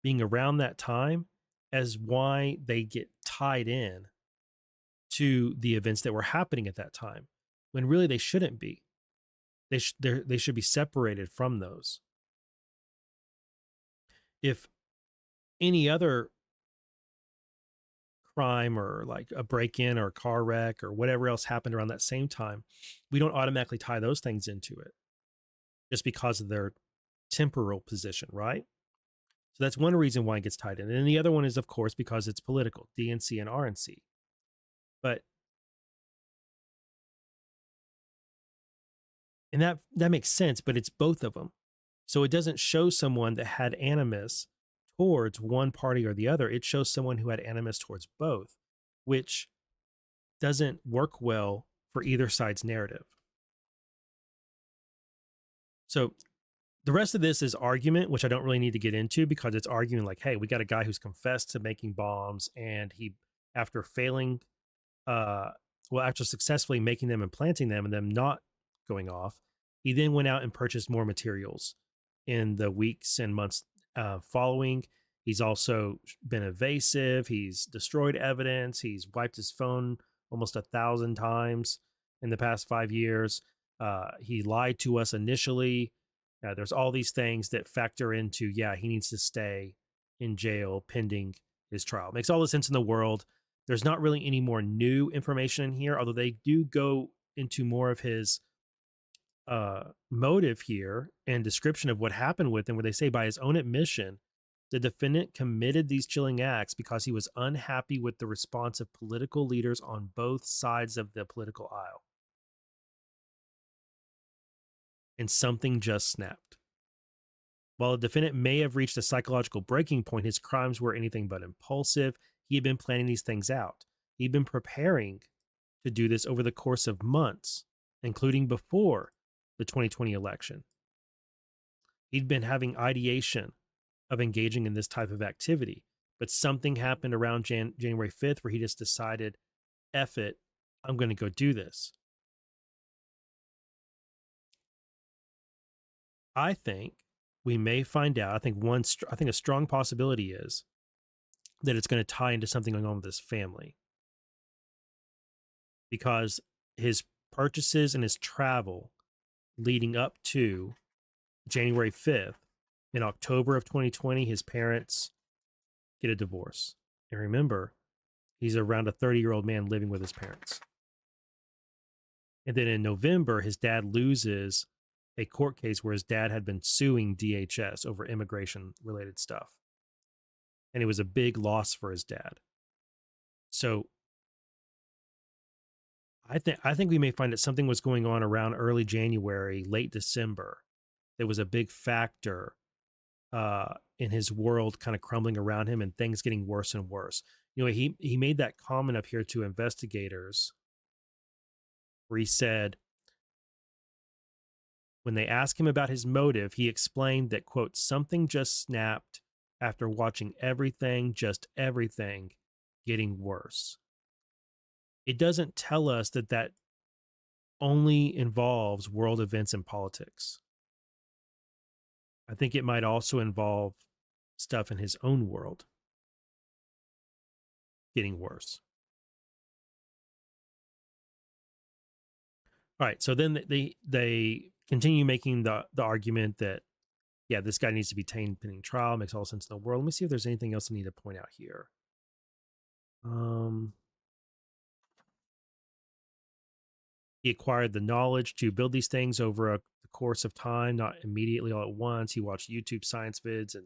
being around that time as why they get tied in to the events that were happening at that time, when really they shouldn't be. They should be separated from those. If any other crime or like a break-in or a car wreck or whatever else happened around that same time, we don't automatically tie those things into it just because of their temporal position, right? So that's one reason why it gets tied in. And the other one is, of course, because it's political, DNC and RNC. But and that makes sense, but it's both of them. So it doesn't show someone that had animus towards one party or the other. It shows someone who had animus towards both, which doesn't work well for either side's narrative. So the rest of this is argument, which I don't really need to get into, because it's arguing like, hey, we got a guy who's confessed to making bombs, and he, after failing, after successfully making them and planting them and them not going off, he then went out and purchased more materials in the weeks and months following. He's also been evasive. He's destroyed evidence. He's wiped his phone almost 1,000 times in the past 5 years. He lied to us initially. There's all these things that factor into, he needs to stay in jail pending his trial. Makes all the sense in the world. There's not really any more new information in here, although they do go into more of his motive here and description of what happened with him, where they say, by his own admission, the defendant committed these chilling acts because he was unhappy with the response of political leaders on both sides of the political aisle. And something just snapped. While the defendant may have reached a psychological breaking point, his crimes were anything but impulsive. He had been planning these things out. He'd been preparing to do this over the course of months, including before the 2020 election. He'd been having ideation of engaging in this type of activity, but something happened around January 5th where he just decided, F it, I'm going to go do this. I think we may find out. I think a strong possibility is that it's going to tie into something going on with his family, because his purchases and his travel leading up to January 5th. In October of 2020, his parents get a divorce. And remember, he's around a 30-year-old man living with his parents. And then in November, his dad loses a court case where his dad had been suing DHS over immigration-related stuff. And it was a big loss for his dad. So I think we may find that something was going on around early January, late December. That was a big factor in his world kind of crumbling around him and things getting worse and worse. You know, he made that comment up here to investigators where he said, when they asked him about his motive, he explained that, quote, something just snapped after watching everything, just everything, getting worse. It doesn't tell us that that only involves world events and politics. I think it might also involve stuff in his own world getting worse. All right, so then they continue making the argument that, yeah, this guy needs to be detained pending trial. Makes all sense in the world. Let me see if there's anything else I need to point out here. He acquired the knowledge to build these things over the course of time, not immediately all at once. He watched YouTube science vids and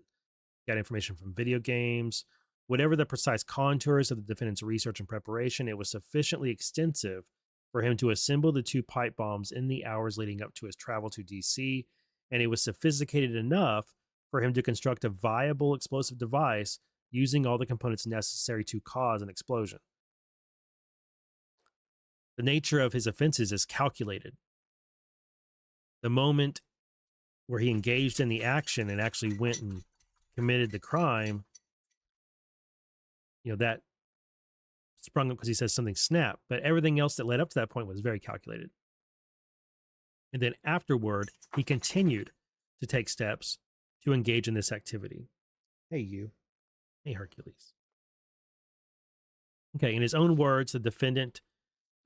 got information from video games. Whatever the precise contours of the defendant's research and preparation, it was sufficiently extensive for him to assemble the 2 pipe bombs in the hours leading up to his travel to DC, and it was sophisticated enough for him to construct a viable explosive device using all the components necessary to cause an explosion. The nature of his offenses is calculated. The moment where he engaged in the action and actually went and committed the crime, you know, that sprung up because he says something snapped, but everything else that led up to that point was very calculated. And then afterward, he continued to take steps to engage in this activity. Hey, you. Hey, Hercules. Okay, in his own words, the defendant,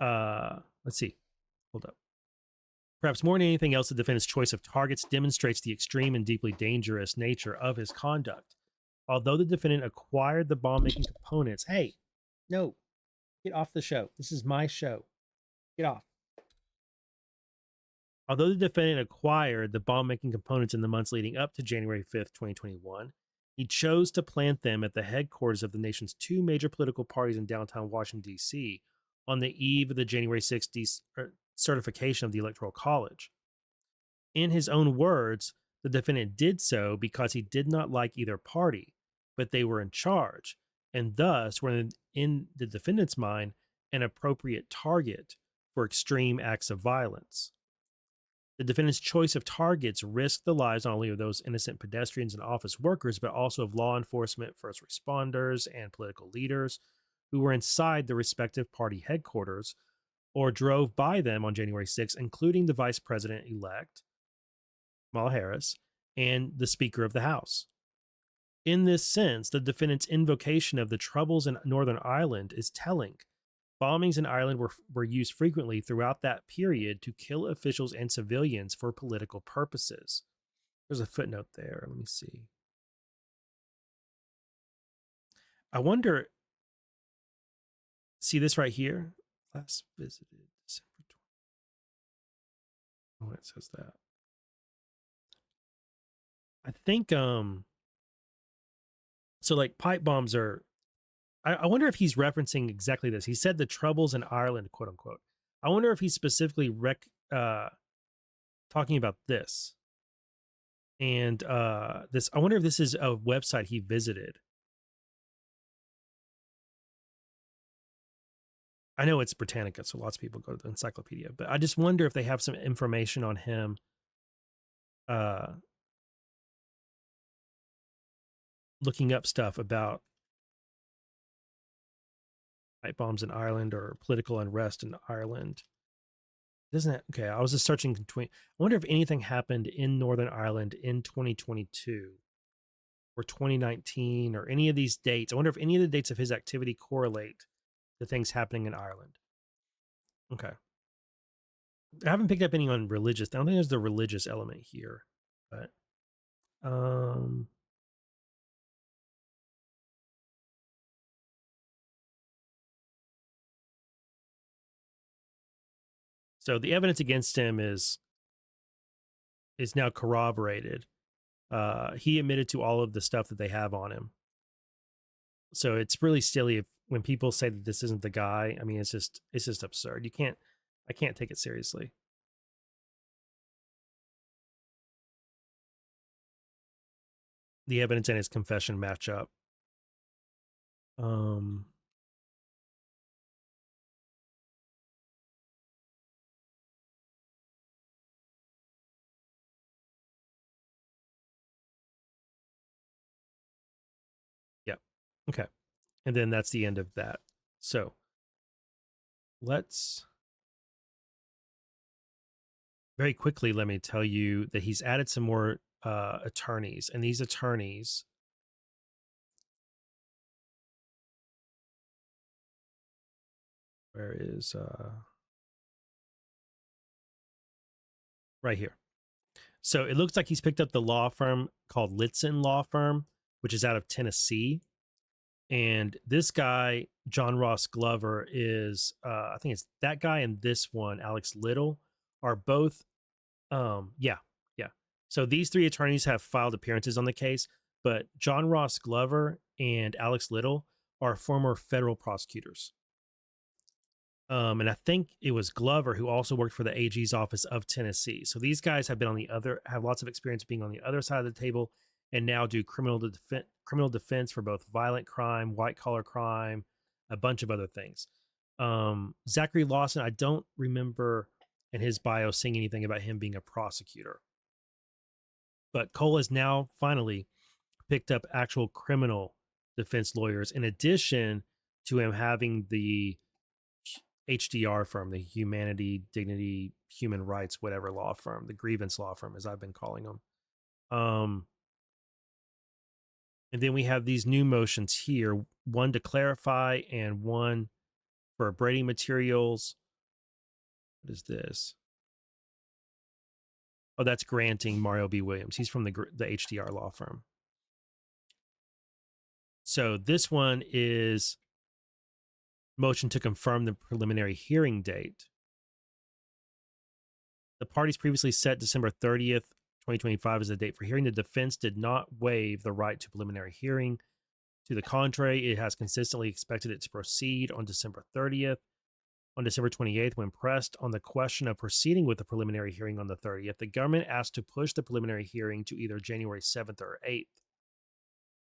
let's see, hold up. Perhaps more than anything else, the defendant's choice of targets demonstrates the extreme and deeply dangerous nature of his conduct. Although the defendant acquired the bomb-making components, hey, no, get off the show. This is my show. Get off. Although the defendant acquired the bomb-making components in the months leading up to January 5th, 2021, he chose to plant them at the headquarters of the nation's 2 major political parties in downtown Washington, D.C., on the eve of the January 6th certification of the Electoral College. In his own words, the defendant did so because he did not like either party, but they were in charge, and thus were, in the defendant's mind, an appropriate target for extreme acts of violence. The defendant's choice of targets risked the lives not only of those innocent pedestrians and office workers, but also of law enforcement, first responders, and political leaders who were inside the respective party headquarters or drove by them on January 6th, including the vice president-elect, Kamala Harris, and the Speaker of the House. In this sense, the defendant's invocation of the troubles in Northern Ireland is telling. Bombings in Ireland were used frequently throughout that period to kill officials and civilians for political purposes. There's a footnote there. Let me see. I wonder, see this right here? Last visited December 20. Oh, it says that. I think, so like pipe bombs are, I wonder if he's referencing exactly this. He said the troubles in Ireland, quote unquote. I wonder if he's specifically talking about this. And this, I wonder if this is a website he visited. I know it's Britannica, so lots of people go to the encyclopedia, but I just wonder if they have some information on him looking up stuff about pipe bombs in Ireland or political unrest in Ireland. Doesn't it? Okay, I was just searching between. I wonder if anything happened in Northern Ireland in 2022 or 2019 or any of these dates. I wonder if any of the dates of his activity correlate to things happening in Ireland. Okay. I haven't picked up any on religious. I don't think there's the religious element here, but so the evidence against him is now corroborated. He admitted to all of the stuff that they have on him. So it's really silly if when people say that this isn't the guy. I mean, it's just absurd. I can't take it seriously. The evidence and his confession match up. Yeah. Okay. And then that's the end of that. So let's very quickly, let me tell you that he's added some more attorneys, and these attorneys, where is right here. So it looks like he's picked up the law firm called Litson Law Firm, which is out of Tennessee. And this guy, John Ross Glover, is I think it's that guy and this one, Alex Little, are both yeah. So these three attorneys have filed appearances on the case, but John Ross Glover and Alex Little are former federal prosecutors. And I think it was Glover who also worked for the AG's office of Tennessee. So these guys have have lots of experience being on the other side of the table, and now do criminal defense for both violent crime, white collar crime, a bunch of other things. Zachary Lawson, I don't remember in his bio seeing anything about him being a prosecutor. But Cole has now finally picked up actual criminal defense lawyers, in addition to him having the HDR firm, the Humanity, Dignity, Human Rights, whatever law firm, the grievance law firm, as I've been calling them. And then we have these new motions here, one to clarify and one for Brady materials. What is this? Oh, that's granting Mario B. Williams. He's from the HDR law firm. So this one is motion to confirm the preliminary hearing date. The parties previously set December 30th, 2025 as the date for hearing. The defense did not waive the right to preliminary hearing. To the contrary, it has consistently expected it to proceed on December 30th. On December 28th, when pressed on the question of proceeding with the preliminary hearing on the 30th, the government asked to push the preliminary hearing to either January 7th or 8th.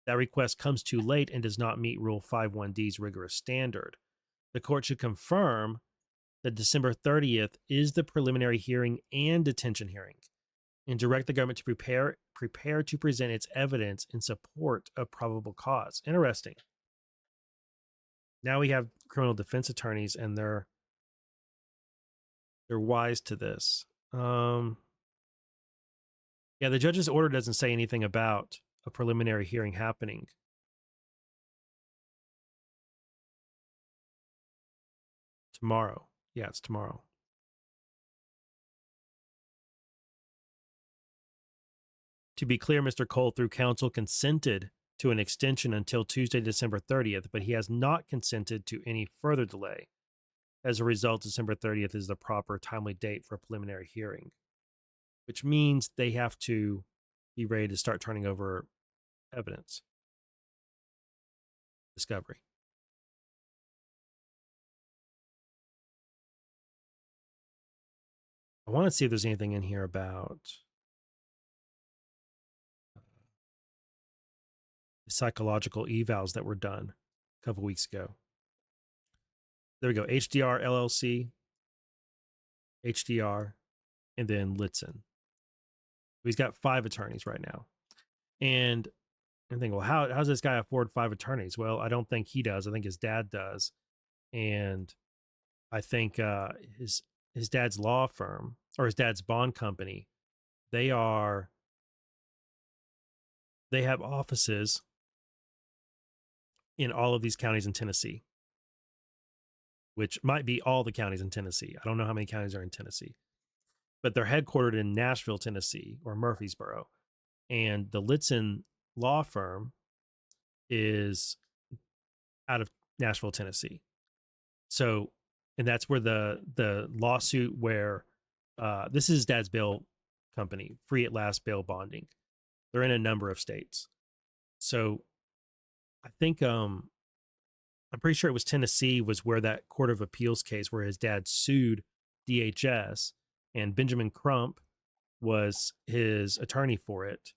That request comes too late and does not meet Rule 51D's rigorous standard. The court should confirm that December 30th is the preliminary hearing and detention hearing, and direct the government to prepare to present its evidence in support of probable cause. Interesting. Now we have criminal defense attorneys, and they're wise to this. Yeah, the judge's order doesn't say anything about a preliminary hearing happening. Tomorrow. Yeah, it's tomorrow. To be clear, Mr. Cole, through counsel, consented to an extension until Tuesday, December 30th, but he has not consented to any further delay. As a result, December 30th is the proper timely date for a preliminary hearing, which means they have to be ready to start turning over evidence. Discovery. I want to see if there's anything in here about the psychological evals that were done a couple weeks ago. There we go. HDR LLC, HDR, and then Litson. He's got 5 attorneys right now. And I think, well, how does this guy afford 5 attorneys? Well, I don't think he does. I think his dad does. And I think his dad's law firm, or his dad's bond company, they have offices in all of these counties in Tennessee, which might be all the counties in Tennessee. I don't know how many counties are in Tennessee. but they're headquartered in Nashville, Tennessee, or Murfreesboro. And the Litson law firm is out of Nashville, Tennessee. So, and that's where the lawsuit where this is his dad's bail company, Free at Last Bail Bonding. They're in a number of states. So I think I'm pretty sure it was Tennessee was where that Court of Appeals case where his dad sued DHS and Benjamin Crump was his attorney for it.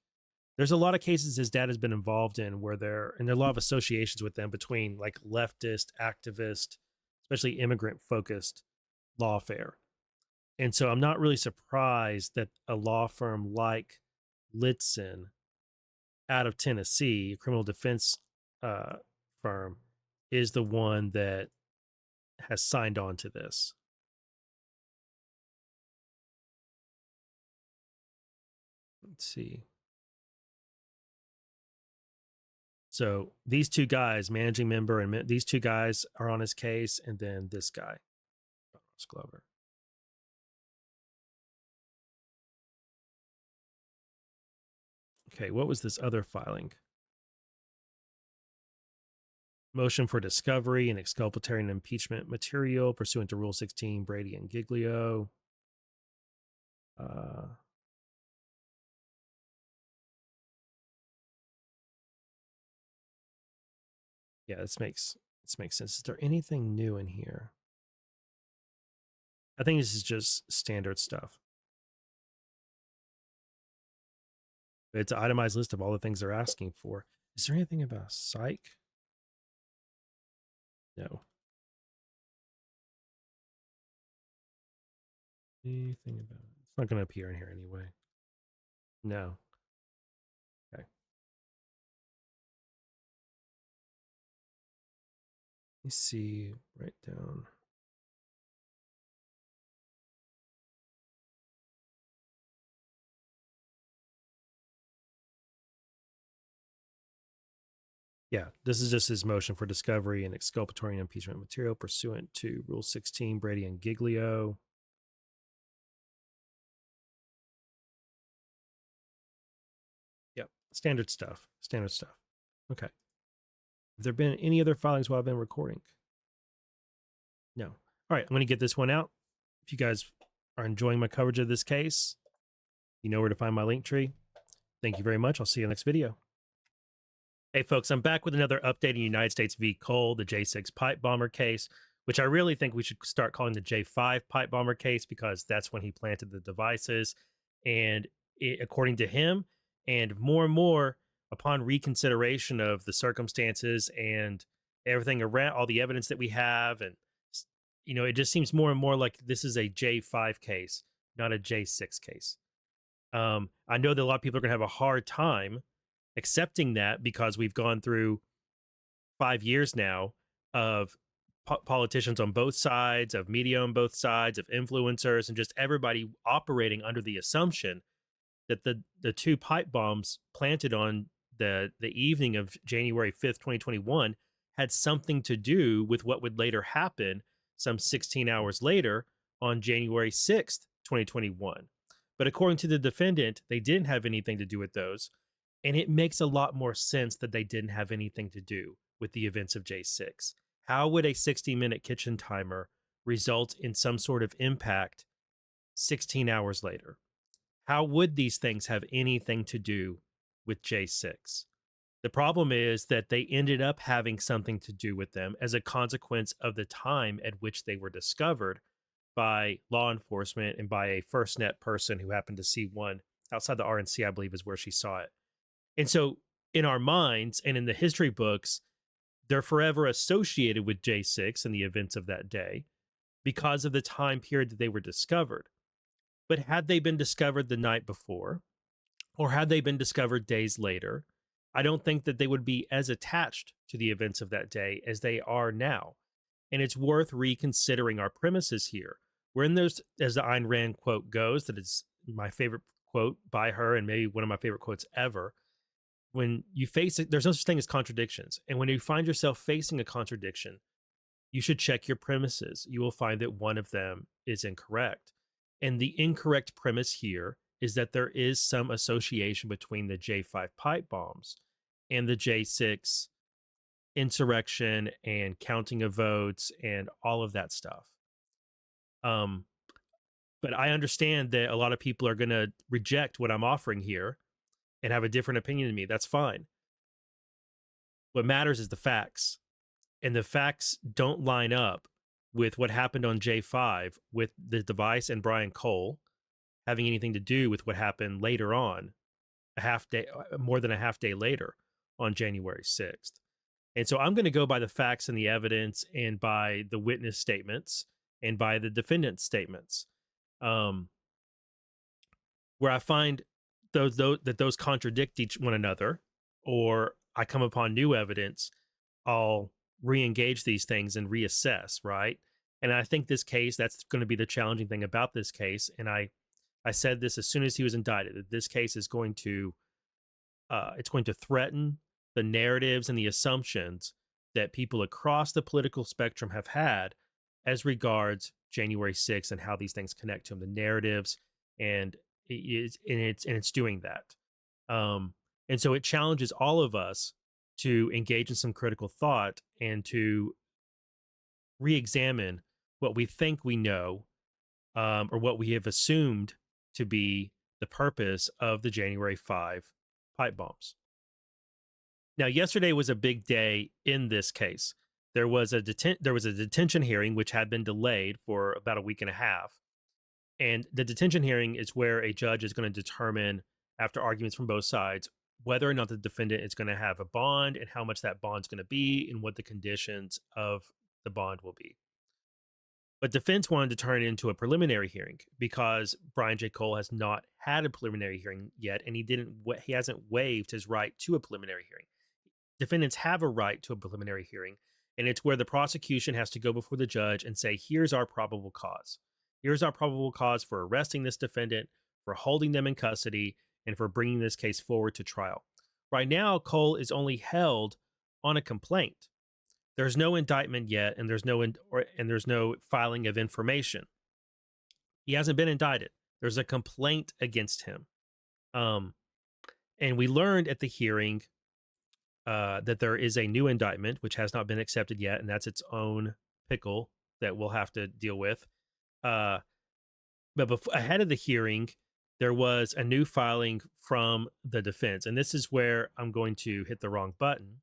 There's a lot of cases his dad has been involved in where there are a lot of associations with them between like leftist, activist, especially immigrant focused lawfare. And so I'm not really surprised that a law firm like Litson out of Tennessee, a criminal defense firm, is the one that has signed on to this. Let's see. So these two guys, managing member, and these two guys are on his case, and then this guy, Ross Glover. Okay, what was this other filing? Motion for discovery and exculpatory and impeachment material pursuant to Rule 16, Brady and Giglio. Yeah, this makes sense. Is there anything new in here? I think this is just standard stuff. It's an itemized list of all the things they're asking for. Is there anything about Psych? No. Anything about it? It's not going to appear in here anyway. No. Okay. Let me see. Write down. Yeah, this is just his motion for discovery and exculpatory and impeachment material pursuant to Rule 16, Brady and Giglio. Yep, standard stuff. Standard stuff. Okay. Have there been any other filings while I've been recording? No. All right, I'm going to get this one out. If you guys are enjoying my coverage of this case, you know where to find my link tree. Thank you very much. I'll see you in the next video. Hey, folks, I'm back with another update in United States v. Cole, the J6 pipe bomber case, which I really think we should start calling the J5 pipe bomber case because that's when he planted the devices. And according to him, and more, upon reconsideration of the circumstances and everything around, all the evidence that we have, and, you know, it just seems more and more like this is a J5 case, not a J6 case. I know that a lot of people are going to have a hard time accepting that because we've gone through 5 years now of politicians on both sides, of media on both sides, of influencers, and just everybody operating under the assumption that the two pipe bombs planted on the evening of January 5th, 2021 had something to do with what would later happen some 16 hours later on January 6th, 2021. But according to the defendant, they didn't have anything to do with those. And it makes a lot more sense that they didn't have anything to do with the events of J6. How would a 60-minute kitchen timer result in some sort of impact 16 hours later? How would these things have anything to do with J6? The problem is that they ended up having something to do with them as a consequence of the time at which they were discovered by law enforcement and by a FirstNet person who happened to see one outside the RNC, I believe is where she saw it. And so in our minds and in the history books, they're forever associated with J6 and the events of that day because of the time period that they were discovered. But had they been discovered the night before, or had they been discovered days later, I don't think that they would be as attached to the events of that day as they are now. And it's worth reconsidering our premises here. When there's, as the Ayn Rand quote goes, that is my favorite quote by her and maybe one of my favorite quotes ever, when you face it, there's no such thing as contradictions. And when you find yourself facing a contradiction, you should check your premises. You will find that one of them is incorrect. And the incorrect premise here is that there is some association between the J5 pipe bombs and the J6 insurrection and counting of votes and all of that stuff. Um, but I understand that a lot of people are going to reject what I'm offering here and have a different opinion than me. That's fine. What matters is the facts, and the facts don't line up with what happened on J5 with the device and Brian Cole having anything to do with what happened later on, a half day, more than a half day later on January 6th. And so I'm going to go by the facts and the evidence and by the witness statements and by the defendant's statements, um, where I find those contradict each one another, or I come upon new evidence, I'll re-engage these things and reassess, right? And I think this case, that's going to be the challenging thing about this case. And I said this as soon as he was indicted, that this case is going to it's going to threaten the narratives and the assumptions that people across the political spectrum have had as regards January 6th and how these things connect to them, the narratives, and it's doing that. And so it challenges all of us to engage in some critical thought and to re-examine what we think we know, or what we have assumed to be the purpose of the January 5 pipe bombs. Now, yesterday was a big day in this case. There was a detention hearing which had been delayed for about a week and a half. And the detention hearing is where a judge is going to determine, after arguments from both sides, whether or not the defendant is going to have a bond and how much that bond's going to be and what the conditions of the bond will be. But defense wanted to turn it into a preliminary hearing because Brian J. Cole has not had a preliminary hearing yet, and he hasn't waived his right to a preliminary hearing. Defendants have a right to a preliminary hearing, and it's where the prosecution has to go before the judge and say, here's our probable cause. Here's our probable cause for arresting this defendant, for holding them in custody, and for bringing this case forward to trial. Right now, Cole is only held on a complaint. There's no indictment yet, and there's no filing of information. He hasn't been indicted. There's a complaint against him. And we learned at the hearing that there is a new indictment, which has not been accepted yet, and that's its own pickle that we'll have to deal with. But ahead of the hearing, there was a new filing from the defense. And this is where I'm going to hit the wrong button.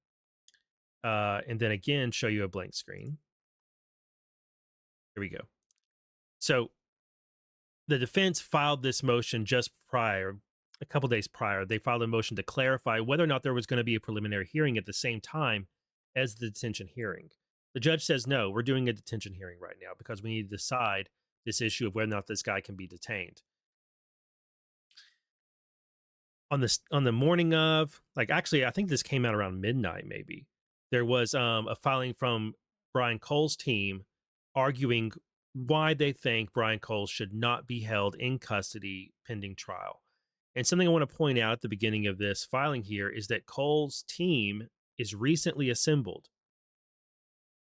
And then again, show you a blank screen. Here we go. So the defense filed this motion just prior, a couple days prior. They filed a motion to clarify whether or not there was going to be a preliminary hearing at the same time as the detention hearing. The judge says, no, we're doing a detention hearing right now because we need to decide this issue of whether or not this guy can be detained. On the morning of, actually, I think this came out around midnight, maybe. There was a filing from Brian Cole's team arguing why they think Brian Cole should not be held in custody pending trial. And something I want to point out at the beginning of this filing here is that Cole's team is recently assembled.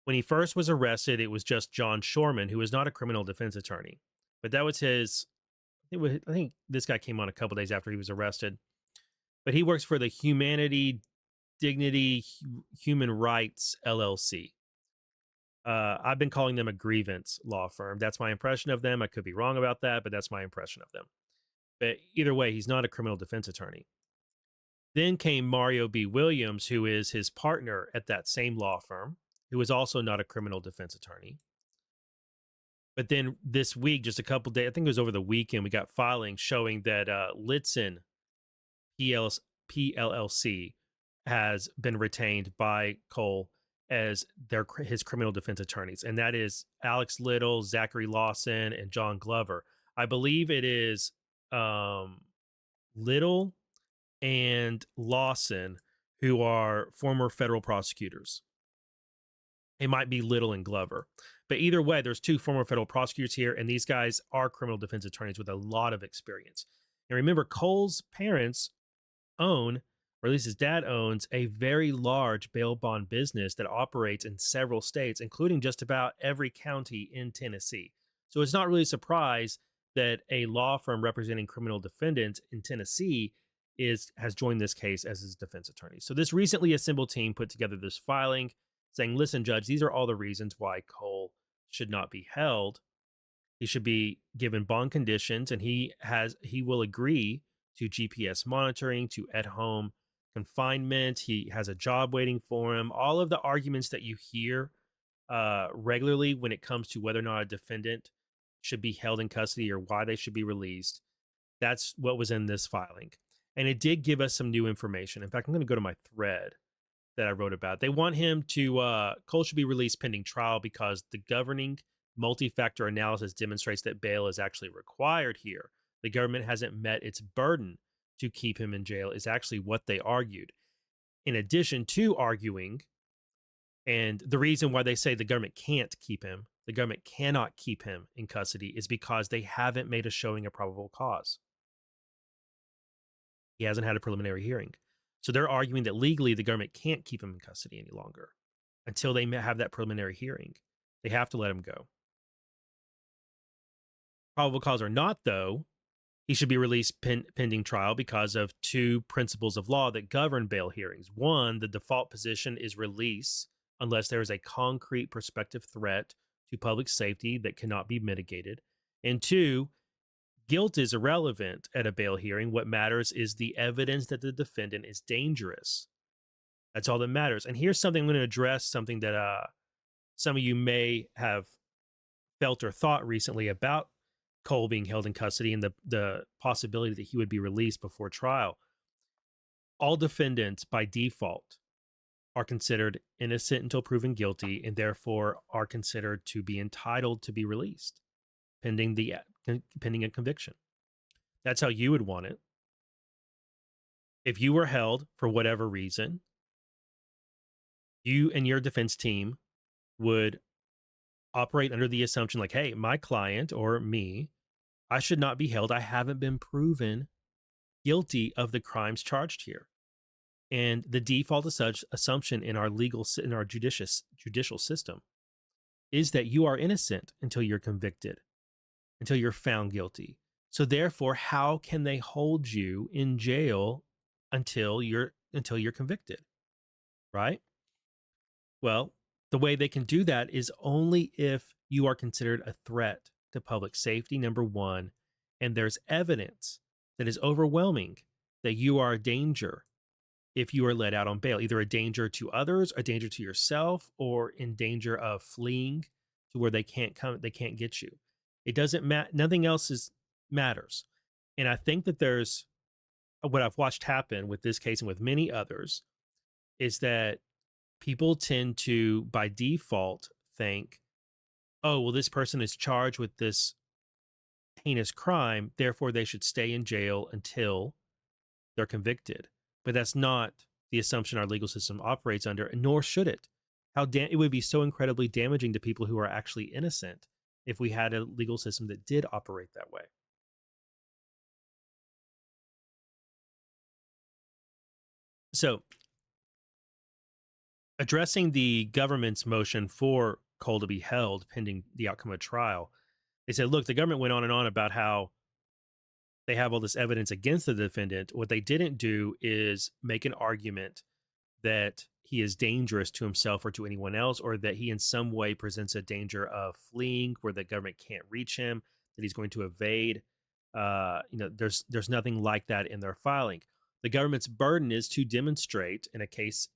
When he first was arrested, it was just John Shorman, who was not a criminal defense attorney. But that was I think this guy came on a couple days after he was arrested. But he works for the Humanity, Dignity, Human Rights LLC. I've been calling them a grievance law firm. That's my impression of them. I could be wrong about that, but that's my impression of them. But either way, he's not a criminal defense attorney. Then came Mario B. Williams, who is his partner at that same law firm, who is also not a criminal defense attorney. But then this week, just a couple days, I think it was over the weekend, we got filings showing that Litson PLLC has been retained by Cole as his criminal defense attorneys. And that is Alex Little, Zachary Lawson, and John Glover. I believe it is Little and Lawson, who are former federal prosecutors. It might be Little and Glover. But either way, there's two former federal prosecutors here, and these guys are criminal defense attorneys with a lot of experience. And remember, Cole's parents own, or at least his dad owns, a very large bail bond business that operates in several states, including just about every county in Tennessee. So it's not really a surprise that a law firm representing criminal defendants in Tennessee has joined this case as his defense attorney. So this recently assembled team put together this filing saying, listen, judge, these are all the reasons why Cole should not be held. He should be given bond conditions, and he will agree to GPS monitoring, to at home confinement. He has a job waiting for him. All of the arguments that you hear regularly when it comes to whether or not a defendant should be held in custody or why they should be released. That's what was in this filing. And it did give us some new information. In fact, I'm going to go to my thread that I wrote about. They want him to, Cole should be released pending trial because the governing multi-factor analysis demonstrates that bail is actually required here. The government hasn't met its burden to keep him in jail, is actually what they argued. In addition to arguing, and the reason why they say the government can't keep him, the government cannot keep him in custody, is because they haven't made a showing of probable cause. He hasn't had a preliminary hearing. So they're arguing that legally the government can't keep him in custody any longer until they have that preliminary hearing. They have to let him go. Probable cause or not, though, he should be released pending trial because of two principles of law that govern bail hearings. One, the default position is release unless there is a concrete prospective threat to public safety that cannot be mitigated. And two, guilt is irrelevant at a bail hearing. What matters is the evidence that the defendant is dangerous. That's all that matters. And here's something I'm going to address, something that some of you may have felt or thought recently about Cole being held in custody and the possibility that he would be released before trial. All defendants by default are considered innocent until proven guilty and therefore are considered to be entitled to be released pending a conviction. That's how you would want it. If you were held for whatever reason, you and your defense team would operate under the assumption like, hey, my client or me, I should not be held. I haven't been proven guilty of the crimes charged here. And the default assumption in our judicial system is that you are innocent until you're convicted, until you're found guilty. So therefore, how can they hold you in jail until you're convicted? Right? Well, the way they can do that is only if you are considered a threat to public safety, number one, and there's evidence that is overwhelming that you are a danger if you are let out on bail, either a danger to others, a danger to yourself, or in danger of fleeing to where they can't get you. It doesn't matter. Nothing else matters. And I think that there's what I've watched happen with this case and with many others is that people tend to, by default, think, oh, well, this person is charged with this heinous crime, therefore they should stay in jail until they're convicted. But that's not the assumption our legal system operates under, nor should it. It would be so incredibly damaging to people who are actually innocent if we had a legal system that did operate that way. So, addressing the government's motion for Cole to be held pending the outcome of trial, they said, look, the government went on and on about how they have all this evidence against the defendant. What they didn't do is make an argument that he is dangerous to himself or to anyone else, or that he in some way presents a danger of fleeing where the government can't reach him, that he's going to evade. There's nothing like that in their filing. The government's burden is to demonstrate in a case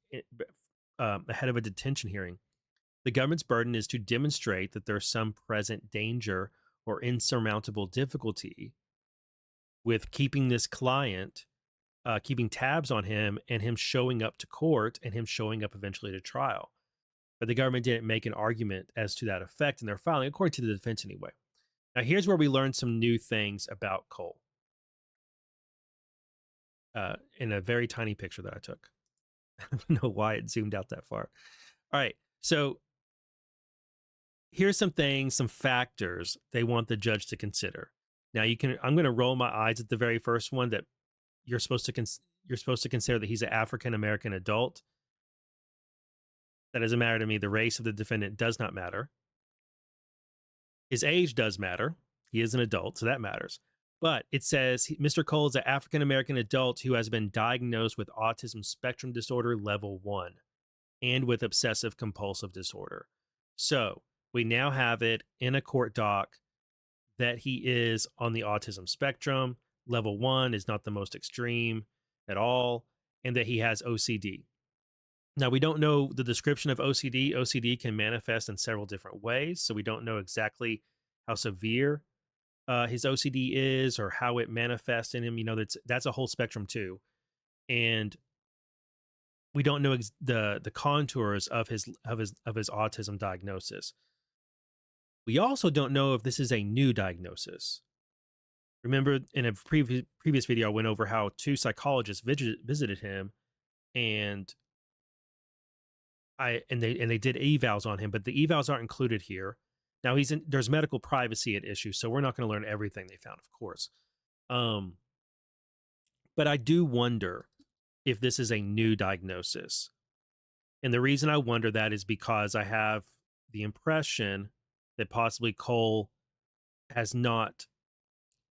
ahead of a detention hearing. The government's burden is to demonstrate that there's some present danger or insurmountable difficulty with keeping this client, keeping tabs on him and him showing up to court and him showing up eventually to trial. But the government didn't make an argument as to that effect in their filing, according to the defense anyway. Now, here's where we learned some new things about Cole in a very tiny picture that I took. I don't know why it zoomed out that far. All right, so here's some things, some factors they want the judge to consider. Now, I'm going to roll my eyes at the very first one, that you're supposed to consider that he's an African American adult. That doesn't matter to me. The race of the defendant does not matter. His age does matter. He is an adult, so that matters. But it says Mr. Cole is an African American adult who has been diagnosed with autism spectrum disorder level 1 and with obsessive compulsive disorder. So we now have it in a court doc that he is on the autism spectrum. Level 1 is not the most extreme at all, and that he has OCD. Now, we don't know the description of OCD. OCD can manifest in several different ways, so we don't know exactly how severe his OCD is or how it manifests in him. You know, that's a whole spectrum too, and we don't know the contours of his autism diagnosis. We also don't know if this is a new diagnosis. Remember, in a previous video, I went over how 2 psychologists visited him, and they did evals on him, but the evals aren't included here. Now there's medical privacy at issue, so we're not going to learn everything they found, of course. But I do wonder if this is a new diagnosis. And the reason I wonder that is because I have the impression that possibly Cole has not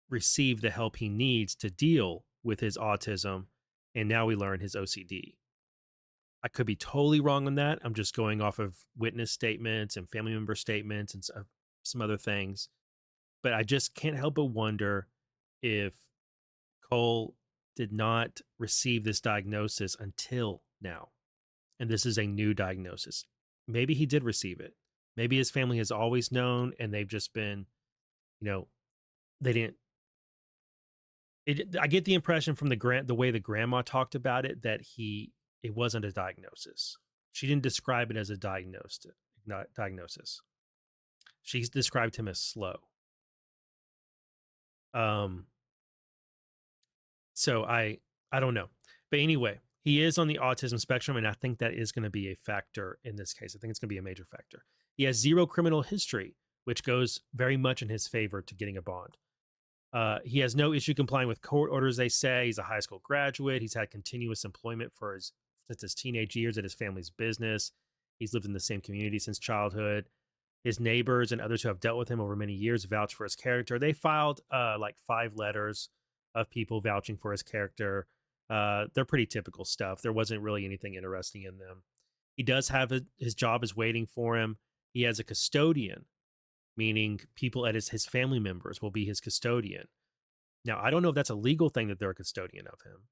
received the help he needs to deal with his autism, and now we learn his OCD. I could be totally wrong on that. I'm just going off of witness statements and family member statements and some other things. But I just can't help but wonder if Cole did not receive this diagnosis until now. And this is a new diagnosis. Maybe he did receive it. Maybe his family has always known and they've just been, they didn't. I get the impression from the way the grandma talked about it that it wasn't a diagnosis. She didn't describe it as a diagnosis. She described him as slow. So I don't know. But anyway, he is on the autism spectrum, and I think that is going to be a factor in this case. I think it's going to be a major factor. He has 0 criminal history, which goes very much in his favor to getting a bond. He has no issue complying with court orders, they say. He's a high school graduate. He's had continuous employment since his teenage years at his family's business. He's lived in the same community since childhood. His neighbors and others who have dealt with him over many years vouch for his character. They filed like 5 letters of people vouching for his character. They're pretty typical stuff. There wasn't really anything interesting in them. He does have his job is waiting for him. He has a custodian, meaning people at his family members will be his custodian. Now, I don't know if that's a legal thing that they're a custodian of him.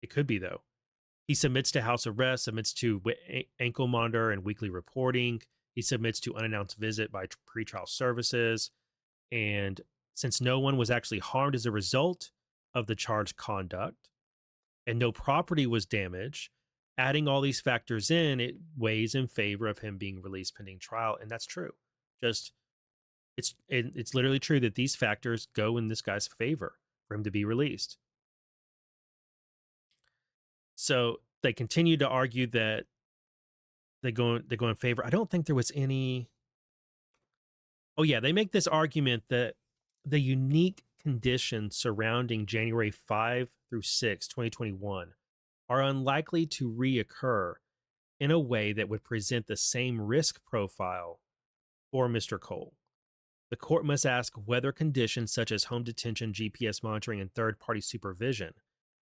It could be, though. He submits to house arrest, submits to ankle monitor and weekly reporting. He submits to unannounced visit by pretrial services. And since no one was actually harmed as a result of the charged conduct and no property was damaged, adding all these factors in, it weighs in favor of him being released pending trial. And that's true. It's literally true that these factors go in this guy's favor for him to be released. So they continue to argue that they go in favor. I don't think there was any. Oh yeah, they make this argument that the unique conditions surrounding January 5 through 6, 2021 are unlikely to reoccur in a way that would present the same risk profile for Mr. Cole. The court must ask whether conditions such as home detention, GPS monitoring, and third-party supervision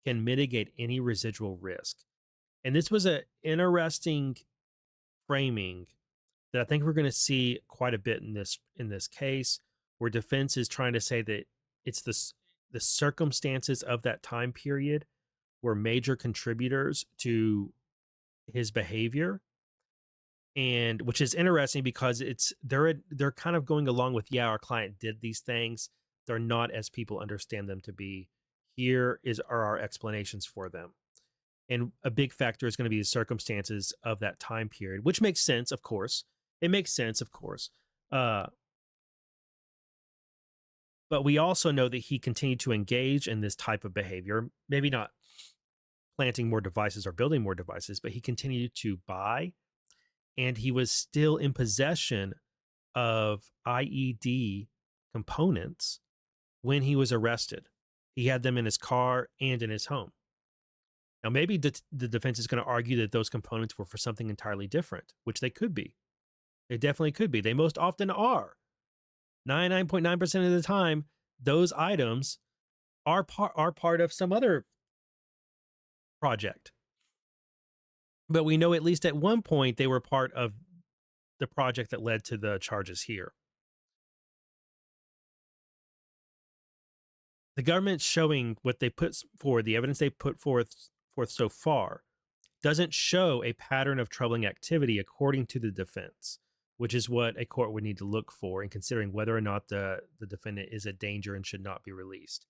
can mitigate any residual risk. And this was an interesting framing that I think we're going to see quite a bit in this case, where defense is trying to say that it's the circumstances of that time period were major contributors to his behavior. And which is interesting because they're kind of going along with, yeah, our client did these things. They're not as people understand them to be. Here are our explanations for them. And a big factor is going to be the circumstances of that time period, which makes sense, of course. It makes sense, of course. But we also know that he continued to engage in this type of behavior, maybe not planting more devices or building more devices, but he continued to buy, and he was still in possession of IED components when he was arrested. He had them in his car and in his home. Now, maybe the defense is going to argue that those components were for something entirely different, which they could be. They definitely could be. They most often are. 99.9% of the time, those items are part of some other project. But we know at least at one point they were part of the project that led to the charges here. The government's showing what they put forward, the evidence they put forth so far, doesn't show a pattern of troubling activity according to the defense, which is what a court would need to look for in considering whether or not the defendant is a danger and should not be released.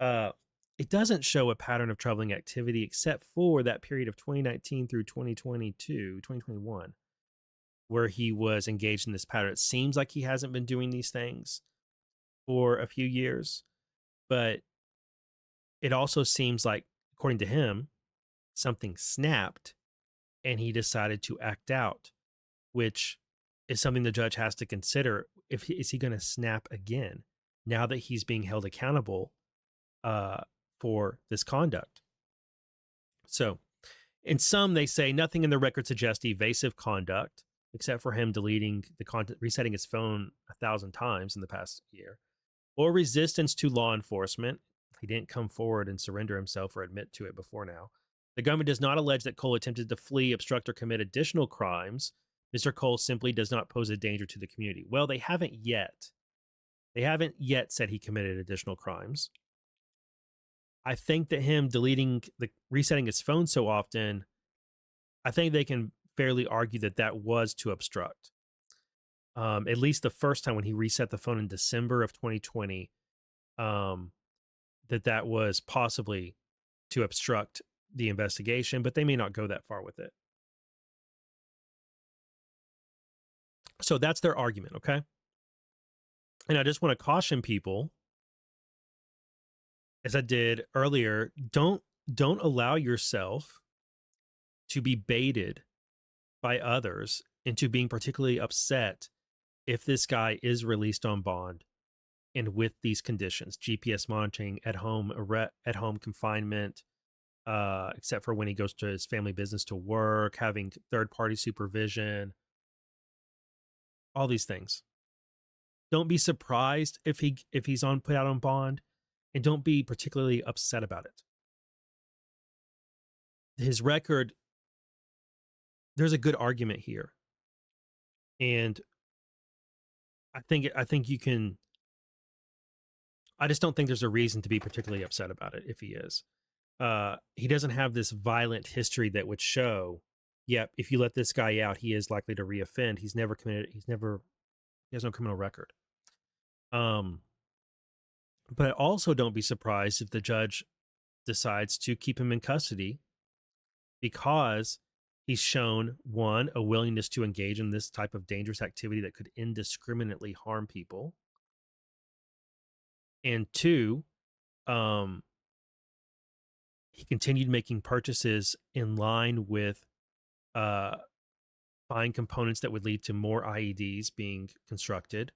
It doesn't show a pattern of troubling activity except for that period of 2019 through 2021, where he was engaged in this pattern. It seems like he hasn't been doing these things for a few years, but it also seems like, according to him, something snapped and he decided to act out, which is something the judge has to consider. Is he going to snap again now that he's being held accountable for this conduct? So in some, they say nothing in the record suggests evasive conduct, except for him deleting the content, resetting his phone 1,000 times in the past year, or resistance to law enforcement. He didn't come forward and surrender himself or admit to it before now. The government does not allege that Cole attempted to flee, obstruct, or commit additional crimes. Mr. Cole simply does not pose a danger to the community. Well, they haven't yet. They haven't yet said he committed additional crimes. I think that him resetting his phone so often, I think they can fairly argue that that was to obstruct. At least the first time when he reset the phone in December of 2020, that was possibly to obstruct the investigation, but they may not go that far with it. So that's their argument, okay? And I just want to caution people, as I did earlier, don't allow yourself to be baited by others into being particularly upset if this guy is released on bond and with these conditions: GPS monitoring, at home confinement, except for when he goes to his family business to work, having third-party supervision, all these things. Don't be surprised if he's put out on bond, and don't be particularly upset about it. His record, there's a good argument here, and I think you can. I just don't think there's a reason to be particularly upset about it if he is. He doesn't have this violent history that would show, yep, if you let this guy out, he is likely to reoffend. He has no criminal record. But also don't be surprised if the judge decides to keep him in custody because he's shown, one, a willingness to engage in this type of dangerous activity that could indiscriminately harm people. And two, he continued making purchases in line with buying components that would lead to more IEDs being constructed.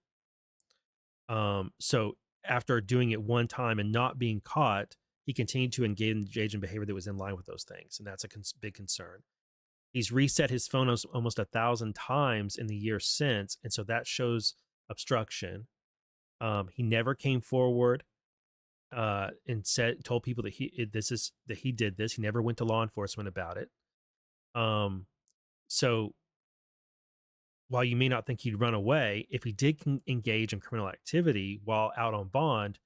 So after doing it one time and not being caught, he continued to engage in behavior that was in line with those things. And that's a big concern. He's reset his phone almost 1,000 times in the year since. And so that shows obstruction. He never came forward and told people that he did this. He never went to law enforcement about it. So while you may not think he'd run away, if he did engage in criminal activity while out on bond,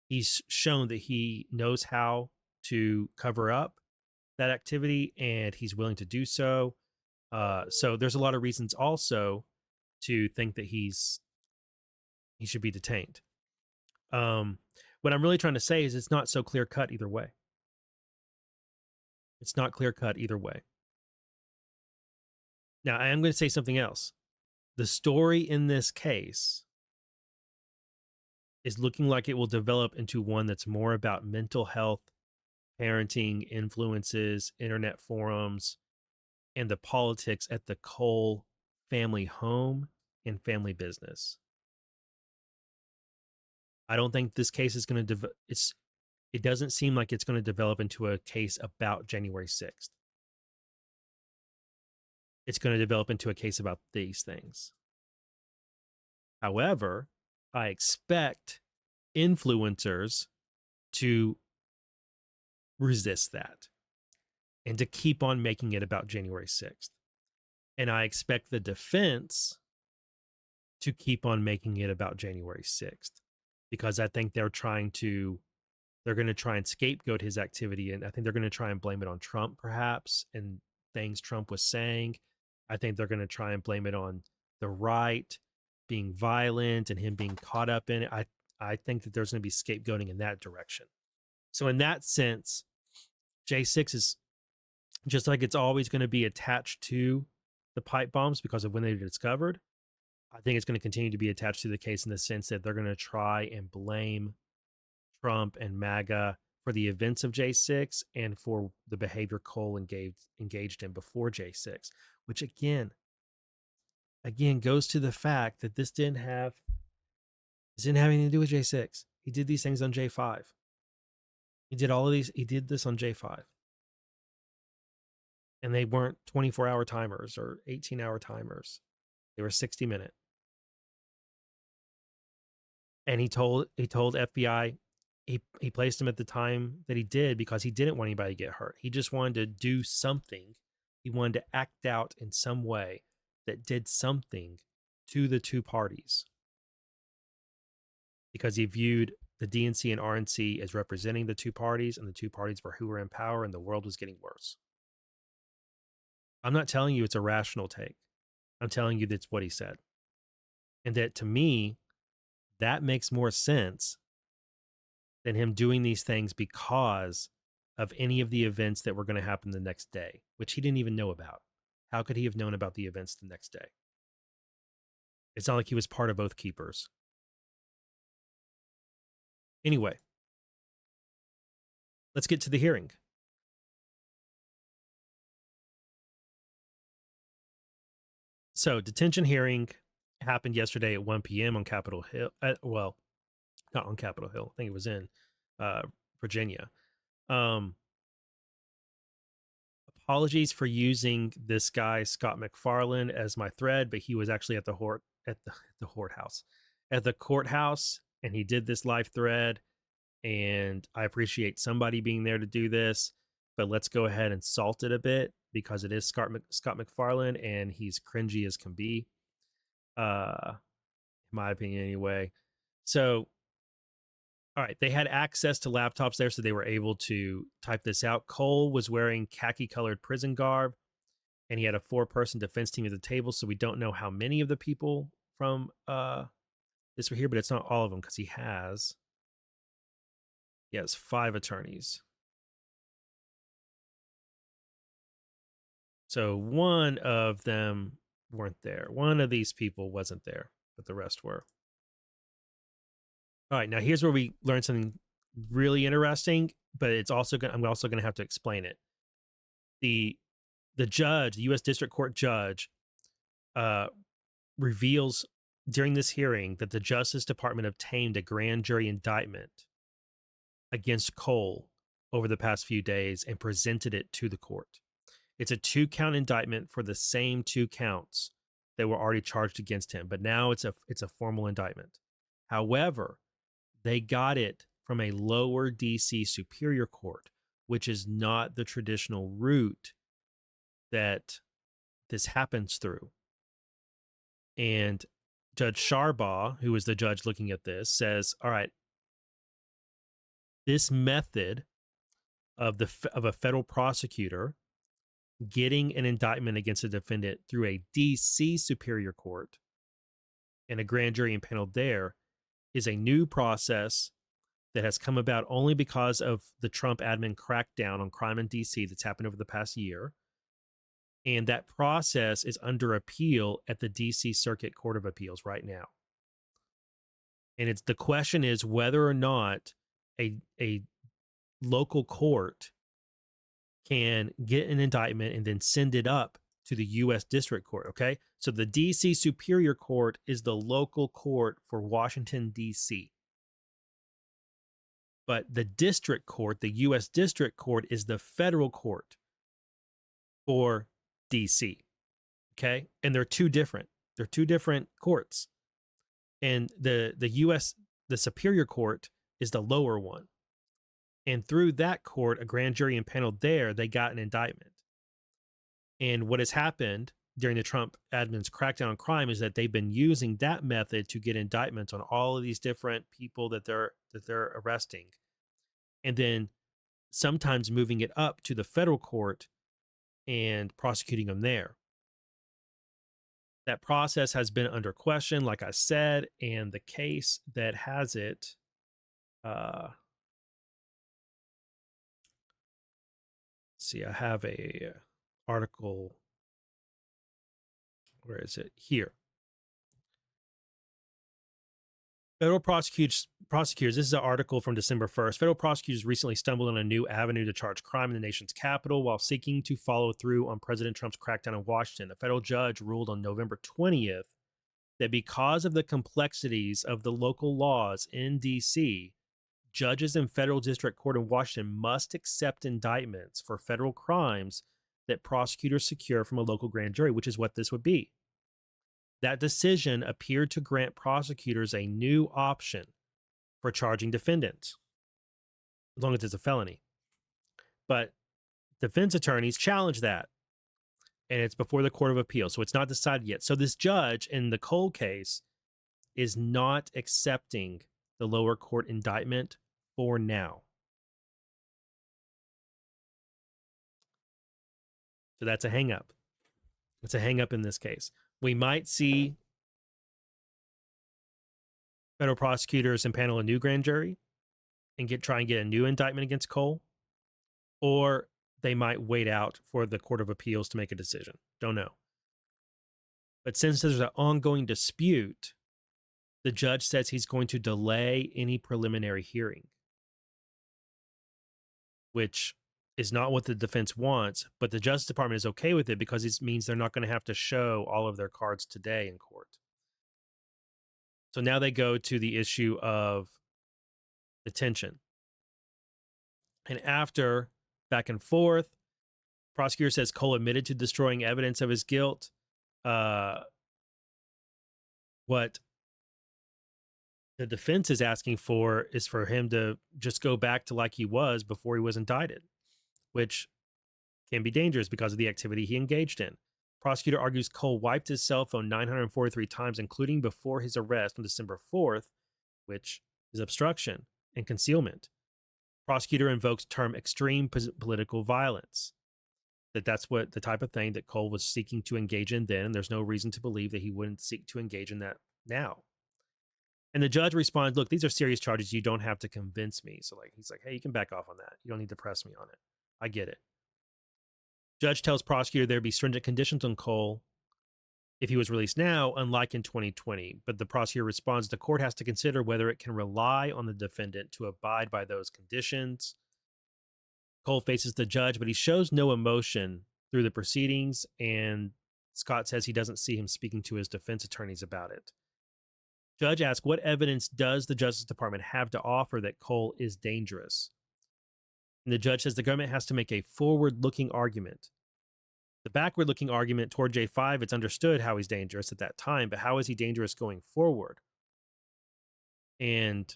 he's shown that he knows how to cover up that activity and he's willing to do so. So there's a lot of reasons also to think that he should be detained. What I'm really trying to say is it's not so clear cut either way. It's not clear cut either way. Now, I am going to say something else. The story in this case is looking like it will develop into one that's more about mental health, parenting, influences, internet forums, and the politics at the Cole family home and family business. I don't think this case is going to it doesn't seem like it's going to develop into a case about January 6th. It's going to develop into a case about these things. However, I expect influencers to resist that and to keep on making it about January 6th. And I expect the defense to keep on making it about January 6th because I think they're going to try and scapegoat his activity. And I think they're going to try and blame it on Trump, perhaps, and things Trump was saying. I think they're going to try and blame it on the right being violent and him being caught up in it. I think that there's going to be scapegoating in that direction. So in that sense, J6 is just like it's always going to be attached to the pipe bombs because of when they were discovered. I think it's going to continue to be attached to the case in the sense that they're going to try and blame Trump and MAGA for the events of J6 and for the behavior Cole engaged in before J6, which again goes to the fact that this didn't have anything to do with J6. He did these things on J5. He did this on J5. And they weren't 24-hour timers or 18-hour timers. They were 60-minute. And he told FBI he placed him at the time that he did because he didn't want anybody to get hurt. He just wanted to do something. He wanted to act out in some way that did something to the two parties. Because he viewed the DNC and RNC as representing the two parties, and the two parties were who were in power, and the world was getting worse. I'm not telling you it's a rational take. I'm telling you that's what he said. And that, to me, that makes more sense than him doing these things because of any of the events that were going to happen the next day, which he didn't even know about. How could he have known about the events the next day? It's not like he was part of Oath Keepers. Anyway, let's get to the hearing. So, detention hearing happened yesterday at 1 p.m. on Capitol Hill. Well, not on Capitol Hill. I think it was in Virginia. Apologies for using this guy Scott McFarland as my thread, but he was actually at the courthouse, and he did this live thread. And I appreciate somebody being there to do this, but let's go ahead and salt it a bit because it is Scott McFarland, and he's cringy as can be, in my opinion anyway. So, all right, they had access to laptops there, so they were able to type this out. Cole was wearing khaki-colored prison garb, and he had a 4-person defense team at the table, so we don't know how many of the people from this were here, but it's not all of them because he has 5 attorneys. So one of them weren't there. One of these people wasn't there, but the rest were. All right, now here's where we learn something really interesting, but I'm also going to have to explain it. The judge, the U.S. District Court judge, reveals during this hearing that the Justice Department obtained a grand jury indictment against Cole over the past few days and presented it to the court. It's a 2-count indictment for the same 2 counts that were already charged against him, but now it's a formal indictment. However, they got it from a lower DC Superior Court, which is not the traditional route that this happens through. And Judge Sharbaugh, who is the judge looking at this, says, all right, this method of a federal prosecutor getting an indictment against a defendant through a DC Superior Court and a grand jury impaneled there is a new process that has come about only because of the Trump admin crackdown on crime in DC that's happened over the past year. And that process is under appeal at the DC Circuit Court of Appeals right now. And the question is whether or not a local court can get an indictment and then send it up to the U.S. District Court, okay? So the D.C. Superior Court is the local court for Washington, D.C. But the District Court, the U.S. District Court, is the federal court for D.C., okay? And they're two different courts. And the U.S., the Superior Court is the lower one. And through that court, a grand jury impaneled there, they got an indictment. And what has happened during the Trump admin's crackdown on crime is that they've been using that method to get indictments on all of these different people that they're arresting, and then sometimes moving it up to the federal court and prosecuting them there. That process has been under question, like I said, and the case that has it, see, I have a article. Where is it? Here. Federal prosecutors, this is an article from December 1st. Federal prosecutors recently stumbled on a new avenue to charge crime in the nation's capital while seeking to follow through on President Trump's crackdown in Washington. A federal judge ruled on November 20th that because of the complexities of the local laws in D.C., judges in federal district court in Washington must accept indictments for federal crimes that prosecutors secure from a local grand jury, which is what this would be. That decision appeared to grant prosecutors a new option for charging defendants, as long as it's a felony. But defense attorneys challenge that, and it's before the Court of Appeals, so it's not decided yet. So this judge in the Cole case is not accepting the lower court indictment for now. So that's a hang-up. It's a hang-up in this case. We might see federal prosecutors impanel a new grand jury and try and get a new indictment against Cole, or they might wait out for the Court of Appeals to make a decision. Don't know. But since there's an ongoing dispute, the judge says he's going to delay any preliminary hearing, which is not what the defense wants, but the Justice Department is okay with it because it means they're not going to have to show all of their cards today in court. So now they go to the issue of detention. And after back and forth, prosecutor says Cole admitted to destroying evidence of his guilt. What the defense is asking for is for him to just go back to like he was before he was indicted, which can be dangerous because of the activity he engaged in. Prosecutor argues Cole wiped his cell phone 943 times, including before his arrest on December 4th, which is obstruction and concealment. Prosecutor invokes term extreme political violence. That's what the type of thing that Cole was seeking to engage in then, and there's no reason to believe that he wouldn't seek to engage in that now. And the judge responds, look, these are serious charges. You don't have to convince me. So he's like, hey, you can back off on that. You don't need to press me on it. I get it. Judge tells prosecutor there'd be stringent conditions on Cole if he was released now, unlike in 2020. But the prosecutor responds, the court has to consider whether it can rely on the defendant to abide by those conditions. Cole faces the judge, but he shows no emotion through the proceedings, and Scott says he doesn't see him speaking to his defense attorneys about it. Judge asks, what evidence does the Justice Department have to offer that Cole is dangerous? And the judge says the government has to make a forward-looking argument. The backward-looking argument toward J5, it's understood how he's dangerous at that time, but how is he dangerous going forward? And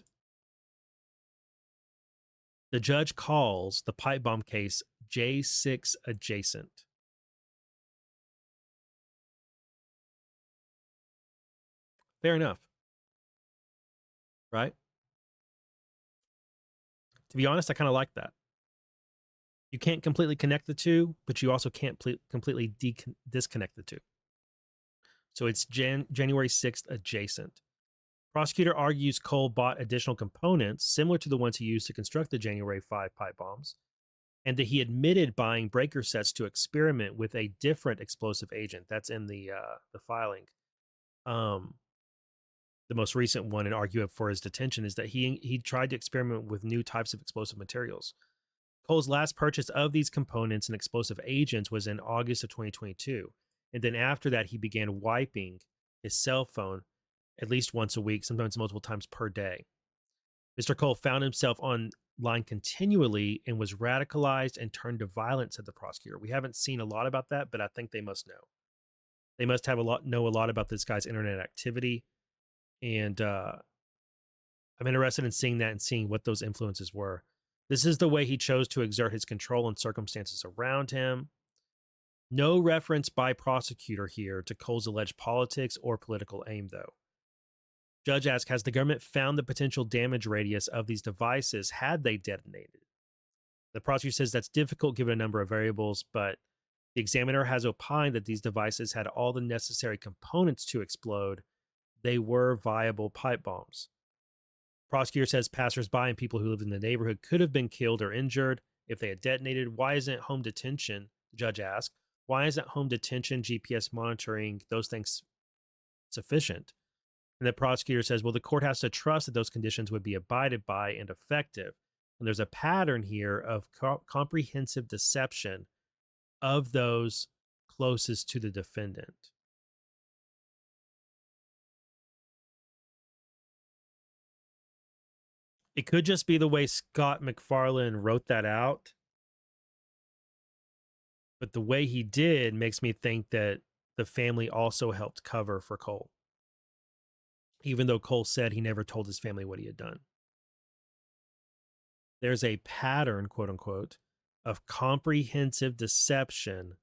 the judge calls the pipe bomb case J6 adjacent. Fair enough. Right? To be honest, I kind of like that. You can't completely connect the two, but you also can't completely disconnect the two. So it's January 6th adjacent. Prosecutor argues Cole bought additional components similar to the ones he used to construct the January 5 pipe bombs, and that he admitted buying breaker sets to experiment with a different explosive agent. That's in the filing. The most recent one, and argue for his detention, is that he tried to experiment with new types of explosive materials. Cole's last purchase of these components and explosive agents was in August of 2022. And then after that, he began wiping his cell phone at least once a week, sometimes multiple times per day. Mr. Cole found himself online continually and was radicalized and turned to violence, said the prosecutor. We haven't seen a lot about that, but I think they must know. They must know a lot about this guy's internet activity. And I'm interested in seeing that and seeing what those influences were. This is the way he chose to exert his control and circumstances around him. No reference by prosecutor here to Cole's alleged politics or political aim, though. Judge asks, has the government found the potential damage radius of these devices had they detonated? The prosecutor says that's difficult given a number of variables, but the examiner has opined that these devices had all the necessary components to explode. They were viable pipe bombs. Prosecutor says passersby and people who lived in the neighborhood could have been killed or injured if they had detonated. Why isn't home detention, the judge asked, why isn't home detention, GPS monitoring, those things sufficient? And the prosecutor says, well, the court has to trust that those conditions would be abided by and effective. And there's a pattern here of comprehensive deception of those closest to the defendant. It could just be the way Scott McFarlane wrote that out. But the way he did makes me think that the family also helped cover for Cole, even though Cole said he never told his family what he had done. There's a pattern, quote unquote, of comprehensive deception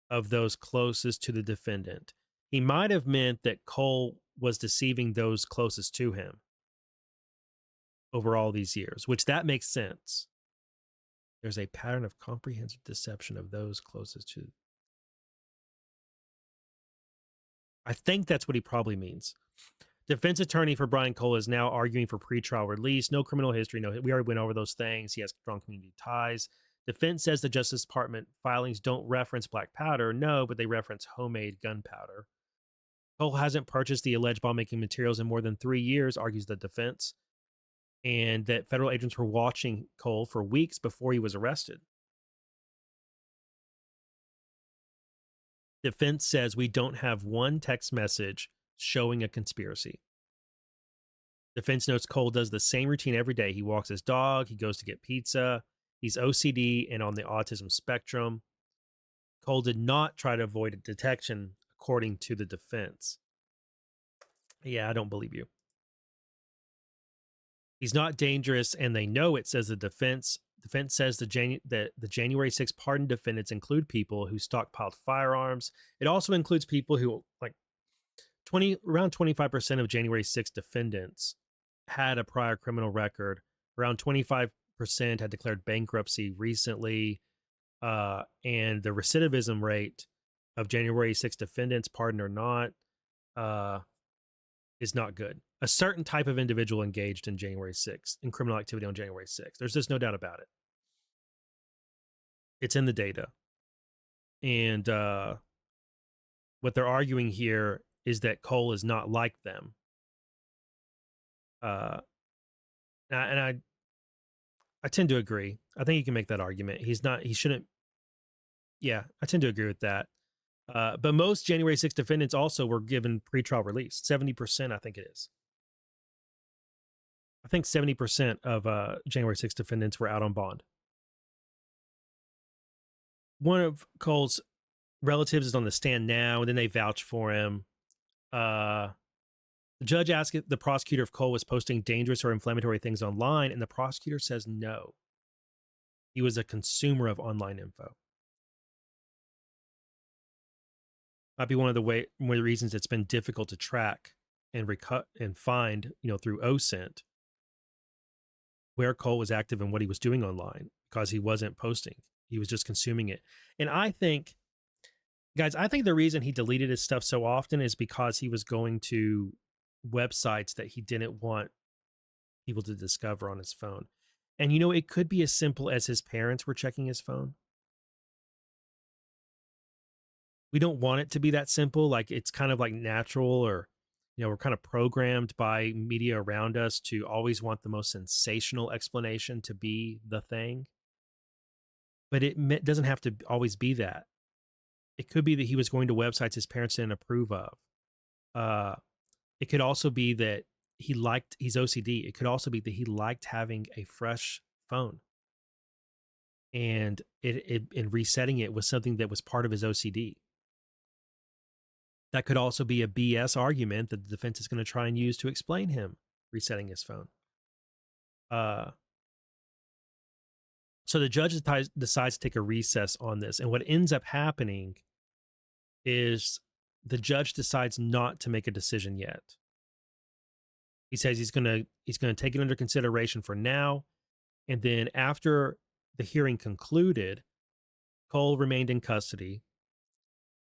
of those closest to the defendant. He might have meant that Cole was deceiving those closest to him over all these years, which that makes sense. There's a pattern of comprehensive deception of those closest to. I think that's what he probably means. Defense attorney for Brian Cole is now arguing for pretrial release. No criminal history. No, we already went over those things. He has strong community ties. Defense says the Justice Department filings don't reference black powder. No, but they reference homemade gunpowder. Cole hasn't purchased the alleged bomb-making materials in more than 3 years, argues the defense, and that federal agents were watching Cole for weeks before he was arrested. Defense says we don't have one text message showing a conspiracy. Defense notes Cole does the same routine every day. He walks his dog, he goes to get pizza, he's OCD and on the autism spectrum. Cole did not try to avoid detection, according to the defense. Yeah, I don't believe you. He's not dangerous, and they know it, says the defense. Defense says that the January 6th pardon defendants include people who stockpiled firearms. It also includes people who, like, around 25% of January 6th defendants had a prior criminal record. Around 25% had declared bankruptcy recently. And the recidivism rate of January 6th defendants, pardoned or not, is not good. A certain type of individual engaged in January 6th, in criminal activity on January 6th. There's just no doubt about it. It's in the data. And what they're arguing here is that Cole is not like them. And I tend to agree. I think you can make that argument. He shouldn't. Yeah, I tend to agree with that. But most January 6th defendants also were given pretrial release. 70%, I think it is. I think 70% of January 6th defendants were out on bond. One of Cole's relatives is on the stand now, and then they vouch for him. The judge asked the prosecutor if Cole was posting dangerous or inflammatory things online, and the prosecutor says no. He was a consumer of online info. Might be one of the reasons it's been difficult to track and find, through OSINT, where Cole was active and what he was doing online, because he wasn't posting. He was just consuming it. And I think, guys, the reason he deleted his stuff so often is because he was going to websites that he didn't want people to discover on his phone. And, it could be as simple as his parents were checking his phone. We don't want it to be that simple. Like, it's kind of like natural, or, we're kind of programmed by media around us to always want the most sensational explanation to be the thing. But it doesn't have to always be that. It could be that he was going to websites his parents didn't approve of. It could also be that he's OCD. It could also be that he liked having a fresh phone. And in resetting it was something that was part of his OCD. That could also be a BS argument that the defense is going to try and use to explain him resetting his phone. So the judge decides to take a recess on this. And what ends up happening is the judge decides not to make a decision yet. He says he's going to take it under consideration for now. And then after the hearing concluded, Cole remained in custody.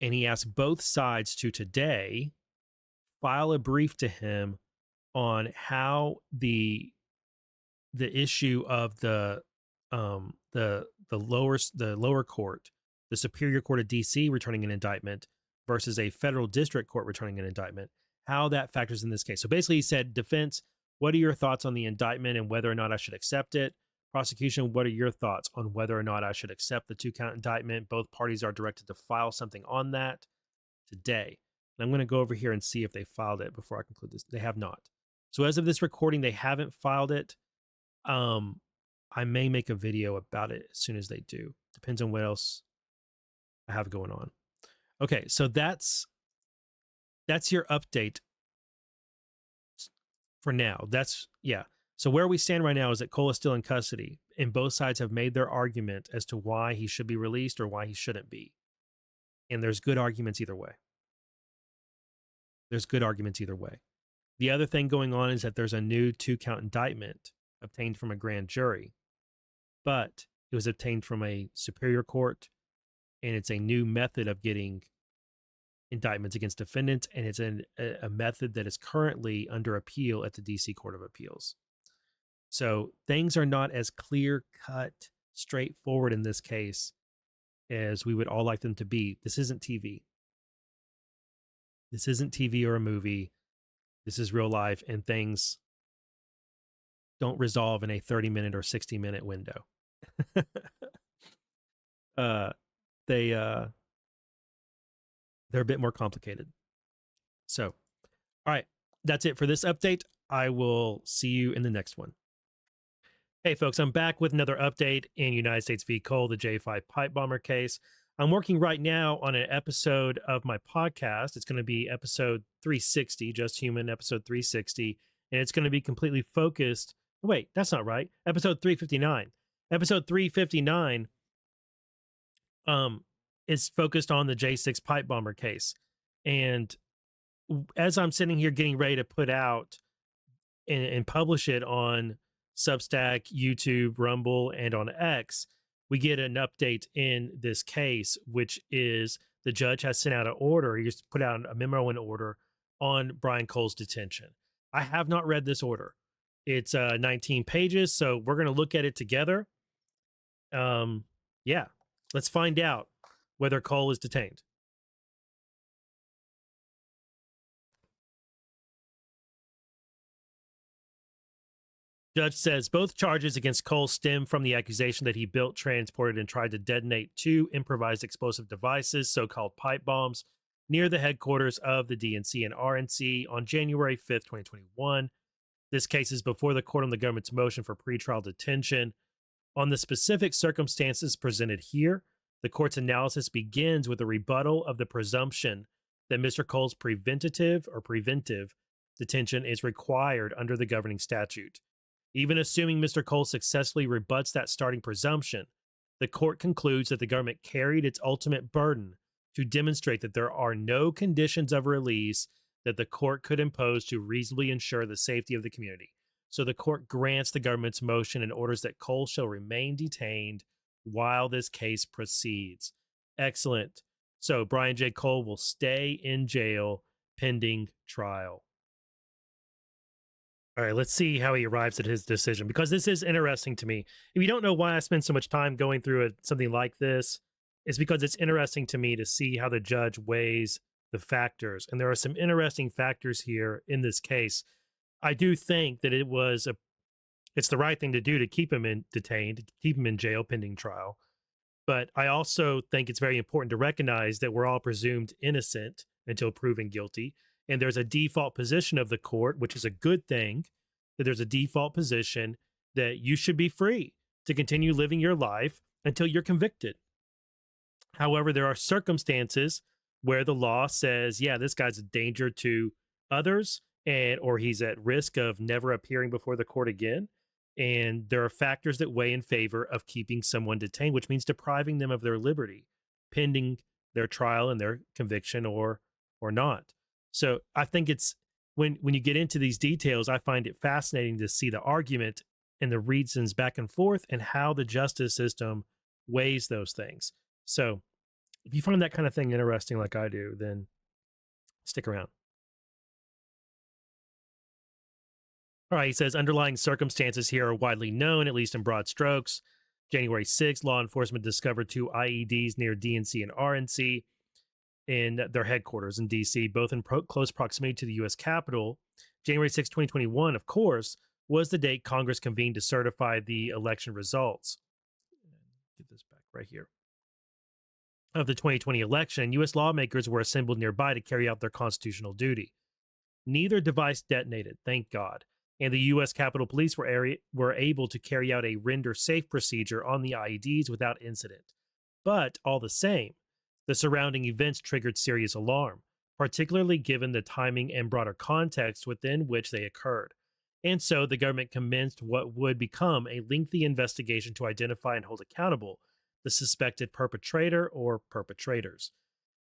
And he asked both sides to today file a brief to him on how the issue of the lower court, the Superior Court of DC returning an indictment versus a federal district court returning an indictment, how that factors in this case. So basically he said, defense, what are your thoughts on the indictment and whether or not I should accept it? Prosecution, what are your thoughts on whether or not I should accept the 2-count indictment? Both parties are directed to file something on that today. And I'm going to go over here and see if they filed it before I conclude this. They have not. So as of this recording, they haven't filed it. I may make a video about it as soon as they do. Depends on what else I have going on. Okay, so that's your update for now. So where we stand right now is that Cole is still in custody, and both sides have made their argument as to why he should be released or why he shouldn't be. And there's good arguments either way. The other thing going on is that there's a new 2-count indictment obtained from a grand jury, but it was obtained from a superior court, and it's a new method of getting indictments against defendants, and it's a method that is currently under appeal at the DC Court of Appeals. So things are not as clear-cut, straightforward in this case as we would all like them to be. This isn't TV. This isn't TV or a movie. This is real life, and things don't resolve in a 30-minute or 60-minute window. They're a bit more complicated. So, all right, that's it for this update. I will see you in the next one. Hey folks, I'm back with another update in United States v. Cole, the J5 pipe bomber case. I'm working right now on an episode of my podcast. It's going to be episode 360, Just Human, episode 360, and it's going to be completely focused. Wait, that's not right. Episode 359. Episode 359 is focused on the J6 pipe bomber case. And as I'm sitting here getting ready to put out and publish it on Substack, YouTube, Rumble, and on X, we get an update in this case, which is the judge has sent out an order. He just put out a memo and order on Brian Cole's detention. I have not read this order. It's 19 pages, so we're going to look at it together. Yeah, let's find out whether Cole is detained. Judge says both charges against Cole stem from the accusation that he built, transported, and tried to detonate 2 improvised explosive devices, so-called pipe bombs, near the headquarters of the DNC and RNC on January 5th, 2021. This case is before the court on the government's motion for pretrial detention. On the specific circumstances presented here, the court's analysis begins with a rebuttal of the presumption that Mr. Cole's preventive detention is required under the governing statute. Even assuming Mr. Cole successfully rebuts that starting presumption, the court concludes that the government carried its ultimate burden to demonstrate that there are no conditions of release that the court could impose to reasonably ensure the safety of the community. So the court grants the government's motion and orders that Cole shall remain detained while this case proceeds. Excellent. So Brian J. Cole will stay in jail pending trial. All right, let's see how he arrives at his decision, because this is interesting to me. If you don't know why I spend so much time going through something like this, it's because it's interesting to me to see how the judge weighs the factors. And there are some interesting factors here in this case. I do think that it's the right thing to do to keep him detained, to keep him in jail pending trial. But I also think it's very important to recognize that we're all presumed innocent until proven guilty. And there's a default position of the court, which is a good thing, that there's a default position that you should be free to continue living your life until you're convicted. However, there are circumstances where the law says, yeah, this guy's a danger to others and or he's at risk of never appearing before the court again. And there are factors that weigh in favor of keeping someone detained, which means depriving them of their liberty pending their trial and their conviction or not. So I think it's when you get into these details, I find it fascinating to see the argument and the reasons back and forth and how the justice system weighs those things. So if you find that kind of thing interesting like I do, then stick around. All right, he says underlying circumstances here are widely known, at least in broad strokes. January 6th, law enforcement discovered two IEDs near DNC and RNC in their headquarters in DC, both in close proximity to the U.S. Capitol. January 6, 2021, of course, was the date Congress convened to certify the election results. Get this back right here. Of the 2020 election, U.S. lawmakers were assembled nearby to carry out their constitutional duty. Neither device detonated, thank God, and the U.S. Capitol Police were able to carry out a render safe procedure on the IEDs without incident. But all the same, the surrounding events triggered serious alarm, particularly given the timing and broader context within which they occurred. And so the government commenced what would become a lengthy investigation to identify and hold accountable the suspected perpetrator or perpetrators.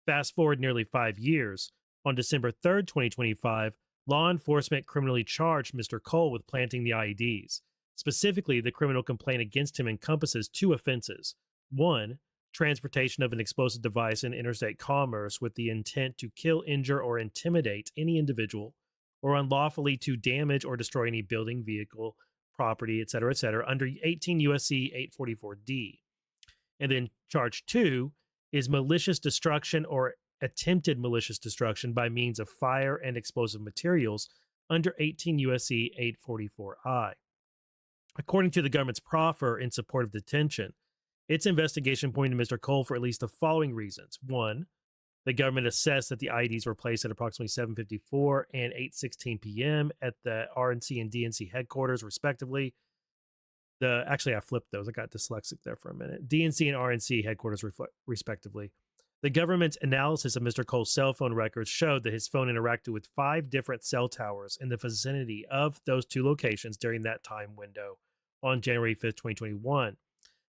Fast forward nearly 5 years, on December 3rd, 2025, law enforcement criminally charged Mr. Cole with planting the IEDs. Specifically, the criminal complaint against him encompasses two offenses. One, transportation of an explosive device in interstate commerce with the intent to kill, injure, or intimidate any individual, or unlawfully to damage or destroy any building, vehicle, property, etc., under 18 U.S.C. 844D. And then charge two is malicious destruction or attempted malicious destruction by means of fire and explosive materials under 18 U.S.C. 844I. According to the government's proffer in support of detention, its investigation pointed to Mr. Cole for at least the following reasons. One, the government assessed that the IEDs were placed at approximately 7:54 and 8:16 p.m. at the RNC and DNC headquarters, respectively. Actually, I flipped those. I got dyslexic there for a minute. DNC and RNC headquarters, respectively. The government's analysis of Mr. Cole's cell phone records showed that his phone interacted with 5 different cell towers in the vicinity of those two locations during that time window on January 5th, 2021.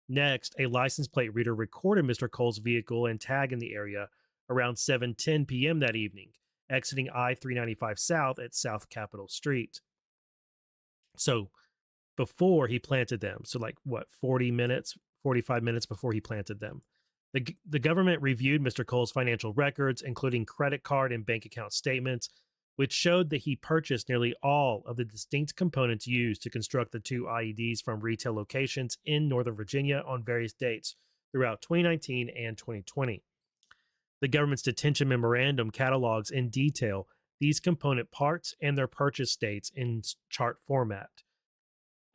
Next, a license plate reader recorded Mr. Cole's vehicle and tag in the area around 7:10 p.m. that evening, exiting I-395 South at South Capitol Street. So before he planted them, so 45 minutes before he planted them. The government reviewed Mr. Cole's financial records, including credit card and bank account statements, which showed that he purchased nearly all of the distinct components used to construct the two IEDs from retail locations in Northern Virginia on various dates throughout 2019 and 2020. The government's detention memorandum catalogs in detail these component parts and their purchase dates in chart format.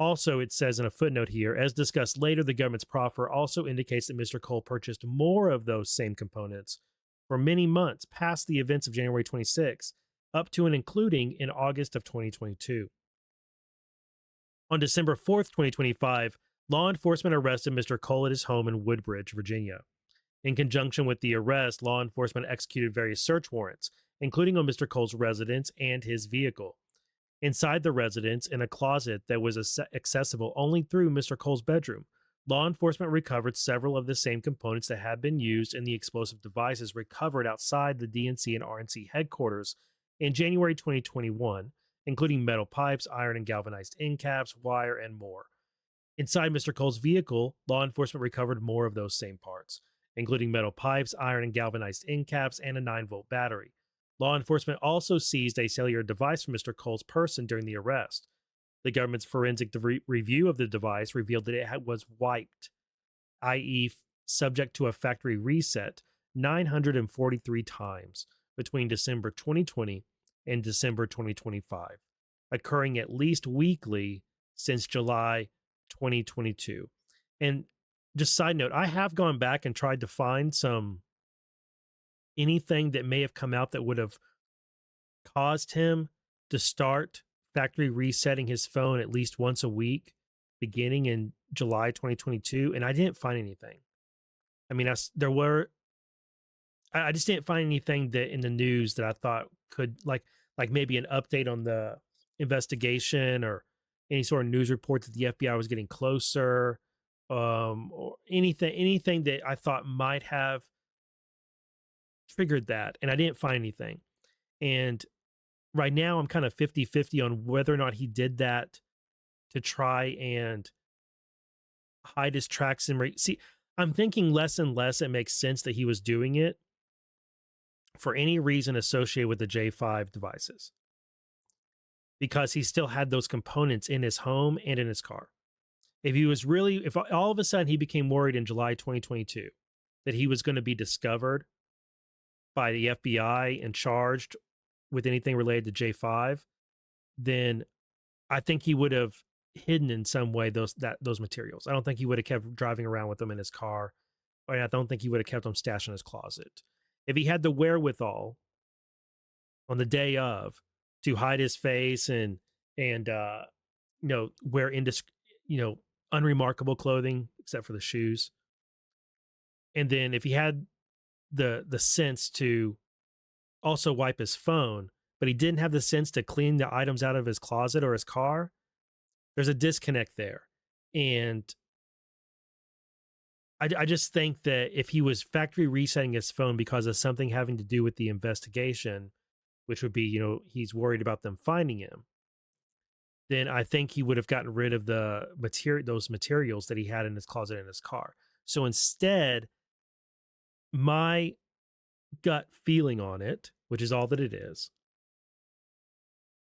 Also, it says in a footnote here, as discussed later, the government's proffer also indicates that Mr. Cole purchased more of those same components for many months past the events of January 26, up to and including in August of 2022. On December 4th, 2025, law enforcement arrested Mr. Cole at his home in Woodbridge, Virginia. In conjunction with the arrest, law enforcement executed various search warrants, including on Mr. Cole's residence and his vehicle. Inside the residence, in a closet that was accessible only through Mr. Cole's bedroom, law enforcement recovered several of the same components that had been used in the explosive devices recovered outside the DNC and RNC headquarters in January 2021, including metal pipes, iron and galvanized end caps, wire, and more. Inside Mr. Cole's vehicle, law enforcement recovered more of those same parts, including metal pipes, iron and galvanized end caps, and a 9-volt battery. Law enforcement also seized a cellular device from Mr. Cole's person during the arrest. The government's forensic review of the device revealed that it was wiped, i.e., subject to a factory reset, 943 times between December 2020 and December 2025, occurring at least weekly since July 2022. And just side note, I have gone back and tried to find anything that may have come out that would have caused him to start factory resetting his phone at least once a week beginning in July 2022, and I didn't find anything. I mean, there were I just didn't find anything that in the news that I thought could like maybe an update on the investigation or any sort of news report that the FBI was getting closer, or anything that I thought might have triggered that, and I didn't find anything. And right now I'm kind of 50-50 on whether or not he did that to try and hide his tracks and see, I'm thinking less and less it makes sense that he was doing it for any reason associated with the J5 devices, because he still had those components in his home and in his car. If all of a sudden he became worried in July 2022 that he was going to be discovered by the FBI and charged with anything related to J5, then I think he would have hidden in some way those materials. I don't think he would have kept driving around with them in his car, or I don't think he would have kept them stashed in his closet. If he had the wherewithal on the day of to hide his face and wear unremarkable clothing except for the shoes, and then if he had the sense to also wipe his phone, but he didn't have the sense to clean the items out of his closet or his car, there's a disconnect there. And I just think that if he was factory resetting his phone because of something having to do with the investigation, which would be, he's worried about them finding him, then I think he would have gotten rid of those materials that he had in his closet in his car. So instead, my gut feeling on it, which is all that it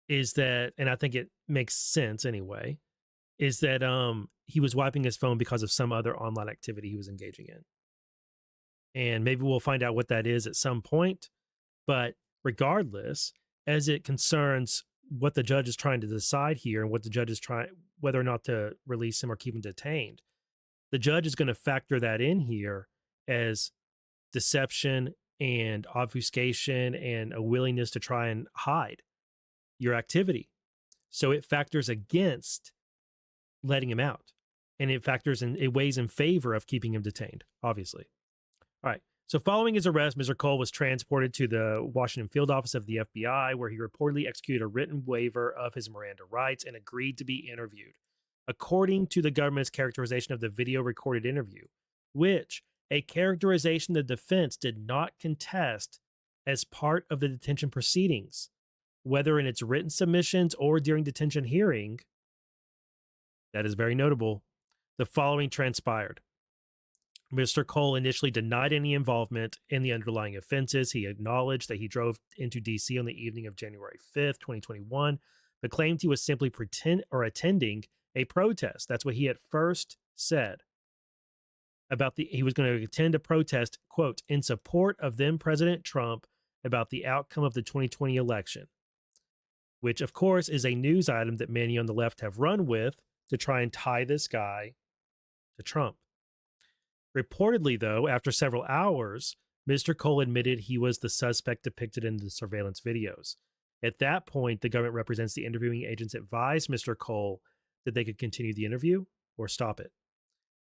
is that, and I think it makes sense anyway, is that he was wiping his phone because of some other online activity he was engaging in. And maybe we'll find out what that is at some point. But regardless, as it concerns what the judge is trying to decide here and what the judge is trying, whether or not to release him or keep him detained, the judge is going to factor that in here as deception and obfuscation and a willingness to try and hide your activity. So it factors against letting him out, and it weighs in favor of keeping him detained, obviously. All right. So following his arrest, Mr. Cole was transported to the Washington field office of the FBI, where he reportedly executed a written waiver of his Miranda rights and agreed to be interviewed, according to the government's characterization of the video recorded interview, which a characterization the defense did not contest as part of the detention proceedings, whether in its written submissions or during detention hearing. That is very notable. The following transpired. Mr. Cole initially denied any involvement in the underlying offenses. He acknowledged that he drove into D.C. on the evening of January 5th, 2021, but claimed he was simply attending a protest. That's what he at first said. He was going to attend a protest, quote, in support of then President Trump about the outcome of the 2020 election, which of course is a news item that many on the left have run with to try and tie this guy to Trump. Reportedly, though, after several hours, Mr. Cole admitted he was the suspect depicted in the surveillance videos. At that point, the government represents the interviewing agents advised Mr. Cole that they could continue the interview or stop it.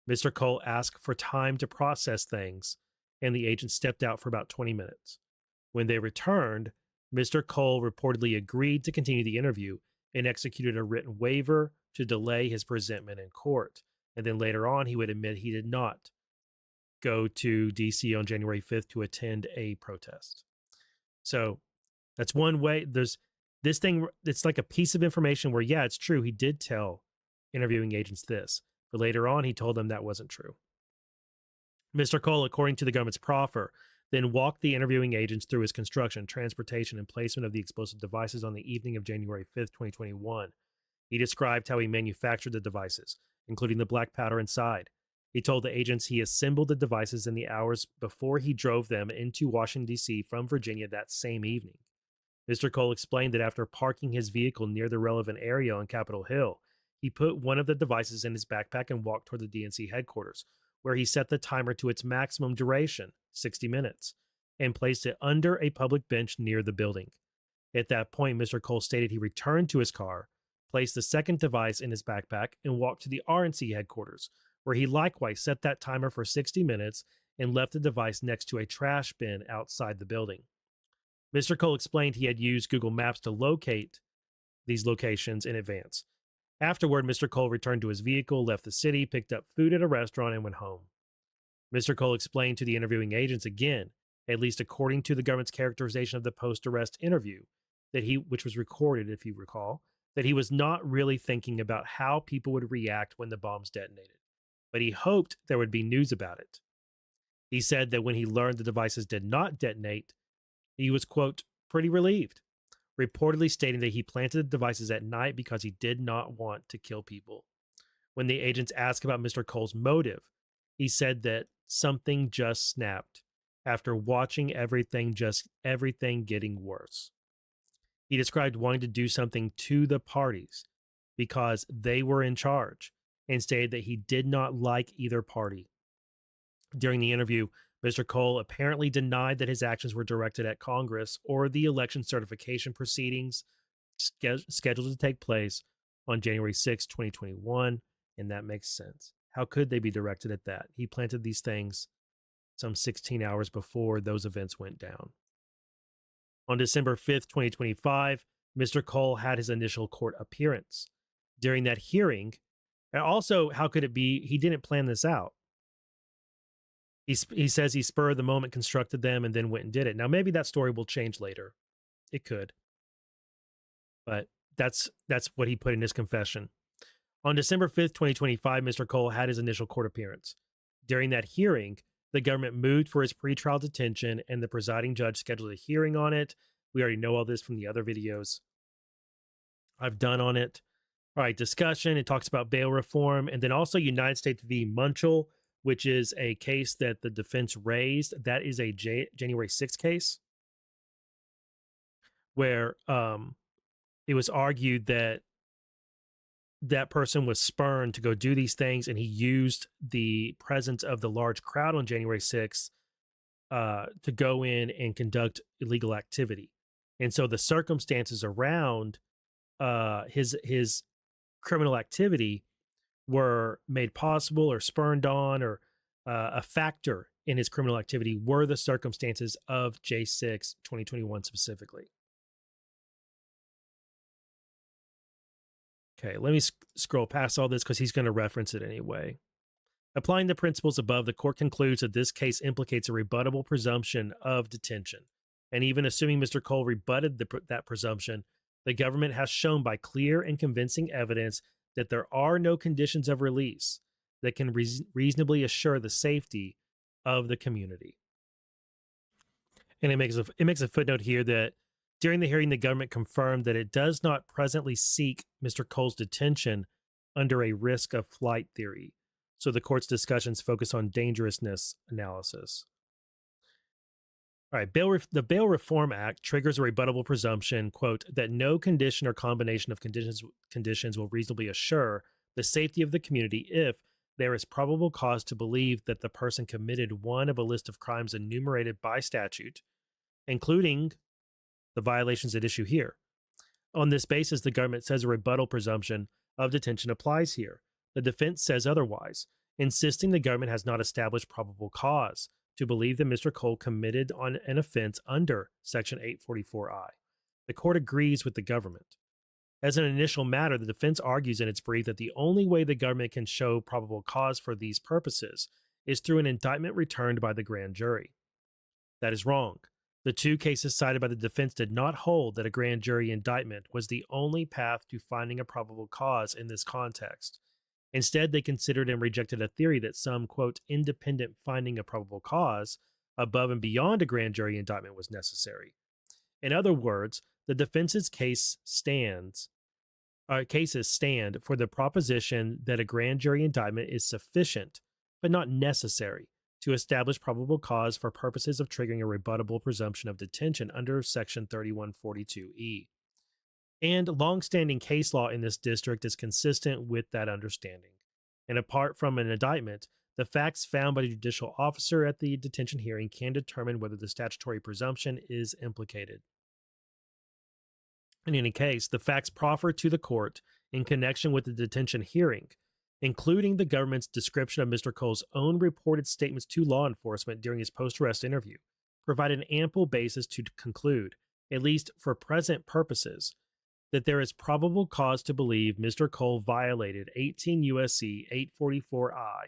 Mr. Cole asked for time to process things, and the agents stepped out for about 20 minutes. When they returned, Mr. Cole reportedly agreed to continue the interview and executed a written waiver to delay his presentment in court. And then later on, he would admit he did not go to DC on January 5th to attend a protest. So that's one way. There's this thing, it's like a piece of information where, yeah, it's true. He did tell interviewing agents this, but later on, he told them that wasn't true. Mr. Cole, according to the government's proffer, then walked the interviewing agents through his construction, transportation, and placement of the explosive devices on the evening of January 5th, 2021. He described how he manufactured the devices, including the black powder inside. He told the agents he assembled the devices in the hours before he drove them into Washington, D.C. from Virginia that same evening. Mr. Cole explained that after parking his vehicle near the relevant area on Capitol Hill, he put one of the devices in his backpack and walked toward the DNC headquarters, where he set the timer to its maximum duration, 60 minutes, and placed it under a public bench near the building. At that point, Mr. Cole stated he returned to his car, placed the second device in his backpack, and walked to the RNC headquarters, where he likewise set that timer for 60 minutes and left the device next to a trash bin outside the building. Mr. Cole explained he had used Google Maps to locate these locations in advance. Afterward, Mr. Cole returned to his vehicle, left the city, picked up food at a restaurant, and went home. Mr. Cole explained to the interviewing agents again, at least according to the government's characterization of the post-arrest interview, which was recorded, if you recall, that he was not really thinking about how people would react when the bombs detonated, but he hoped there would be news about it. He said that when he learned the devices did not detonate, he was, quote, pretty relieved, reportedly stating that he planted the devices at night because he did not want to kill people. When the agents asked about Mr. Cole's motive, he said that something just snapped after watching everything getting worse. He described wanting to do something to the parties because they were in charge, and stated that he did not like either party. During the interview, Mr. Cole apparently denied that his actions were directed at Congress or the election certification proceedings scheduled to take place on January 6, 2021, and that makes sense. How could they be directed at that? He planted these things some 16 hours before those events went down. On December 5th, 2025, Mr. Cole had his initial court appearance. During that hearing, and also, how could it be he didn't plan this out? He says he spurred of the moment constructed them and then went and did it. Now, maybe that story will change later. It could. But that's what he put in his confession. On December 5th, 2025, Mr. Cole had his initial court appearance. During that hearing, the government moved for his pretrial detention, and the presiding judge scheduled a hearing on it. We already know all this from the other videos I've done on it. All right, discussion. It talks about bail reform, and then also United States v. Munchell, which is a case that the defense raised. That is a January 6th case where it was argued that that person was spurned to go do these things, and he used the presence of the large crowd on January 6th to go in and conduct illegal activity. And so the circumstances around his criminal activity were made possible or spurned on, or a factor in his criminal activity were the circumstances of J6 2021 specifically. Okay, let me scroll past all this because he's going to reference it anyway. Applying the principles above, the court concludes that this case implicates a rebuttable presumption of detention. And even assuming Mr. Cole rebutted that presumption, the government has shown by clear and convincing evidence that there are no conditions of release that can reasonably assure the safety of the community. And it makes a footnote here that during the hearing, the government confirmed that it does not presently seek Mr. Cole's detention under a risk of flight theory. So the court's discussions focus on dangerousness analysis. All right, the Bail Reform Act triggers a rebuttable presumption, quote, that no condition or combination of conditions will reasonably assure the safety of the community if there is probable cause to believe that the person committed one of a list of crimes enumerated by statute, including the violations at issue here. On this basis, the government says a rebuttal presumption of detention applies here. The defense says otherwise, insisting the government has not established probable cause to believe that Mr. Cole committed on an offense under Section 844I. The court agrees with the government. As an initial matter, the defense argues in its brief that the only way the government can show probable cause for these purposes is through an indictment returned by the grand jury. That is wrong. The two cases cited by the defense did not hold that a grand jury indictment was the only path to finding a probable cause in this context. Instead, they considered and rejected a theory that some, quote, independent finding of probable cause above and beyond a grand jury indictment was necessary. In other words, the defense's cases stand for the proposition that a grand jury indictment is sufficient, but not necessary, to establish probable cause for purposes of triggering a rebuttable presumption of detention under Section 3142E. And longstanding case law in this district is consistent with that understanding. And apart from an indictment, the facts found by the judicial officer at the detention hearing can determine whether the statutory presumption is implicated. In any case, the facts proffered to the court in connection with the detention hearing including the government's description of Mr. Cole's own reported statements to law enforcement during his post arrest interview, provide an ample basis to conclude, at least for present purposes, that there is probable cause to believe Mr. Cole violated 18 U.S.C. 844I,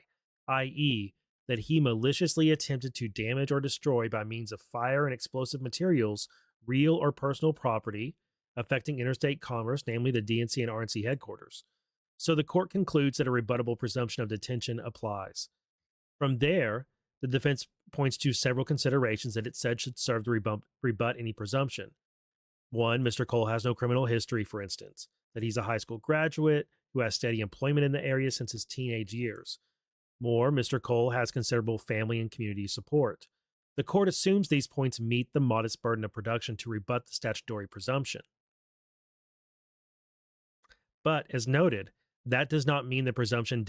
i.e., that he maliciously attempted to damage or destroy by means of fire and explosive materials real or personal property affecting interstate commerce, namely the DNC and RNC headquarters. So the court concludes that a rebuttable presumption of detention applies. From there, the defense points to several considerations that it said should serve to rebut any presumption. One, Mr. Cole has no criminal history, for instance, that he's a high school graduate who has steady employment in the area since his teenage years. More, Mr. Cole has considerable family and community support. The court assumes these points meet the modest burden of production to rebut the statutory presumption. But, as noted, that does not mean the presumption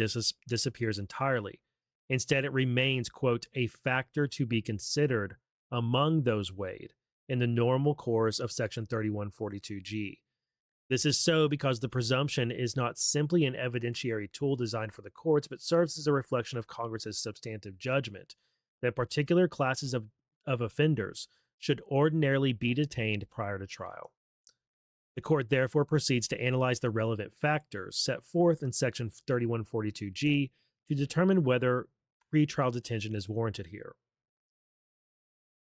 disappears entirely. Instead, it remains, quote, a factor to be considered among those weighed in the normal course of Section 3142G. This is so because the presumption is not simply an evidentiary tool designed for the courts, but serves as a reflection of Congress's substantive judgment that particular classes of offenders should ordinarily be detained prior to trial. The court therefore proceeds to analyze the relevant factors set forth in Section 3142G to determine whether pretrial detention is warranted here.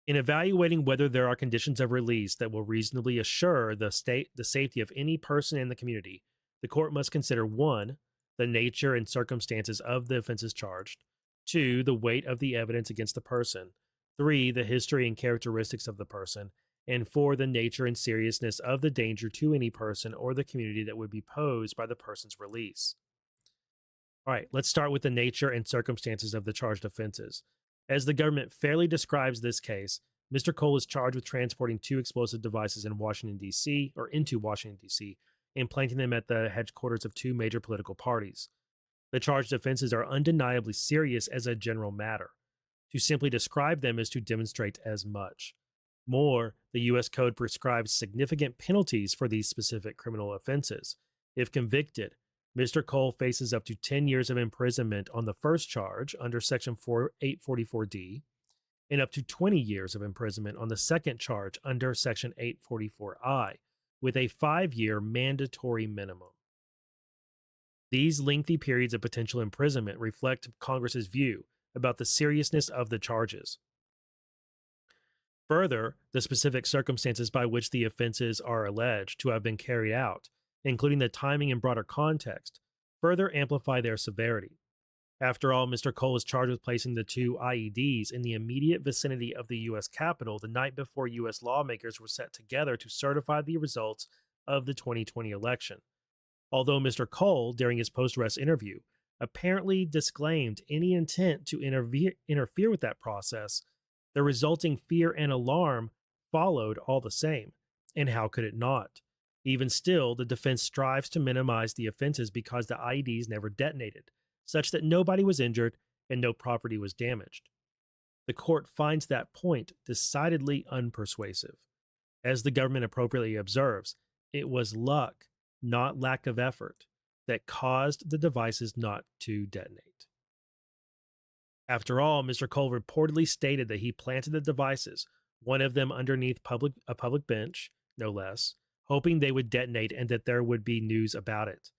In evaluating whether there are conditions of release that will reasonably assure the safety of any person in the community, the court must consider 1, the nature and circumstances of the offenses charged, 2, the weight of the evidence against the person, 3, the history and characteristics of the person, and 4, the nature and seriousness of the danger to any person or the community that would be posed by the person's release. All right, let's start with the nature and circumstances of the charged offenses. As the government fairly describes this case, Mr. Cole is charged with transporting 2 explosive devices in Washington, D.C., or into Washington, D.C., and planting them at the headquarters of 2 major political parties. The charged offenses are undeniably serious as a general matter. To simply describe them is to demonstrate as much. More, the U.S. Code prescribes significant penalties for these specific criminal offenses. If convicted, Mr. Cole faces up to 10 years of imprisonment on the first charge under Section 844D, and up to 20 years of imprisonment on the second charge under Section 844I, with a 5-year mandatory minimum. These lengthy periods of potential imprisonment reflect Congress's view about the seriousness of the charges. Further, the specific circumstances by which the offenses are alleged to have been carried out, including the timing and broader context, further amplify their severity. After all, Mr. Cole is charged with placing the 2 IEDs in the immediate vicinity of the U.S. Capitol the night before U.S. lawmakers were set together to certify the results of the 2020 election. Although Mr. Cole, during his post-arrest interview, apparently disclaimed any intent to interfere with that process, the resulting fear and alarm followed all the same. And how could it not? Even still, the defense strives to minimize the offenses because the IEDs never detonated, such that nobody was injured and no property was damaged. The court finds that point decidedly unpersuasive. As the government appropriately observes, it was luck, not lack of effort, that caused the devices not to detonate. After all, Mr. Cole reportedly stated that he planted the devices, one of them underneath a public bench, no less, hoping they would detonate and that there would be news about it.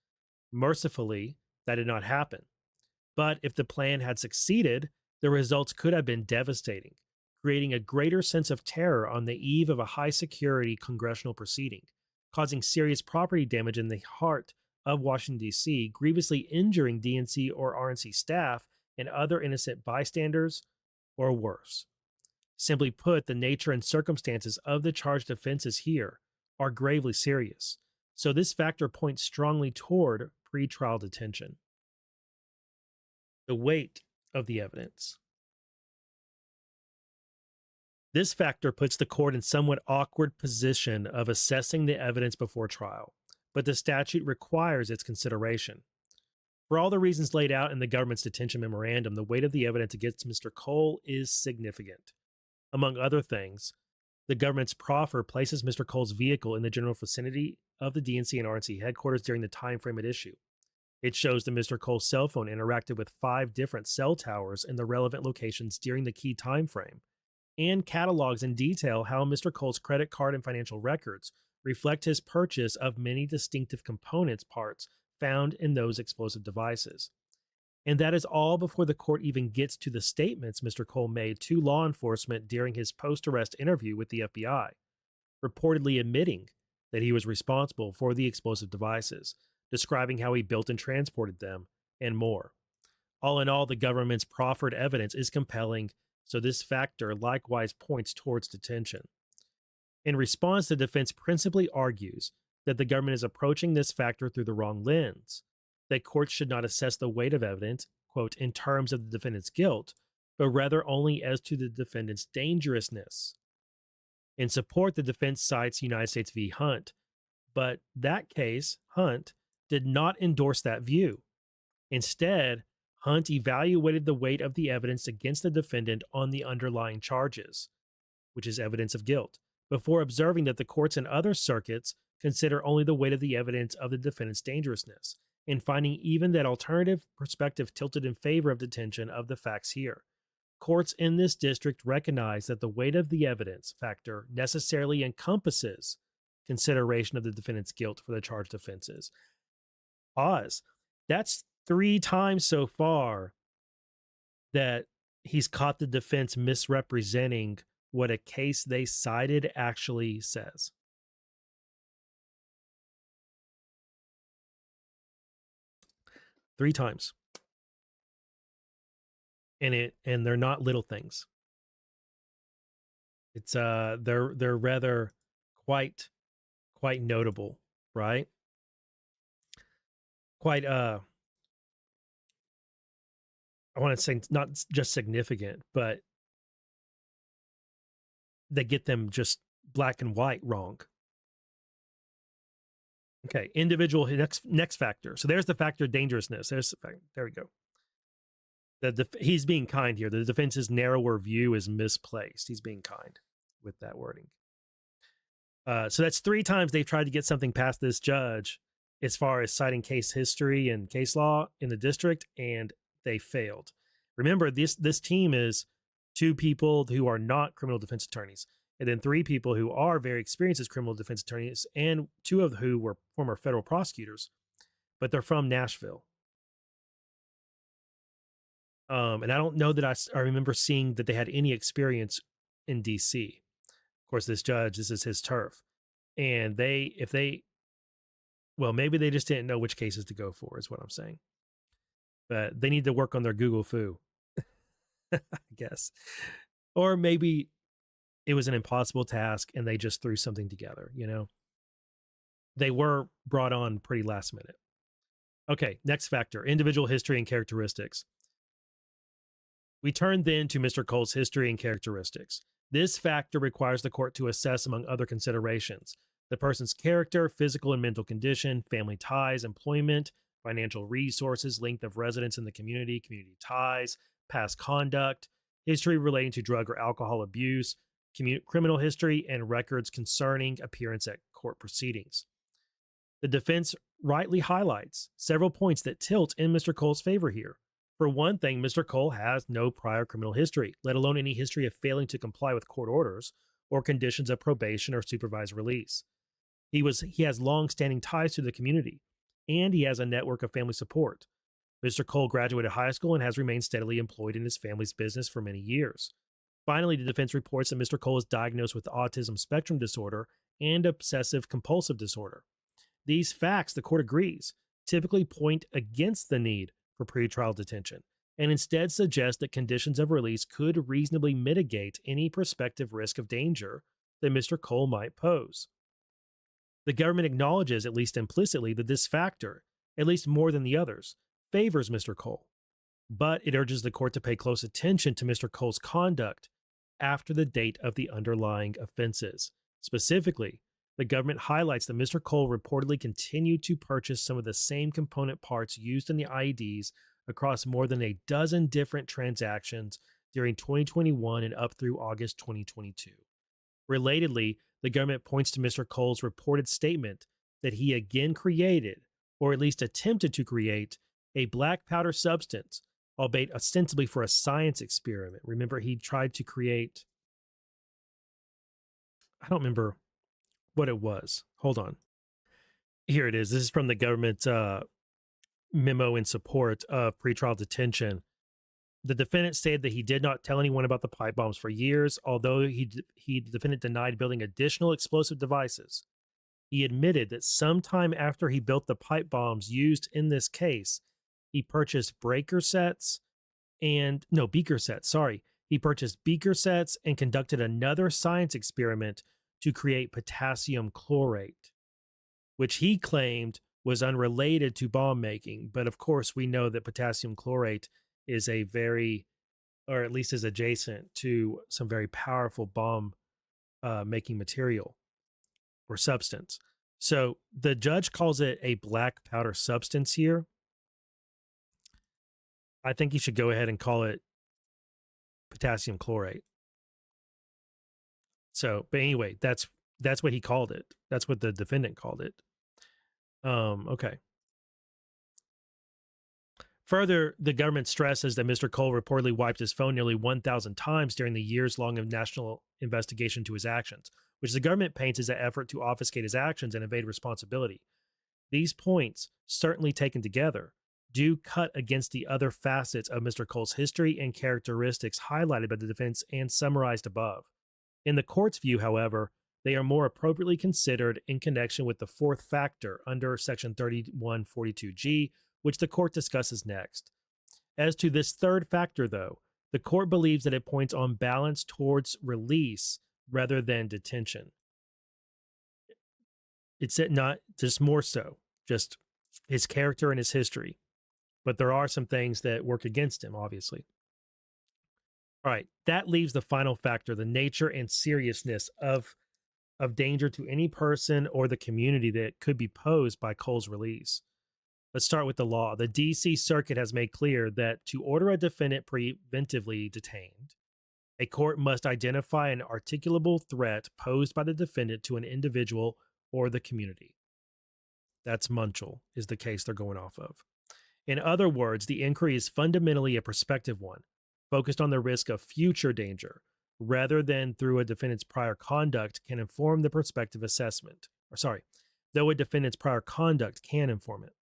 Mercifully, that did not happen. But if the plan had succeeded, the results could have been devastating, creating a greater sense of terror on the eve of a high-security congressional proceeding, causing serious property damage in the heart of Washington, D.C., grievously injuring DNC or RNC staff and other innocent bystanders, or worse. Simply put, the nature and circumstances of the charged offenses here are gravely serious, so this factor points strongly toward pretrial detention. The weight of the evidence. This factor puts the court in somewhat awkward position of assessing the evidence before trial, but the statute requires its consideration. For all the reasons laid out in the government's detention memorandum, the weight of the evidence against Mr. Cole is significant. Among other things, the government's proffer places Mr. Cole's vehicle in the general vicinity of the DNC and RNC headquarters during the time frame at issue. It shows that Mr. Cole's cell phone interacted with 5 different cell towers in the relevant locations during the key time frame, and catalogs in detail how Mr. Cole's credit card and financial records reflect his purchase of many distinctive components parts found in those explosive devices. And that is all before the court even gets to the statements Mr. Cole made to law enforcement during his post arrest interview with the FBI, reportedly admitting that he was responsible for the explosive devices, describing how he built and transported them, and more. All in all, the government's proffered evidence is compelling, so this factor likewise points towards detention. In response, the defense principally argues that the government is approaching this factor through the wrong lens, that courts should not assess the weight of evidence, quote, in terms of the defendant's guilt, but rather only as to the defendant's dangerousness. In support, the defense cites United States v. Hunt, but that case, Hunt, did not endorse that view. Instead, Hunt evaluated the weight of the evidence against the defendant on the underlying charges, which is evidence of guilt, before observing that the courts in other circuits consider only the weight of the evidence of the defendant's dangerousness, and finding even that alternative perspective tilted in favor of detention of the facts here. Courts in this district recognize that the weight of the evidence factor necessarily encompasses consideration of the defendant's guilt for the charged offenses. Pause. That's 3 times so far that he's caught the defense misrepresenting what a case they cited actually says. Three times. And they're not little things. It's they're rather quite notable, right? Quite I want to say not just significant, but they get them just black and white wrong. Okay, individual next factor. So there's the factor dangerousness. There we go. He's being kind here. The defense's narrower view is misplaced. He's being kind with that wording. So that's 3 times they've tried to get something past this judge as far as citing case history and case law in the district, and they failed. Remember, this team is 2 people who are not criminal defense attorneys, and then 3 people who are very experienced as criminal defense attorneys, and 2 of who were former federal prosecutors, but they're from Nashville. And I don't know that I remember seeing that they had any experience in DC. Of course, this judge, this is his turf. And well, maybe they just didn't know which cases to go for, is what I'm saying. But they need to work on their Google foo, I guess. Or maybe it was an impossible task and they just threw something together, you know? They were brought on pretty last minute. Okay, next factor, individual history and characteristics. We turn then to Mr. Cole's history and characteristics. This factor requires the court to assess, among other considerations, the person's character, physical and mental condition, family ties, employment, financial resources, length of residence in the community, community ties, past conduct, history relating to drug or alcohol abuse, criminal history, and records concerning appearance at court proceedings. The defense rightly highlights several points that tilt in Mr. Cole's favor here. For one thing, Mr. Cole has no prior criminal history, let alone any history of failing to comply with court orders or conditions of probation or supervised release. He has long-standing ties to the community, and he has a network of family support. Mr. Cole graduated high school and has remained steadily employed in his family's business for many years. Finally, the defense reports that Mr. Cole is diagnosed with autism spectrum disorder and obsessive compulsive disorder. These facts, the court agrees, typically point against the need for pretrial detention, and instead suggest that conditions of release could reasonably mitigate any prospective risk of danger that Mr. Cole might pose. The government acknowledges, at least implicitly, that this factor, at least more than the others, favors Mr. Cole, but it urges the court to pay close attention to Mr. Cole's conduct after the date of the underlying offenses. Specifically, the government highlights that Mr. Cole reportedly continued to purchase some of the same component parts used in the IEDs across more than a dozen different transactions during 2021 and up through August 2022. Relatedly, the government points to Mr. Cole's reported statement that he again created or at least attempted to create, a black powder substance, albeit ostensibly for a science experiment. Remember, he tried to create, I don't remember what it was. Hold on. Here it is. This is from the government memo in support of pretrial detention. The defendant stated that he did not tell anyone about the pipe bombs for years, although the defendant denied building additional explosive devices. He admitted that sometime after he built the pipe bombs used in this case, he purchased beaker sets, sorry. He purchased beaker sets and conducted another science experiment to create potassium chlorate, which he claimed was unrelated to bomb making. But of course, we know that potassium chlorate is a very, or at least is adjacent to some very powerful bomb making material or substance. So the judge calls it a black powder substance here. I think you should go ahead and call it potassium chlorate. So, but anyway, that's what he called it. That's what the defendant called it. Okay. Further, the government stresses that Mr. Cole reportedly wiped his phone nearly 1,000 times during the years-long national investigation to his actions, which the government paints as an effort to obfuscate his actions and evade responsibility. These points, certainly taken together, do cut against the other facets of Mr. Cole's history and characteristics highlighted by the defense and summarized above. In the court's view, however, they are more appropriately considered in connection with the fourth factor under Section 3142G, which the court discusses next. As to this third factor, though, the court believes that it points on balance towards release rather than detention. It's not just more so, just his character and his history. But there are some things that work against him, obviously. All right, that leaves the final factor, the nature and seriousness of danger to any person or the community that could be posed by Cole's release. Let's start with the law. The D.C. Circuit has made clear that to order a defendant preventively detained, a court must identify an articulable threat posed by the defendant to an individual or the community. That's Munchell, is the case they're going off of. In other words, the inquiry is fundamentally a prospective one, focused on the risk of future danger, rather than through a defendant's prior conduct can inform the prospective assessment. Though a defendant's prior conduct can inform it.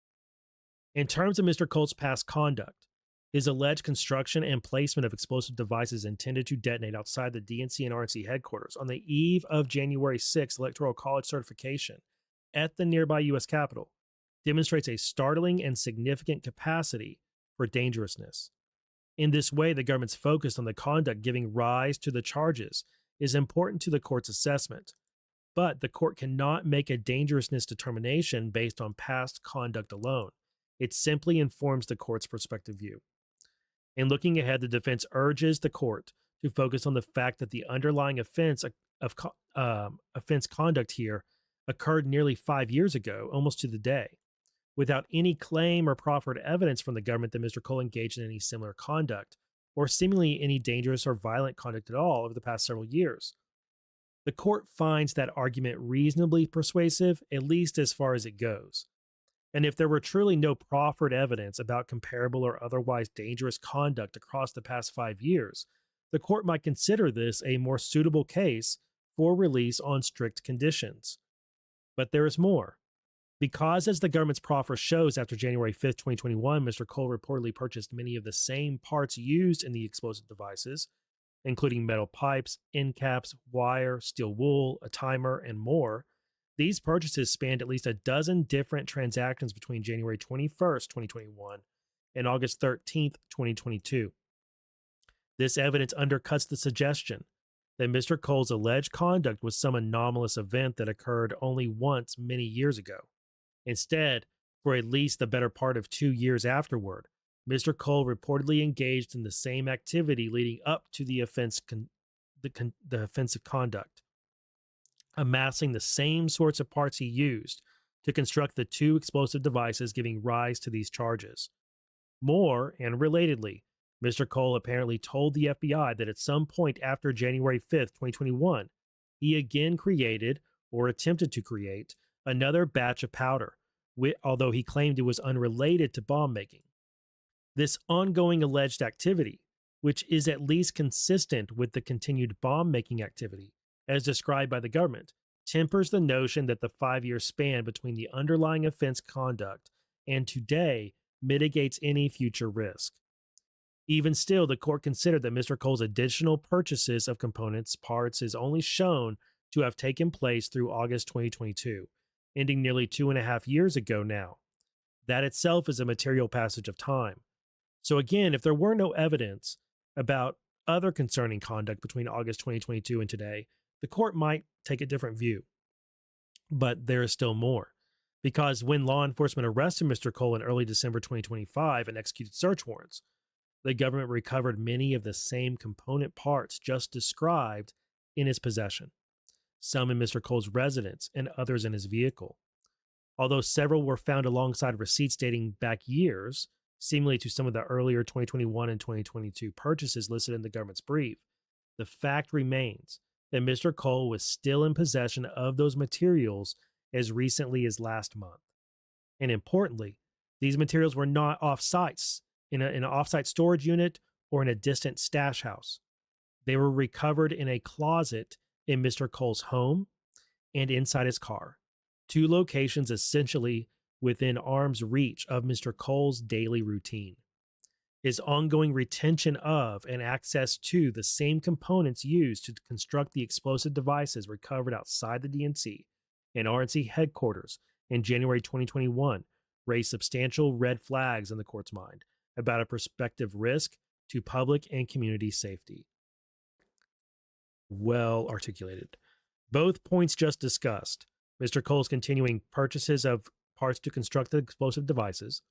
In terms of Mr. Cole's past conduct, his alleged construction and placement of explosive devices intended to detonate outside the DNC and RNC headquarters on the eve of January 6th Electoral College certification at the nearby U.S. Capitol demonstrates a startling and significant capacity for dangerousness. In this way, the government's focus on the conduct giving rise to the charges is important to the court's assessment, but the court cannot make a dangerousness determination based on past conduct alone. It simply informs the court's prospective view. In looking ahead, the defense urges the court to focus on the fact that the underlying offense conduct here occurred nearly 5 years ago, almost to the day, without any claim or proffered evidence from the government that Mr. Cole engaged in any similar conduct, or seemingly any dangerous or violent conduct at all over the past several years. The court finds that argument reasonably persuasive, at least as far as it goes. And if there were truly no proffered evidence about comparable or otherwise dangerous conduct across the past 5 years, the court might consider this a more suitable case for release on strict conditions. But there is more. Because, as the government's proffer shows, after January 5th, 2021, Mr. Cole reportedly purchased many of the same parts used in the explosive devices, including metal pipes, end caps, wire, steel wool, a timer, and more. These purchases spanned at least a dozen different transactions between January 21st, 2021 and August 13th, 2022. This evidence undercuts the suggestion that Mr. Cole's alleged conduct was some anomalous event that occurred only once many years ago. Instead, for at least the better part of 2 years afterward, Mr. Cole reportedly engaged in the same activity leading up to the offensive conduct, amassing the same sorts of parts he used to construct the two explosive devices giving rise to these charges. More, and relatedly, Mr. Cole apparently told the FBI that at some point after January 5th, 2021, he again created, or attempted to create, another batch of powder, although he claimed it was unrelated to bomb making. This ongoing alleged activity, which is at least consistent with the continued bomb making activity, as described by the government, tempers the notion that the 5-year span between the underlying offense conduct and today mitigates any future risk. Even still, the court considered that Mr. Cole's additional purchases of components parts is only shown to have taken place through August 2022, ending nearly 2.5 years ago now. That itself is a material passage of time. So again, if there were no evidence about other concerning conduct between August 2022 and today, the court might take a different view. But there is still more. Because when law enforcement arrested Mr. Cole in early December 2025 and executed search warrants, the government recovered many of the same component parts just described in his possession, some in Mr. Cole's residence and others in his vehicle. Although several were found alongside receipts dating back years, seemingly to some of the earlier 2021 and 2022 purchases listed in the government's brief, the fact remains that Mr. Cole was still in possession of those materials as recently as last month. And importantly, these materials were not off-sites in an off-site storage unit or in a distant stash house. They were recovered in a closet in Mr. Cole's home and inside his car, two locations essentially within arm's reach of Mr. Cole's daily routine. His ongoing retention of and access to the same components used to construct the explosive devices recovered outside the DNC and RNC headquarters in January 2021 raised substantial red flags in the court's mind about a prospective risk to public and community safety. Well articulated. Both points just discussed, Mr. Cole's continuing purchases of parts to construct the explosive devices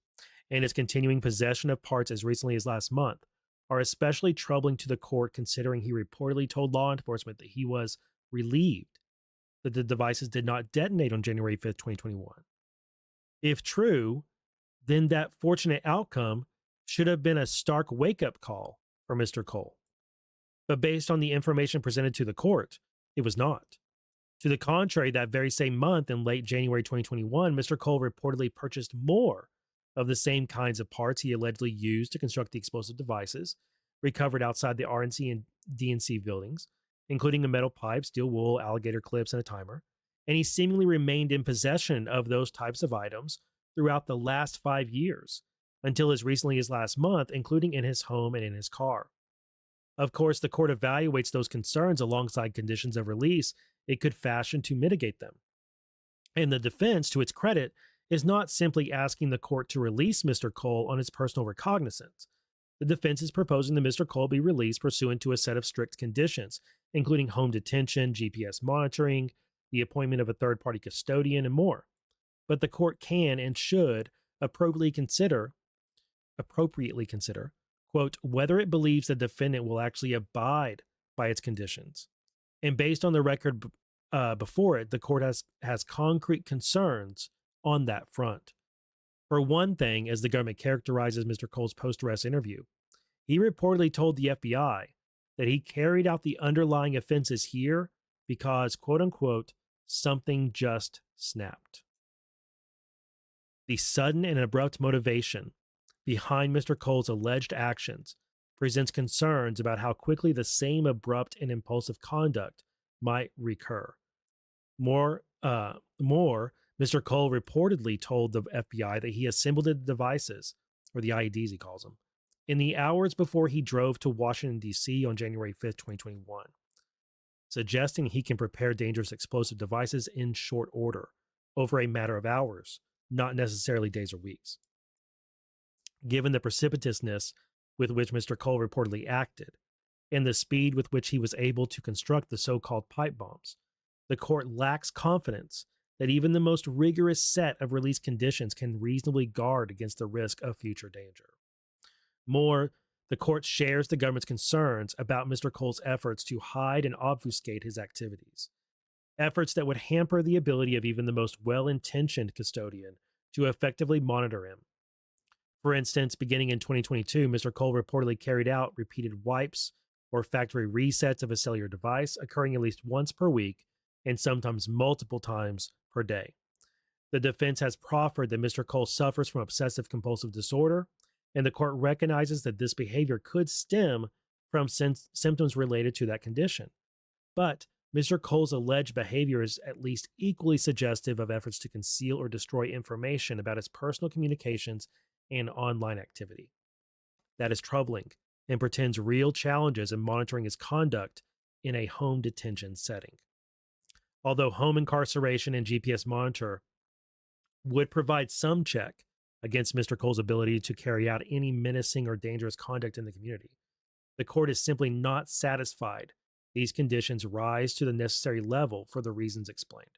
and his continuing possession of parts as recently as last month, are especially troubling to the court considering he reportedly told law enforcement that he was relieved that the devices did not detonate on January 5th, 2021. If true, then that fortunate outcome should have been a stark wake-up call for Mr. Cole. But based on the information presented to the court, it was not. To the contrary, that very same month in late January 2021, Mr. Cole reportedly purchased more of the same kinds of parts he allegedly used to construct the explosive devices recovered outside the RNC and DNC buildings, including a metal pipe, steel wool, alligator clips, and a timer. And he seemingly remained in possession of those types of items throughout the last 5 years, until as recently as last month, including in his home and in his car. Of course, the court evaluates those concerns alongside conditions of release it could fashion to mitigate them. And the defense, to its credit, is not simply asking the court to release Mr. Cole on his personal recognizance. The defense is proposing that Mr. Cole be released pursuant to a set of strict conditions, including home detention, GPS monitoring, the appointment of a third-party custodian, and more. But the court can and should appropriately consider, quote, whether it believes the defendant will actually abide by its conditions. And based on the record before it, the court has concrete concerns on that front. For one thing, as the government characterizes Mr. Cole's post-arrest interview, he reportedly told the FBI that he carried out the underlying offenses here because, quote unquote, something just snapped. The sudden and abrupt motivation behind Mr. Cole's alleged actions presents concerns about how quickly the same abrupt and impulsive conduct might recur. More, Mr. Cole reportedly told the FBI that he assembled the devices, or the IEDs he calls them, in the hours before he drove to Washington, D.C. on January 5th, 2021, suggesting he can prepare dangerous explosive devices in short order, over a matter of hours, not necessarily days or weeks. Given the precipitousness with which Mr. Cole reportedly acted, and the speed with which he was able to construct the so-called pipe bombs, the court lacks confidence that even the most rigorous set of release conditions can reasonably guard against the risk of future danger. More, the court shares the government's concerns about Mr. Cole's efforts to hide and obfuscate his activities, efforts that would hamper the ability of even the most well-intentioned custodian to effectively monitor him. For instance, beginning in 2022, Mr. Cole reportedly carried out repeated wipes or factory resets of a cellular device, occurring at least once per week and sometimes multiple times per day. The defense has proffered that Mr. Cole suffers from obsessive compulsive disorder, and the court recognizes that this behavior could stem from symptoms related to that condition. But Mr. Cole's alleged behavior is at least equally suggestive of efforts to conceal or destroy information about his personal communications and online activity. That is troubling and portends real challenges in monitoring his conduct in a home detention setting. Although home incarceration and GPS monitor would provide some check against Mr. Cole's ability to carry out any menacing or dangerous conduct in the community, the court is simply not satisfied these conditions rise to the necessary level for the reasons explained.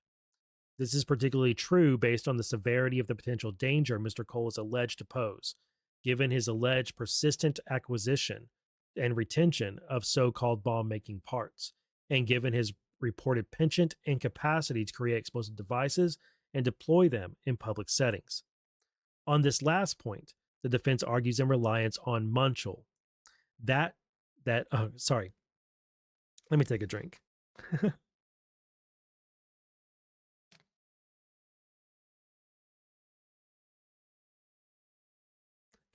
This is particularly true based on the severity of the potential danger Mr. Cole is alleged to pose, given his alleged persistent acquisition and retention of so-called bomb-making parts, and given his reported penchant and capacity to create explosive devices and deploy them in public settings. On this last point, the defense argues in reliance on Munchel. Let me take a drink.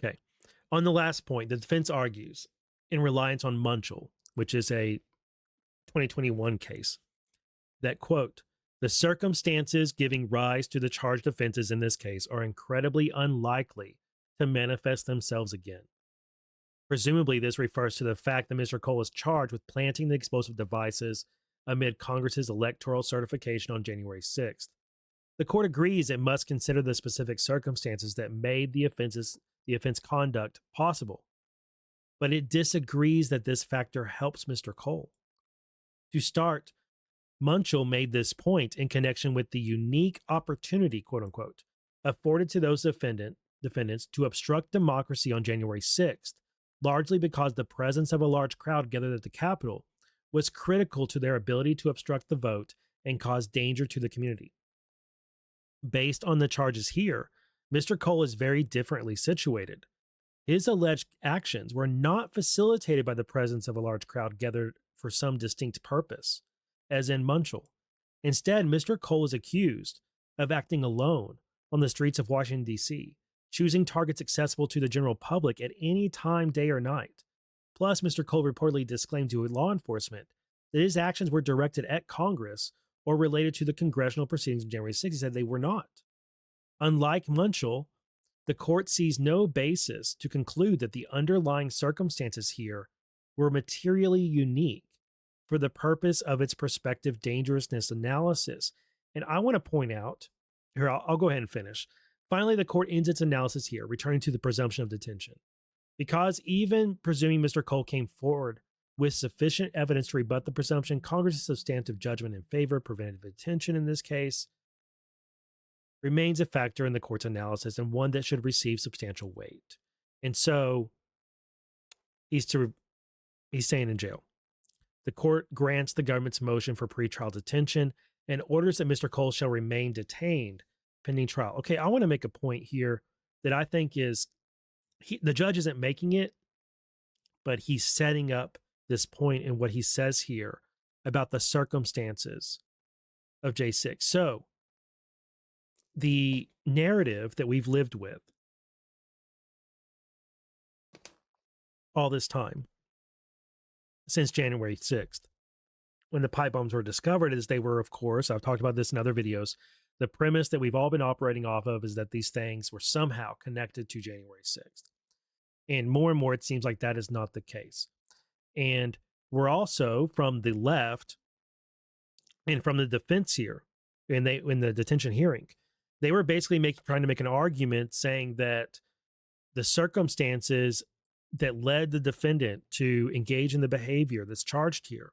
Okay. On the last point, the defense argues in reliance on Munchel, which is a 2021 case, that, quote, the circumstances giving rise to the charged offenses in this case are incredibly unlikely to manifest themselves again. Presumably, this refers to the fact that Mr. Cole is charged with planting the explosive devices amid Congress's electoral certification on January 6th. The court agrees it must consider the specific circumstances that made the offense conduct possible, but it disagrees that this factor helps Mr. Cole. To start, Munchel made this point in connection with the unique opportunity, quote unquote, afforded to those defendants to obstruct democracy on January 6th, largely because the presence of a large crowd gathered at the Capitol was critical to their ability to obstruct the vote and cause danger to the community. Based on the charges here, Mr. Cole is very differently situated. His alleged actions were not facilitated by the presence of a large crowd gathered for some distinct purpose, as in Munchel. Instead, Mr. Cole is accused of acting alone on the streets of Washington, D.C., choosing targets accessible to the general public at any time, day or night. Plus, Mr. Cole reportedly disclaimed to law enforcement that his actions were directed at Congress or related to the congressional proceedings of January 6th. He said they were not. Unlike Munchel, the court sees no basis to conclude that the underlying circumstances here were materially unique for the purpose of its prospective dangerousness analysis. And I want to point out, here, I'll go ahead and finish. Finally, the court ends its analysis here, returning to the presumption of detention. Because even presuming Mr. Cole came forward with sufficient evidence to rebut the presumption, Congress's substantive judgment in favor of preventive detention in this case remains a factor in the court's analysis and one that should receive substantial weight. And so he's staying in jail. The court grants the government's motion for pretrial detention and orders that Mr. Cole shall remain detained pending trial. Okay, I want to make a point here that I think is the judge isn't making it, but he's setting up this point in what he says here about the circumstances of J6. So the narrative that we've lived with all this time since January 6th, when the pipe bombs were discovered, is they were, of course, I've talked about this in other videos, the premise that we've all been operating off of is that these things were somehow connected to January 6th. And more, it seems like that is not the case. And we're also, from the left and from the defense here, in the detention hearing, they were basically trying to make an argument saying that the circumstances that led the defendant to engage in the behavior that's charged here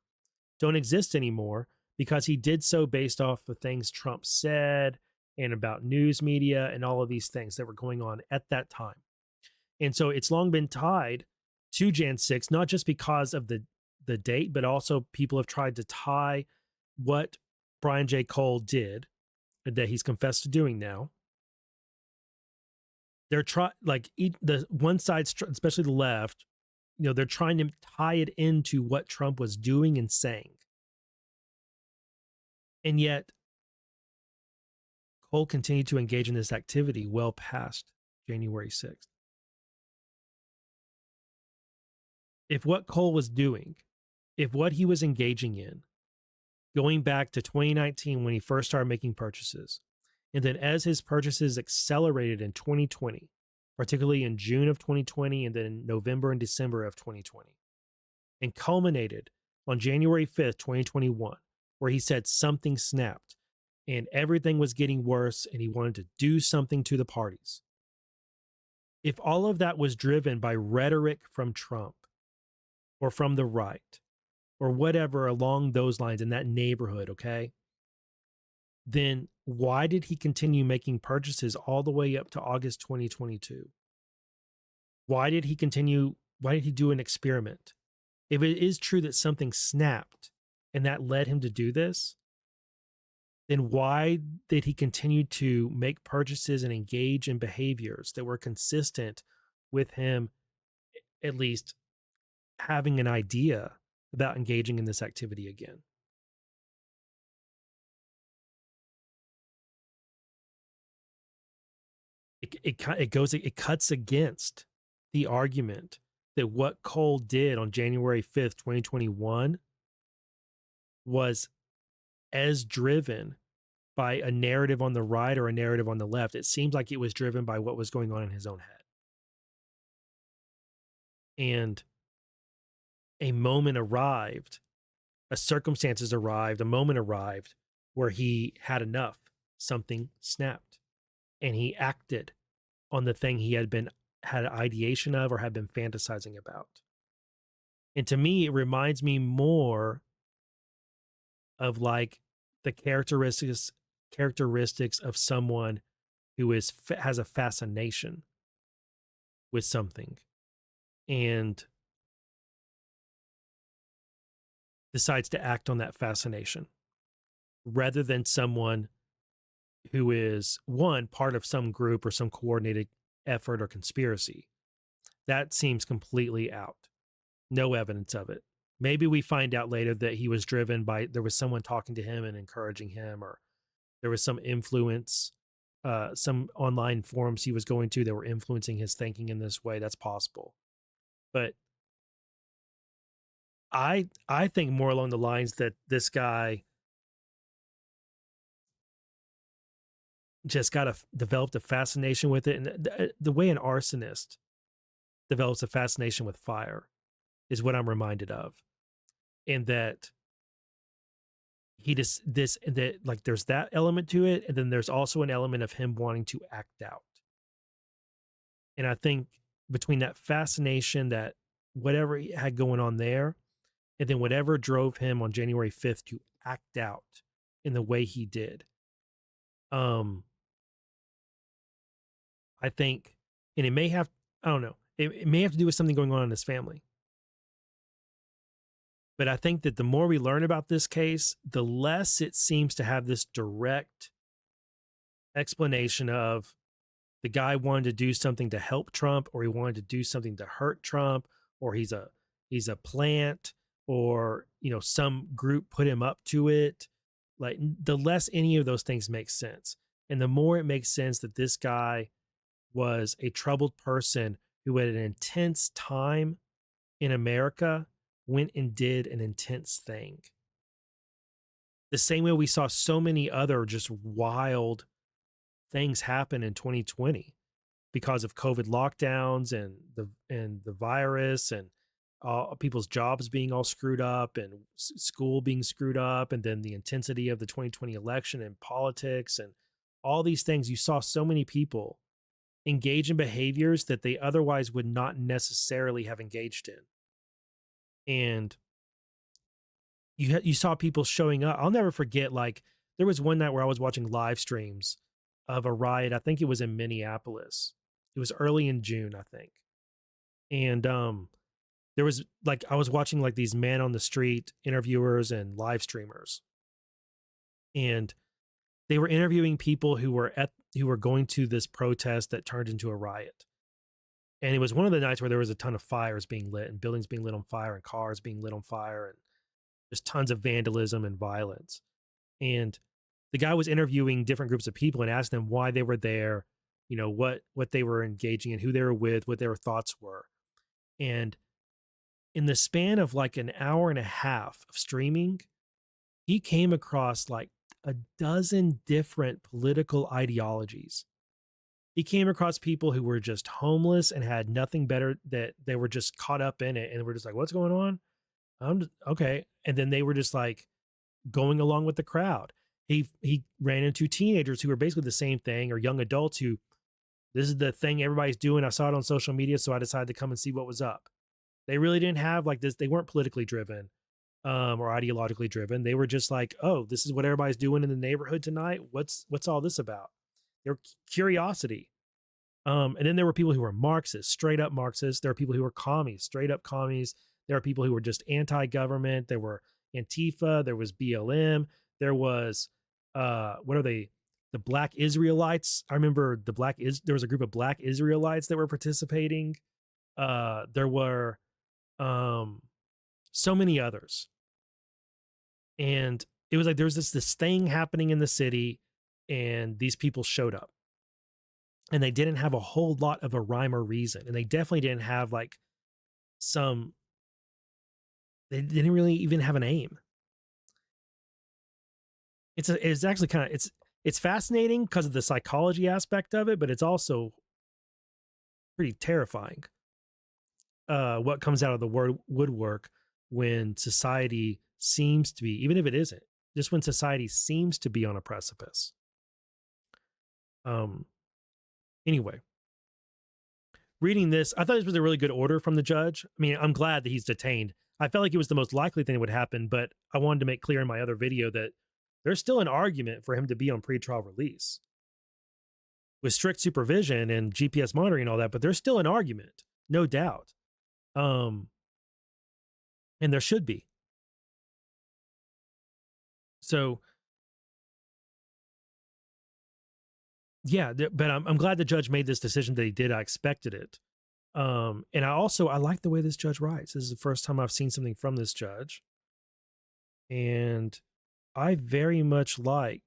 don't exist anymore because he did so based off the things Trump said and about news media and all of these things that were going on at that time. And so it's long been tied to Jan 6, not just because of the date, but also people have tried to tie what Brian J. Cole did, that he's confessed to doing now. They're the one side, especially the left, they're trying to tie it into what Trump was doing and saying. And yet, Cole continued to engage in this activity well past January 6th. If what Cole was doing, if what he was engaging in, going back to 2019 when he first started making purchases, and then as his purchases accelerated in 2020, particularly in June of 2020 and then November and December of 2020, and culminated on January 5th, 2021, where he said something snapped and everything was getting worse and he wanted to do something to the parties. If all of that was driven by rhetoric from Trump or from the right or whatever along those lines in that neighborhood, okay, then why did he continue making purchases all the way up to August 2022? Why did he do an experiment? If it is true that something snapped and that led him to do this, then why did he continue to make purchases and engage in behaviors that were consistent with him at least having an idea about engaging in this activity again? It cuts against the argument that what Cole did on January 5th, 2021 was as driven by a narrative on the right or a narrative on the left. It seems like it was driven by what was going on in his own head. And a moment arrived, a circumstances arrived, a moment arrived where he had enough. Something snapped and he acted on the thing he had ideation of or had been fantasizing about. And to me, it reminds me more of like the characteristics of someone who has a fascination with something and decides to act on that fascination rather than someone who is part of some group or some coordinated effort or conspiracy. That seems completely out. No evidence of it. Maybe we find out later that he was driven by, there was someone talking to him and encouraging him, or there was some influence, some online forums he was going to that were influencing his thinking in this way. That's possible. But I think more along the lines that this guy just developed a fascination with it. And the way an arsonist develops a fascination with fire is what I'm reminded of. And that there's that element to it. And then there's also an element of him wanting to act out. And I think between that fascination, that whatever he had going on there, and then whatever drove him on January 5th to act out in the way he did, I think, and it may have, I don't know, it may have to do with something going on in his family. But I think that the more we learn about this case, the less it seems to have this direct explanation of the guy wanted to do something to help Trump, or he wanted to do something to hurt Trump, or he's a plant, or, you know, some group put him up to it. Like, the less any of those things make sense. And the more it makes sense that this guy was a troubled person who at an intense time in America went and did an intense thing. The same way we saw so many other just wild things happen in 2020 because of COVID lockdowns and the virus and people's jobs being all screwed up and school being screwed up, and then the intensity of the 2020 election and politics and all these things. You saw so many people engage in behaviors that they otherwise would not necessarily have engaged in. And you saw people showing up. I'll never forget, like, there was one night where I was watching live streams of a riot. I think it was in Minneapolis. It was early in June, I think. And there was, like, I was watching like these men on the street interviewers and live streamers. And they were interviewing people who were going to this protest that turned into a riot. And it was one of the nights where there was a ton of fires being lit and buildings being lit on fire and cars being lit on fire and just tons of vandalism and violence. And the guy was interviewing different groups of people and asked them why they were there, what they were engaging in, who they were with, what their thoughts were. And in the span of like an hour and a half of streaming, he came across like a dozen different political ideologies. He came across people who were just homeless and had nothing better, that they were just caught up in it and were just like, what's going on? Okay. And then they were just like going along with the crowd. He ran into teenagers who were basically the same thing, or young adults who, this is the thing everybody's doing. I saw it on social media, so I decided to come and see what was up. They really didn't have like this. They weren't politically driven or ideologically driven. They were just like, oh, this is what everybody's doing in the neighborhood tonight. What's all this about? Their curiosity. And then there were people who were Marxists, straight up Marxists. There were people who were commies, straight up commies. There are people who were just anti-government. There were Antifa. There was BLM. There was what are they? The Black Israelites. I remember there was a group of Black Israelites that were participating. There were so many others. And it was like there was this thing happening in the city, and these people showed up. And they didn't have a whole lot of a rhyme or reason. And they definitely didn't have like they didn't really even have an aim. It's actually kind of, it's fascinating because of the psychology aspect of it, but it's also pretty terrifying. What comes out of the woodwork when society seems to be, even if it isn't, just when society seems to be on a precipice. Anyway, reading this, I thought this was a really good order from the judge. I mean, I'm glad that he's detained. I felt like it was the most likely thing that would happen, but I wanted to make clear in my other video that there's still an argument for him to be on pretrial release with strict supervision and GPS monitoring and all that, but there's still an argument, no doubt. And there should be. So, yeah, but I'm glad the judge made this decision that he did. I expected it. And I like the way this judge writes. This is the first time I've seen something from this judge. And I very much like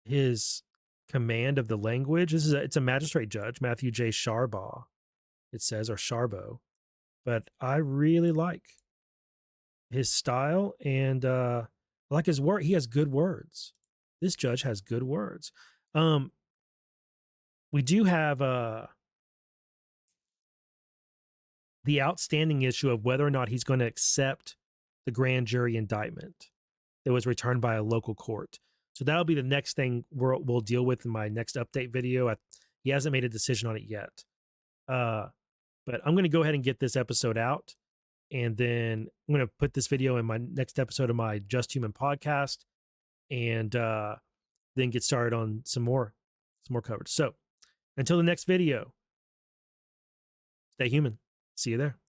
his command of the language. It's a magistrate judge, Matthew J. Sharbaugh, it says, or Sharbo. But I really like his style, and I like his word. He has good words. This judge has good words. We do have the outstanding issue of whether or not he's going to accept the grand jury indictment that was returned by a local court. So that'll be the next thing we'll deal with in my next update video. He hasn't made a decision on it yet. But I'm going to go ahead and get this episode out. And then I'm going to put this video in my next episode of my Just Human podcast, and then get started on some more coverage. So until the next video, stay human. See you there.